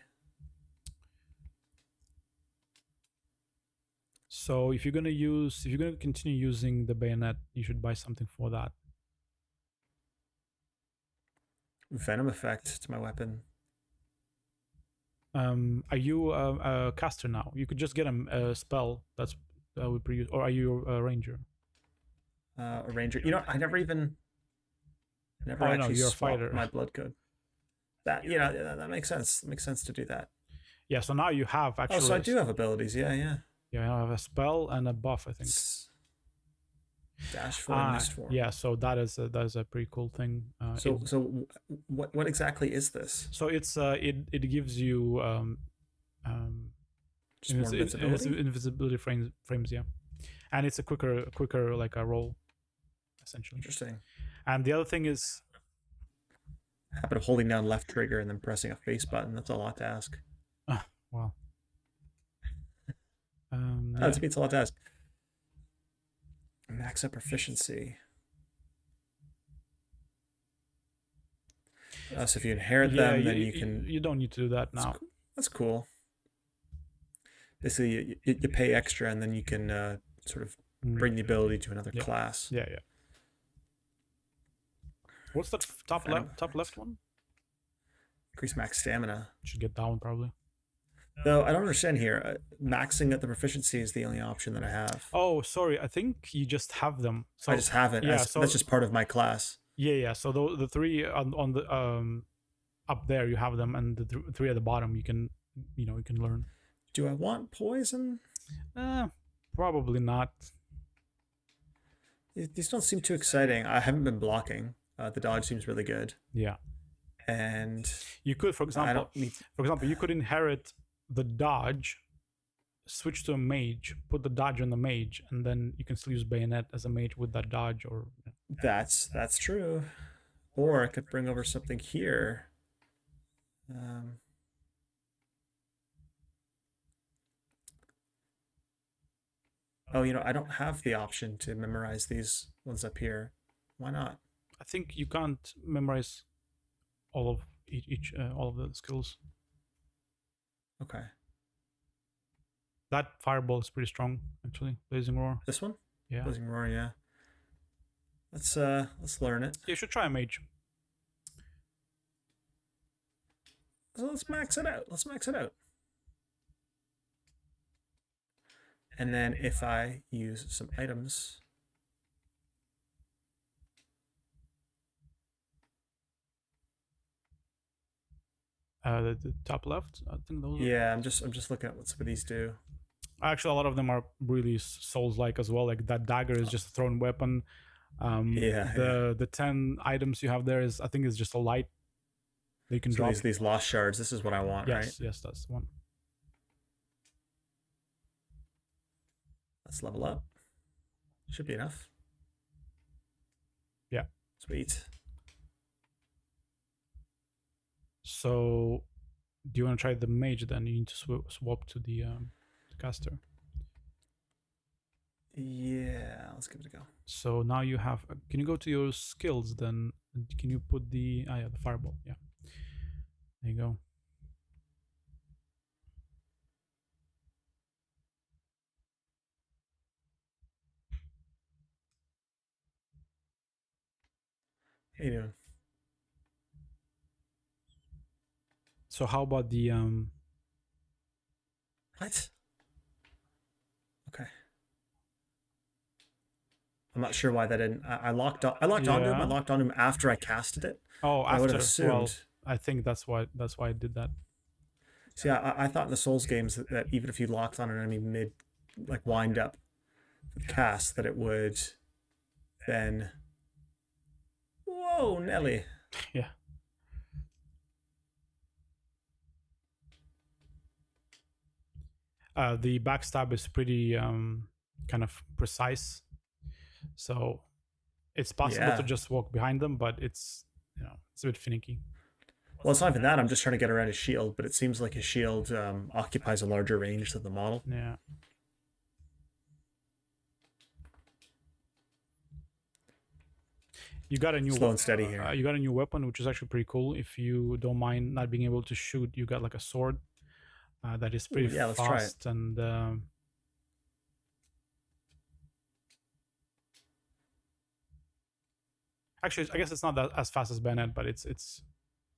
So if you're gonna continue using the bayonet, you should buy something for that. Venom effect to my weapon. Are you a caster now? You could just get a spell that would be used, or are you a ranger? A ranger. You know, I never actually you're a swapped fighter. my blood code. That that makes sense. It makes sense to do that. Yeah. So now you have actually. Oh, so I do have abilities. Yeah. Yeah, I have a spell and a buff, I think. Dash form, mist form. Yeah, so that is a pretty cool thing. So what exactly is this? So it's it gives you Just more invincibility? Invisibility frames, yeah, and it's a quicker like a roll, essentially. Interesting. And the other thing is, habit of holding down left trigger and then pressing a face button. That's a lot to ask. Wow. That means a lot to ask. Max up proficiency. So if you inherit them, then you can. You don't need to do that now. That's cool. Basically, you pay extra, and then you can sort of bring the ability to another class. Yeah. What's that top left one? Increase max stamina. Should get that one probably. Though I don't understand here. Maxing at the proficiency is the only option that I have. Oh, sorry. I think you just have them. So I just have it. Yeah, so that's just part of my class. Yeah. So the three on the up there you have them, and the three at the bottom you can learn. Do I want poison? Probably not. These don't seem too exciting. I haven't been blocking. The dodge seems really good. Yeah. And you could, for I example, don't need... you could inherit the dodge, switch to a mage, put the dodge on the mage, and then you can still use bayonet as a mage with that dodge. Or That's true. Or I could bring over something here. Oh, you know, I don't have the option to memorize these ones up here. Why not? I think you can't memorize all of all of the skills. Okay. That fireball is pretty strong, actually. Blazing Roar. This one? Yeah. Blazing Roar, yeah. Let's learn it. You should try a mage. So let's max it out. Let's max it out. And then if I use some items, the top left, I think those. Yeah, I'm just looking at what some of these do. Actually, a lot of them are really Souls-like as well. Like that dagger is just a thrown weapon. The 10 items you have there is, I think, is just a light that you can drop. These lost shards. This is what I want, right? Yes, that's the one. Let's level up. Should be enough. Yeah. Sweet. So, do you want to try the mage then? You need to swap to the caster. Yeah, let's give it a go. So now you have. Can you go to your skills then? Can you put the the fireball? Yeah. There you go. How you doing? So how about the What? Okay. I'm not sure why that didn't. I locked on. I locked onto him. I locked on him after I casted it. Oh, I would have after. assumed. Well, I think that's why I did that. See, I thought in the Souls games that even if you locked on an enemy mid, like wind up the cast, that it would then. Whoa, Nelly. Yeah. The backstab is pretty kind of precise, so it's possible to just walk behind them, but it's it's a bit finicky. Well, it's not even that. I'm just trying to get around his shield, but it seems like his shield occupies a larger range than the model. Yeah. You got a new slow and steady here. You got a new weapon, which is actually pretty cool. If you don't mind not being able to shoot, you got like a sword that is pretty let's try it. fast and. Actually, I guess it's not that as fast as bayonet, but it's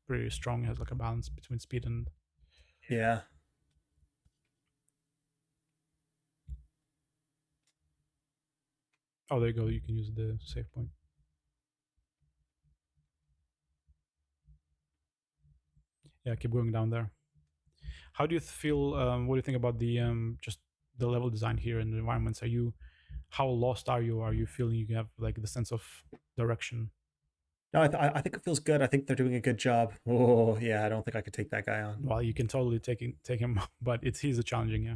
pretty strong. It has like a balance between speed and. Yeah. Oh, there you go. You can use the save point. Yeah, keep going down there. How do you feel? What do you think about the just the level design here and the environments? How lost are you? Are you feeling you have like the sense of direction? No, I think it feels good. I think they're doing a good job. Oh yeah, I don't think I could take that guy on. Well, you can totally take him, but he's a challenging. Yeah.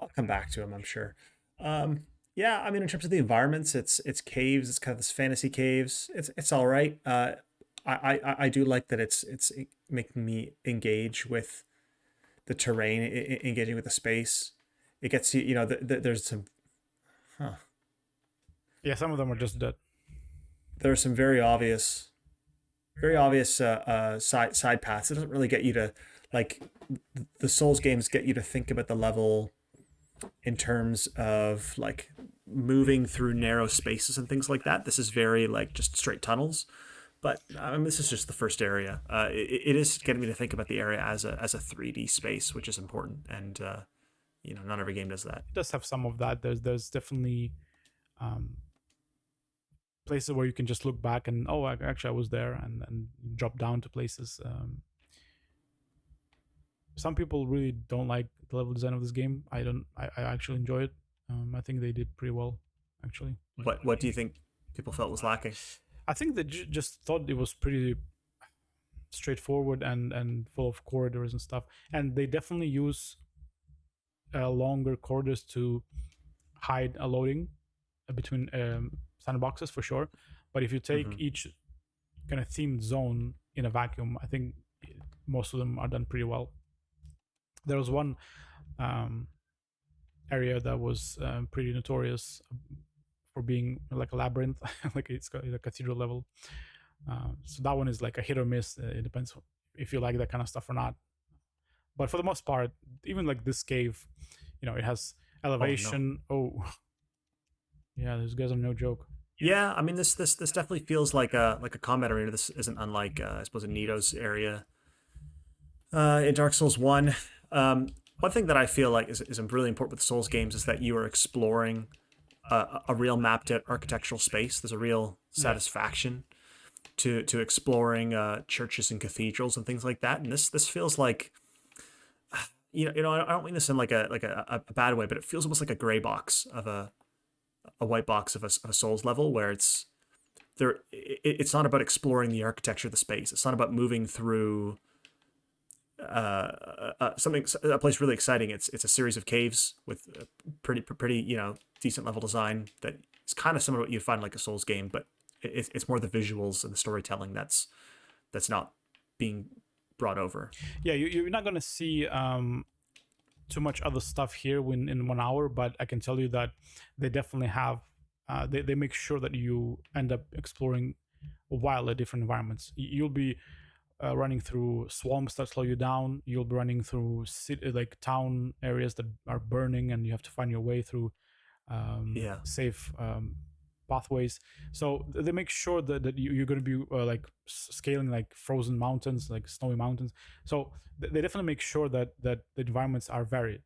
I'll come back to him, I'm sure. Yeah, I mean, in terms of the environments, it's caves. It's kind of this fantasy caves. It's all right. I do like that it's making me engage with the terrain, engaging with the space. It gets you know there's some, Yeah, some of them are just dead. There are some very obvious side paths. It doesn't really get you to like the Souls games get you to think about the level in terms of like moving through narrow spaces and things like that. This is very like just straight tunnels. But I mean, this is just the first area. It is getting me to think about the area as a 3D space, which is important. And not every game does that. It does have some of that. There's definitely places where you can just look back and actually I was there and drop down to places. some people really don't like the level design of this game. I don't. I actually enjoy it. I think they did pretty well, actually. What do you think people felt was lacking? I think they just thought it was pretty straightforward and full of corridors and stuff. And they definitely use longer corridors to hide a loading between sandboxes for sure. But if you take each kind of themed zone in a vacuum, I think most of them are done pretty well. There was one area that was pretty notorious for being like a labyrinth, like it's got a cathedral level. So that one is like a hit or miss. It depends if you like that kind of stuff or not. But for the most part, even like this cave, it has elevation. Oh, yeah, those guys are no joke. Yeah, I mean this definitely feels like a combat arena. This isn't unlike I suppose Nito's area in Dark Souls 1. One thing that I feel like is really important with Souls games is that you are exploring a real mapped out architectural space. There's a real satisfaction to exploring churches and cathedrals and things like that. And this feels like I don't mean this in like a bad way, but it feels almost like a gray box of a white box of a Souls level where it's not about exploring the architecture of the space. It's not about moving through a place really exciting. It's a series of caves with pretty decent level design that is kind of similar to what you'd find like a Souls game, but it's more the visuals and the storytelling that's not being brought over. Yeah, you're not gonna see too much other stuff here in 1 hour, but I can tell you that they definitely have they make sure that you end up exploring wildly different environments. You'll be running through swamps that slow you down. You'll be running through like town areas that are burning, and you have to find your way through safe pathways. So they make sure that you're going to be like scaling like frozen mountains, like snowy mountains. So they definitely make sure that the environments are varied.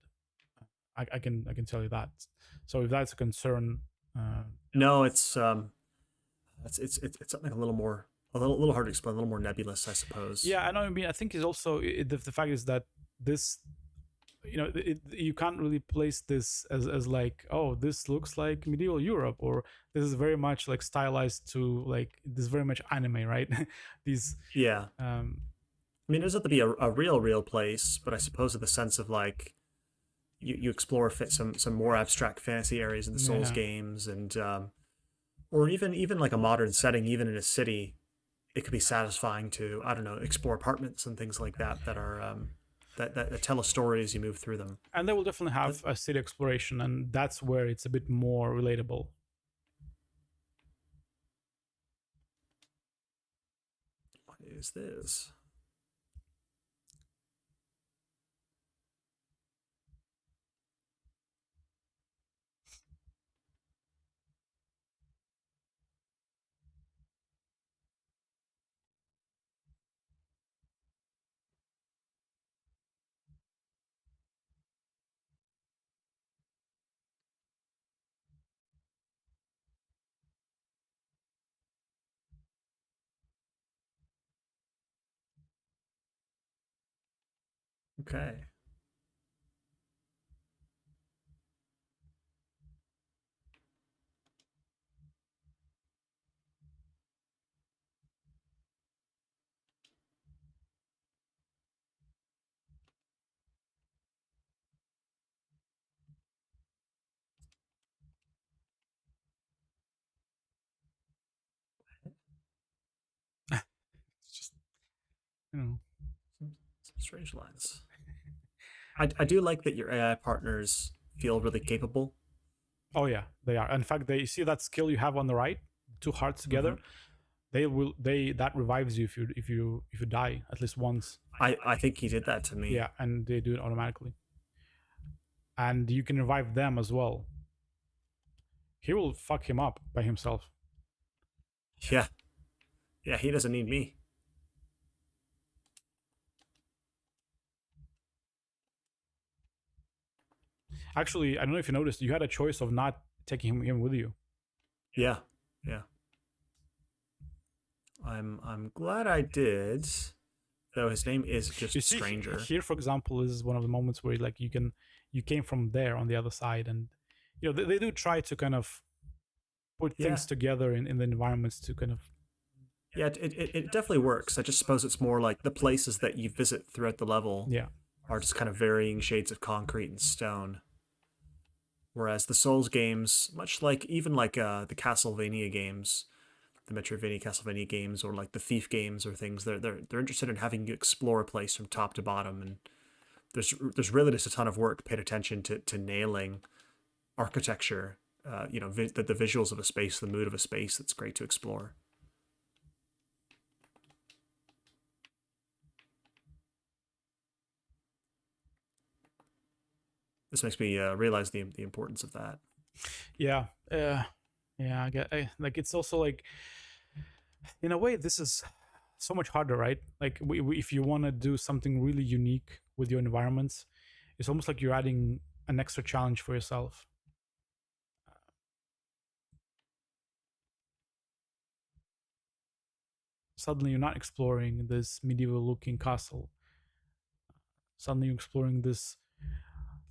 I can tell you that. So if that's a concern, no, it's something a little hard to explain, a little more nebulous, I suppose. Yeah, I know. I mean, I think it's also the fact is that this, you can't really place this as like, oh, this looks like medieval Europe, or this is very much like stylized to like this is very much anime, right? These I mean, there's have to be a real place, but I suppose in the sense of like you explore some more abstract fantasy areas in the Souls games, and or even like a modern setting, even in a city, it could be satisfying to, I don't know, explore apartments and things like that are that tell a story as you move through them. And they will definitely have a city exploration, and that's where it's a bit more relatable. What is this? Okay. It's just, some strange lines. I do like that your AI partners feel really capable. Oh yeah, they are. In fact, they see that skill you have on the right, two hearts together. That revives you if you die at least once. I think he did that to me. Yeah, and they do it automatically. And you can revive them as well. He will fuck him up by himself. Yeah, he doesn't need me. Actually, I don't know if you noticed, you had a choice of not taking him with you. Yeah. I'm glad I did. though his name is just You see, Stranger. here, for example, is one of the moments where like you came from there on the other side, and you know they do try to kind of put things together in the environments to kind of. Yeah, it definitely works. I just suppose it's more like the places that you visit throughout the level are just kind of varying shades of concrete and stone. Whereas the Souls games, much like even like the Castlevania games, the Metroidvania Castlevania games, or like the Thief games or things, they're interested in having you explore a place from top to bottom, and there's really just a ton of work paid attention to nailing architecture, you know, the visuals of a space, the mood of a space that's great to explore. This makes me realize the importance of that. Yeah, I get like it's also like in a way this is so much harder, right? Like if you want to do something really unique with your environments, it's almost like you're adding an extra challenge for yourself. Suddenly you're not exploring this medieval looking castle. Suddenly you're exploring this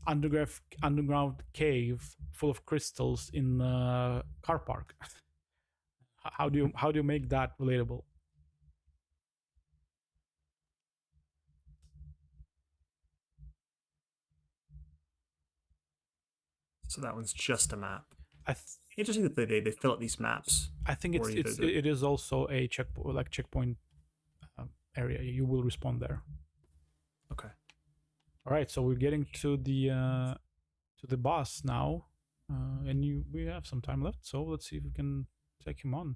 underground cave full of crystals in a car park. How do you make that relatable? So that one's just a map. Interesting that they fill out these maps. I think it is also a checkpoint area. You will respawn there. Okay. All right, so we're getting to the boss now, and we have some time left. So let's see if we can take him on.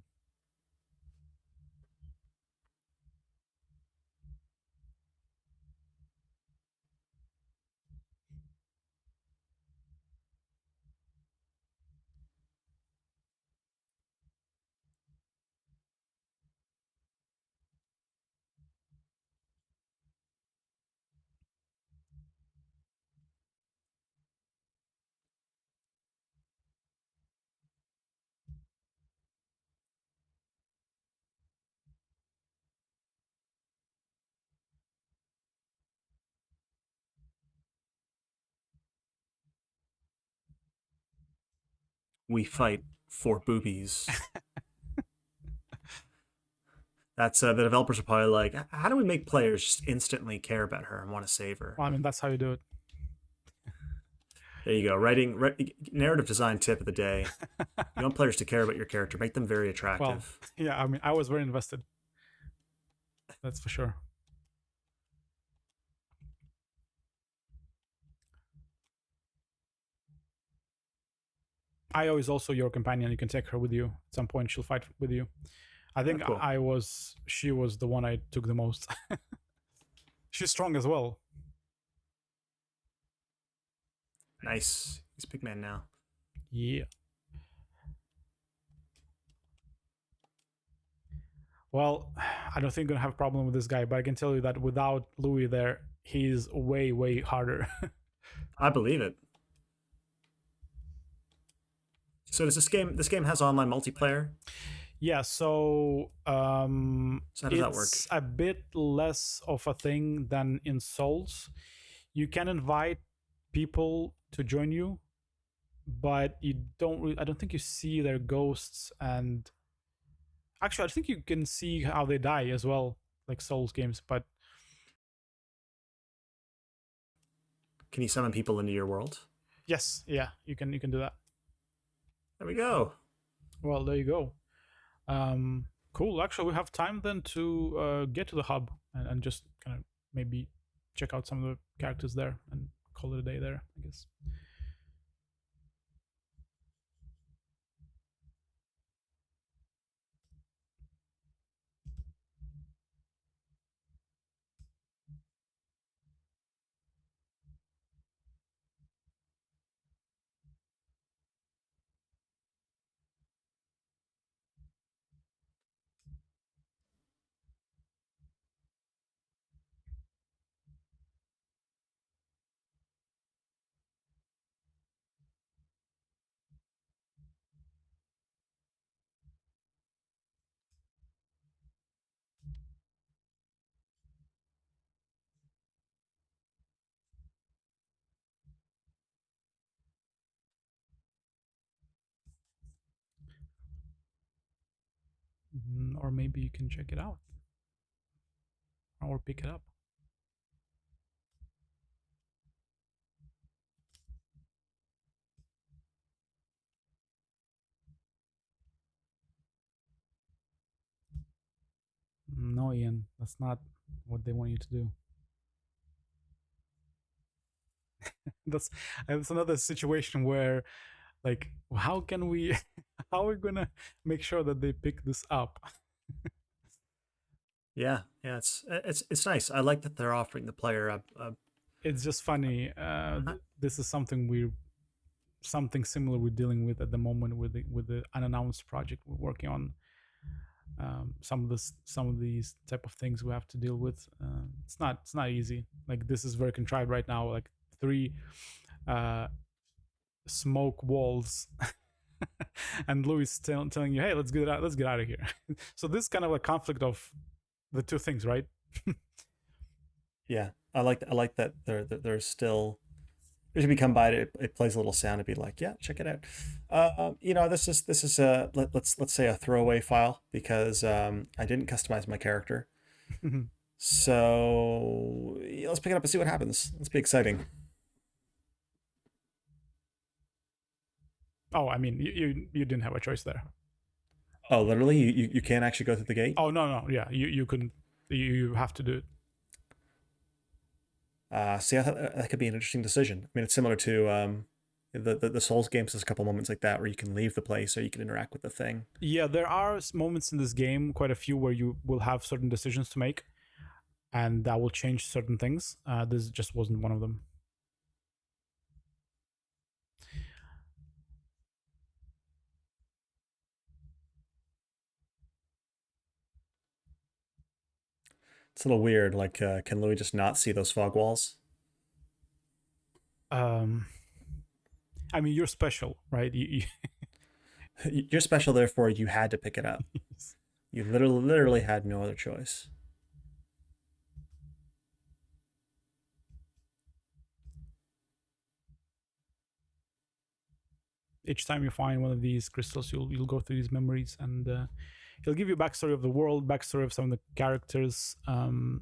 We fight for boobies. That's the developers are probably like, how do we make players just instantly care about her and want to save her? Well, I mean, that's how you do it. There you go. Narrative design tip of the day. You want players to care about your character, make them very attractive. Well, yeah, I mean, I was very invested. That's for sure. Io is also your companion. You can take her with you. At some point, she'll fight with you. I think she was the one I took the most. She's strong as well. Nice. He's big man now. Yeah. Well, I don't think I'm gonna have a problem with this guy, but I can tell you that without Louis there, he's way, way harder. I believe it. So does this game has online multiplayer? Yeah, so how does that work? It's a bit less of a thing than in Souls. You can invite people to join you, but you don't. I don't think you see their ghosts, and actually, I think you can see how they die as well, like Souls games. But can you summon people into your world? Yes, yeah, you can do that. There we go. Well, there you go. Cool. Actually, we have time then to get to the hub and just kind of maybe check out some of the characters there and call it a day there, I guess. Or maybe you can check it out or pick it up. No, Ian, that's not what they want you to do. That's another situation where, like, how can we, how are we gonna make sure that they pick this up? Yeah, it's nice. I like that they're offering the player a It's just funny. This is something similar we're dealing with at the moment with the unannounced project we're working on. Some of these type of things we have to deal with. It's not easy. Like, this is very contrived right now. Like 3 smoke walls, and Louis telling you, "Hey, let's get out of here." So this kind of a conflict of the two things, right? Yeah, I like that there's still, if you come by it plays a little sound to be like, yeah, check it out. This is a let's say a throwaway file because I didn't customize my character. So yeah, let's pick it up and see what happens. Let's be exciting. Oh, I mean, you didn't have a choice there. Oh, literally, you can't actually go through the gate. Oh no, yeah, you couldn't. You have to do it. See, I thought that could be an interesting decision. I mean, it's similar to the Souls games. There's a couple moments like that where you can leave the place or you can interact with the thing. Yeah, there are moments in this game, quite a few, where you will have certain decisions to make, and that will change certain things. This just wasn't one of them. It's a little weird. Like, can Louis just not see those fog walls? I mean, you're special, right? You're special, therefore you had to pick it up. You literally had no other choice. Each time you find one of these crystals, you'll go through these memories, and he'll give you backstory of the world, backstory of some of the characters, and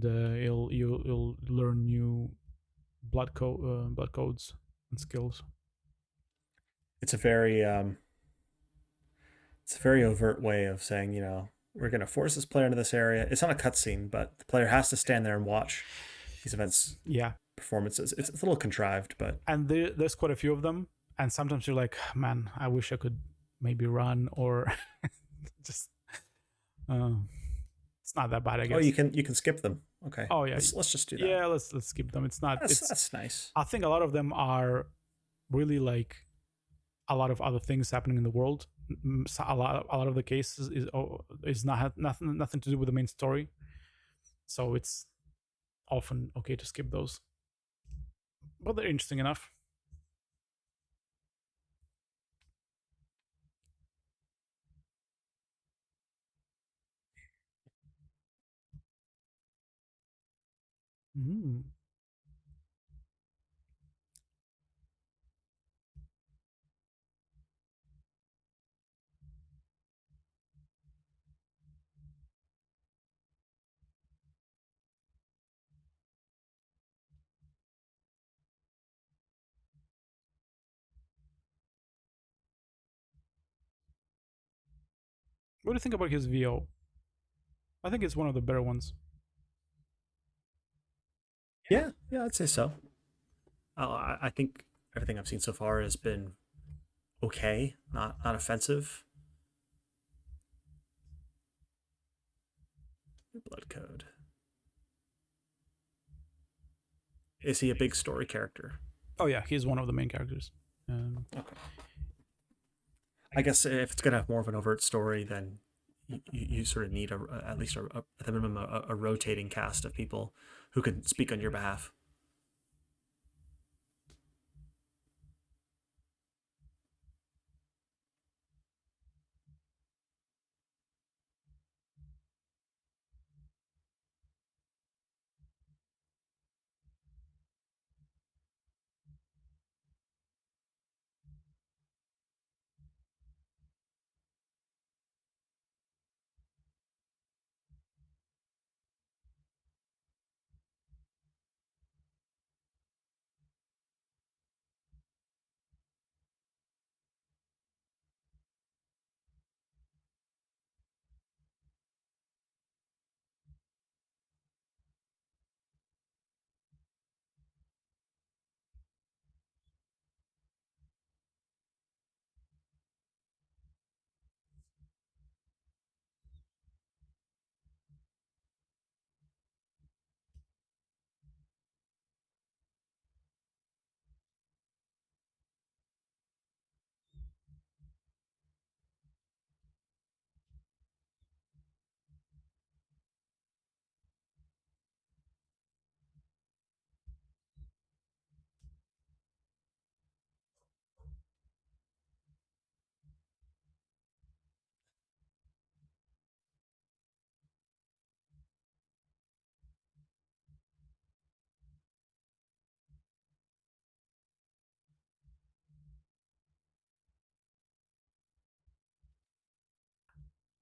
you'll learn new blood codes and skills. It's a very overt way of saying, we're going to force this player into this area. It's not a cutscene, but the player has to stand there and watch these events. Yeah, performances. It's a little contrived, but and there's quite a few of them. And sometimes you're like, man, I wish I could maybe run or just. It's not that bad, I guess. Oh, you can skip them. Okay. Oh yeah. Let's just do that. Yeah, let's skip them. It's not. That's nice. I think a lot of them are really like a lot of other things happening in the world. A lot of the cases is nothing to do with the main story, so it's often okay to skip those. But they're interesting enough. Mm. What do you think about his VO? I think it's one of the better ones. Yeah, I'd say so. I think everything I've seen so far has been okay, not offensive. Blood code. Is he a big story character? Oh yeah, he's one of the main characters. Okay. I guess if it's gonna have more of an overt story, then you sort of need at least at the minimum a rotating cast of people who can speak on your behalf.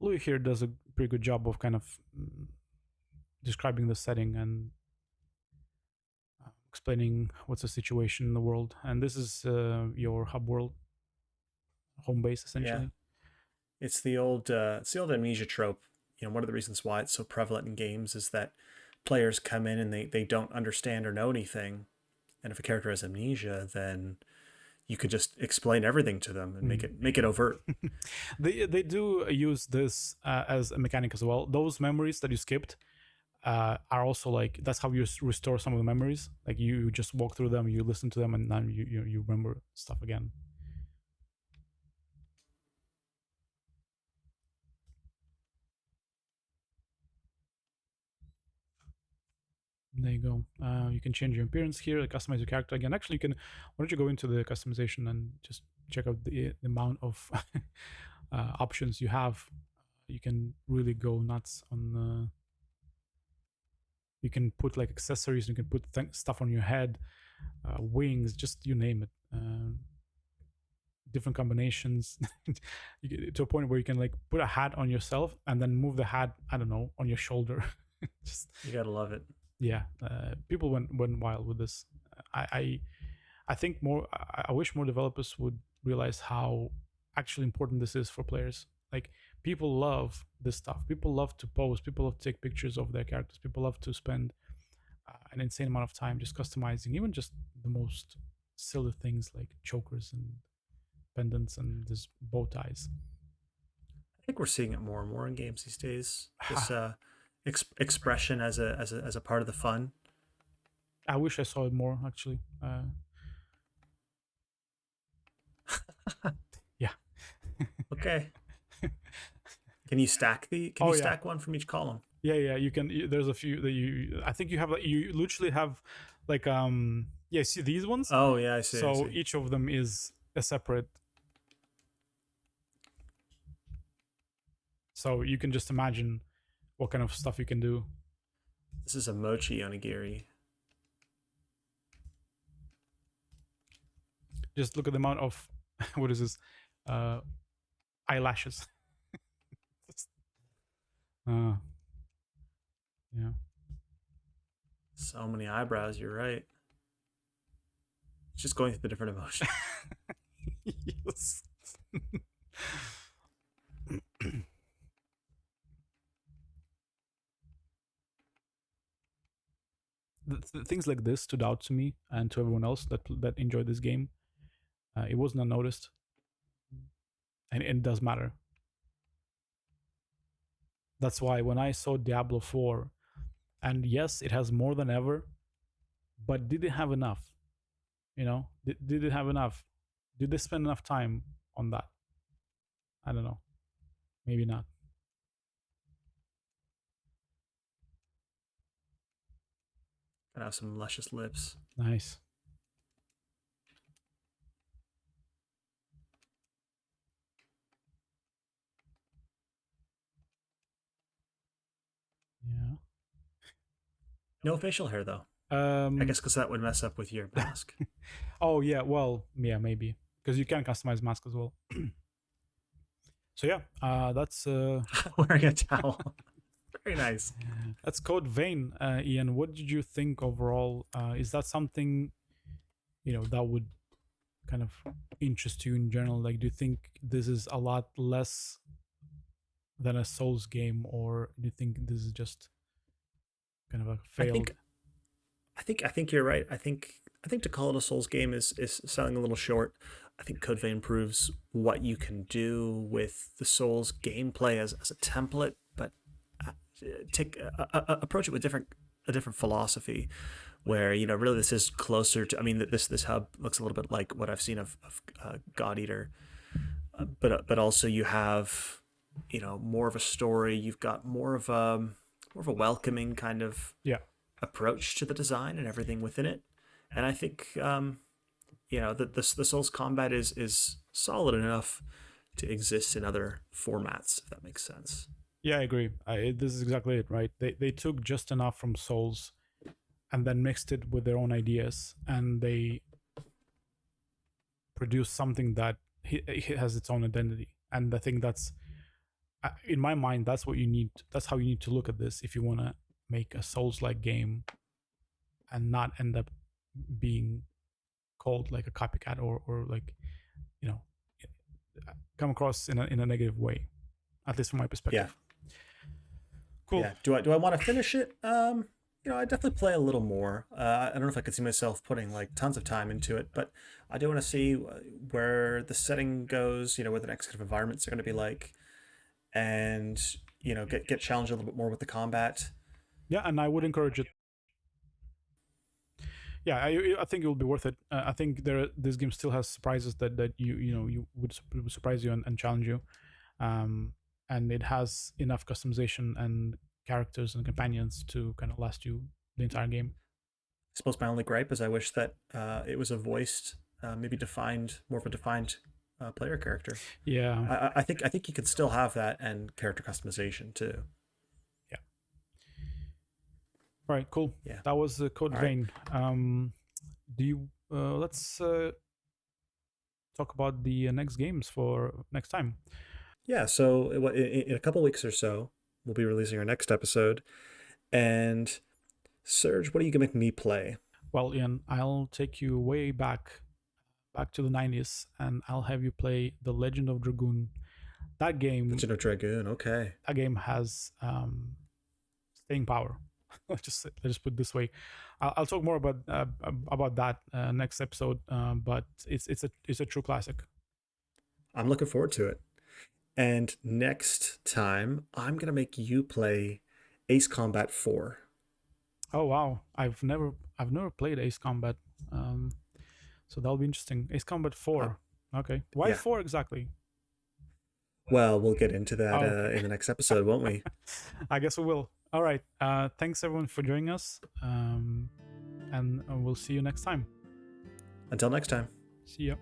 Louis here does a pretty good job of kind of describing the setting and explaining what's the situation in the world. And this is your hub world, home base essentially. Yeah. It's the old amnesia trope. One of the reasons why it's so prevalent in games is that players come in and they don't understand or know anything. And if a character has amnesia, then you could just explain everything to them and make it overt. They do use this as a mechanic as well. Those memories that you skipped are also like, that's how you restore some of the memories. Like you just walk through them, you listen to them, and then you remember stuff again. There you go. You can change your appearance here, customize your character again. Actually, you can. Why don't you go into the customization and just check out the amount of options you have? You can really go nuts on. You can put like accessories. You can put stuff on your head, wings, just you name it. Different combinations you get to a point where you can like put a hat on yourself and then move the hat, I don't know, on your shoulder. Just, you gotta love it. Yeah, people went wild with this. I think I wish more developers would realize how actually important this is for players. Like, people love this stuff. People love to pose. People love to take pictures of their characters. People love to spend an insane amount of time just customizing even just the most silly things like chokers and pendants and these bow ties. I think we're seeing it more and more in games these days. This expression as a part of the fun. I wish I saw it more, actually. Yeah. Okay. Can you stack stack one from each column? Yeah, you can. There's a few that you. I think you have. You literally have, like, yeah. See these ones? Oh yeah, I see. So each of them is a separate. So you can just imagine what kind of stuff you can do. This is a mochi onigiri. Just look at the amount of what is this? Eyelashes. Yeah. So many eyebrows, you're right. It's just going through the different emotions. Yes. Things like this stood out to me and to everyone else that enjoyed this game. It wasn't unnoticed, and it does matter. That's why when I saw Diablo 4, and yes, it has more than ever, but did it have enough? Did it have enough? Did they spend enough time on that? I don't know. Maybe not. Gonna have some luscious lips. Nice. Yeah. No facial hair though. I guess because that would mess up with your mask. Oh yeah, well, yeah, maybe because you can customize mask as well. So yeah, that's wearing a towel. Very nice. That's Code Vein. Ian, what did you think overall? Is that something that would kind of interest you in general? Like, do you think this is a lot less than a Souls game, or do you think this is just kind of a failed? I think you're right. I think to call it a Souls game is selling a little short. I think Code Vein proves what you can do with the Souls gameplay as a template, but approach it with a different philosophy, where really this is closer to. I mean, this hub looks a little bit like what I've seen of God Eater, but also you have more of a story. You've got more of a welcoming kind of approach to the design and everything within it. And I think the Souls combat is solid enough to exist in other formats, if that makes sense. Yeah, I agree. This is exactly it, right? They took just enough from Souls and then mixed it with their own ideas, and they produced something that it has its own identity. And I think that's in my mind, that's what you need. That's how you need to look at this if you want to make a Souls-like game and not end up being called like a copycat or like, you know, come across in a negative way, at least from my perspective. Cool. Yeah. Do I want to finish it? I definitely play a little more. I don't know if I could see myself putting like tons of time into it, but I do want to see where the setting goes. What the next kind of environments are going to be like, and get challenged a little bit more with the combat. Yeah, and I would encourage it. Yeah, I think it will be worth it. I think this game still has surprises that you would surprise you and challenge you, and it has enough customization and characters and companions to kind of last you the entire game. I suppose my only gripe is I wish that it was a voiced, maybe more of a defined player character. Yeah, I think you can still have that and character customization too. Yeah. All right, cool. Yeah, that was the Code Vein. Do you let's talk about the next games for next time. Yeah, so in a couple weeks or so, we'll be releasing our next episode. And Serge, what are you gonna make me play? Well, Ian, I'll take you way back to the 90s, and I'll have you play The Legend of Dragoon. That game. Legend of Dragoon. Okay. That game has staying power. let's just put it this way. I'll talk more about that next episode. But it's a true classic. I'm looking forward to it. And next time, I'm gonna make you play Ace Combat 4. Oh wow! I've never played Ace Combat, so that'll be interesting. Ace Combat 4. Okay, why 4 exactly? Well, we'll get into that in the next episode, won't we? I guess we will. All right. Thanks everyone for joining us, and we'll see you next time. Until next time. See ya.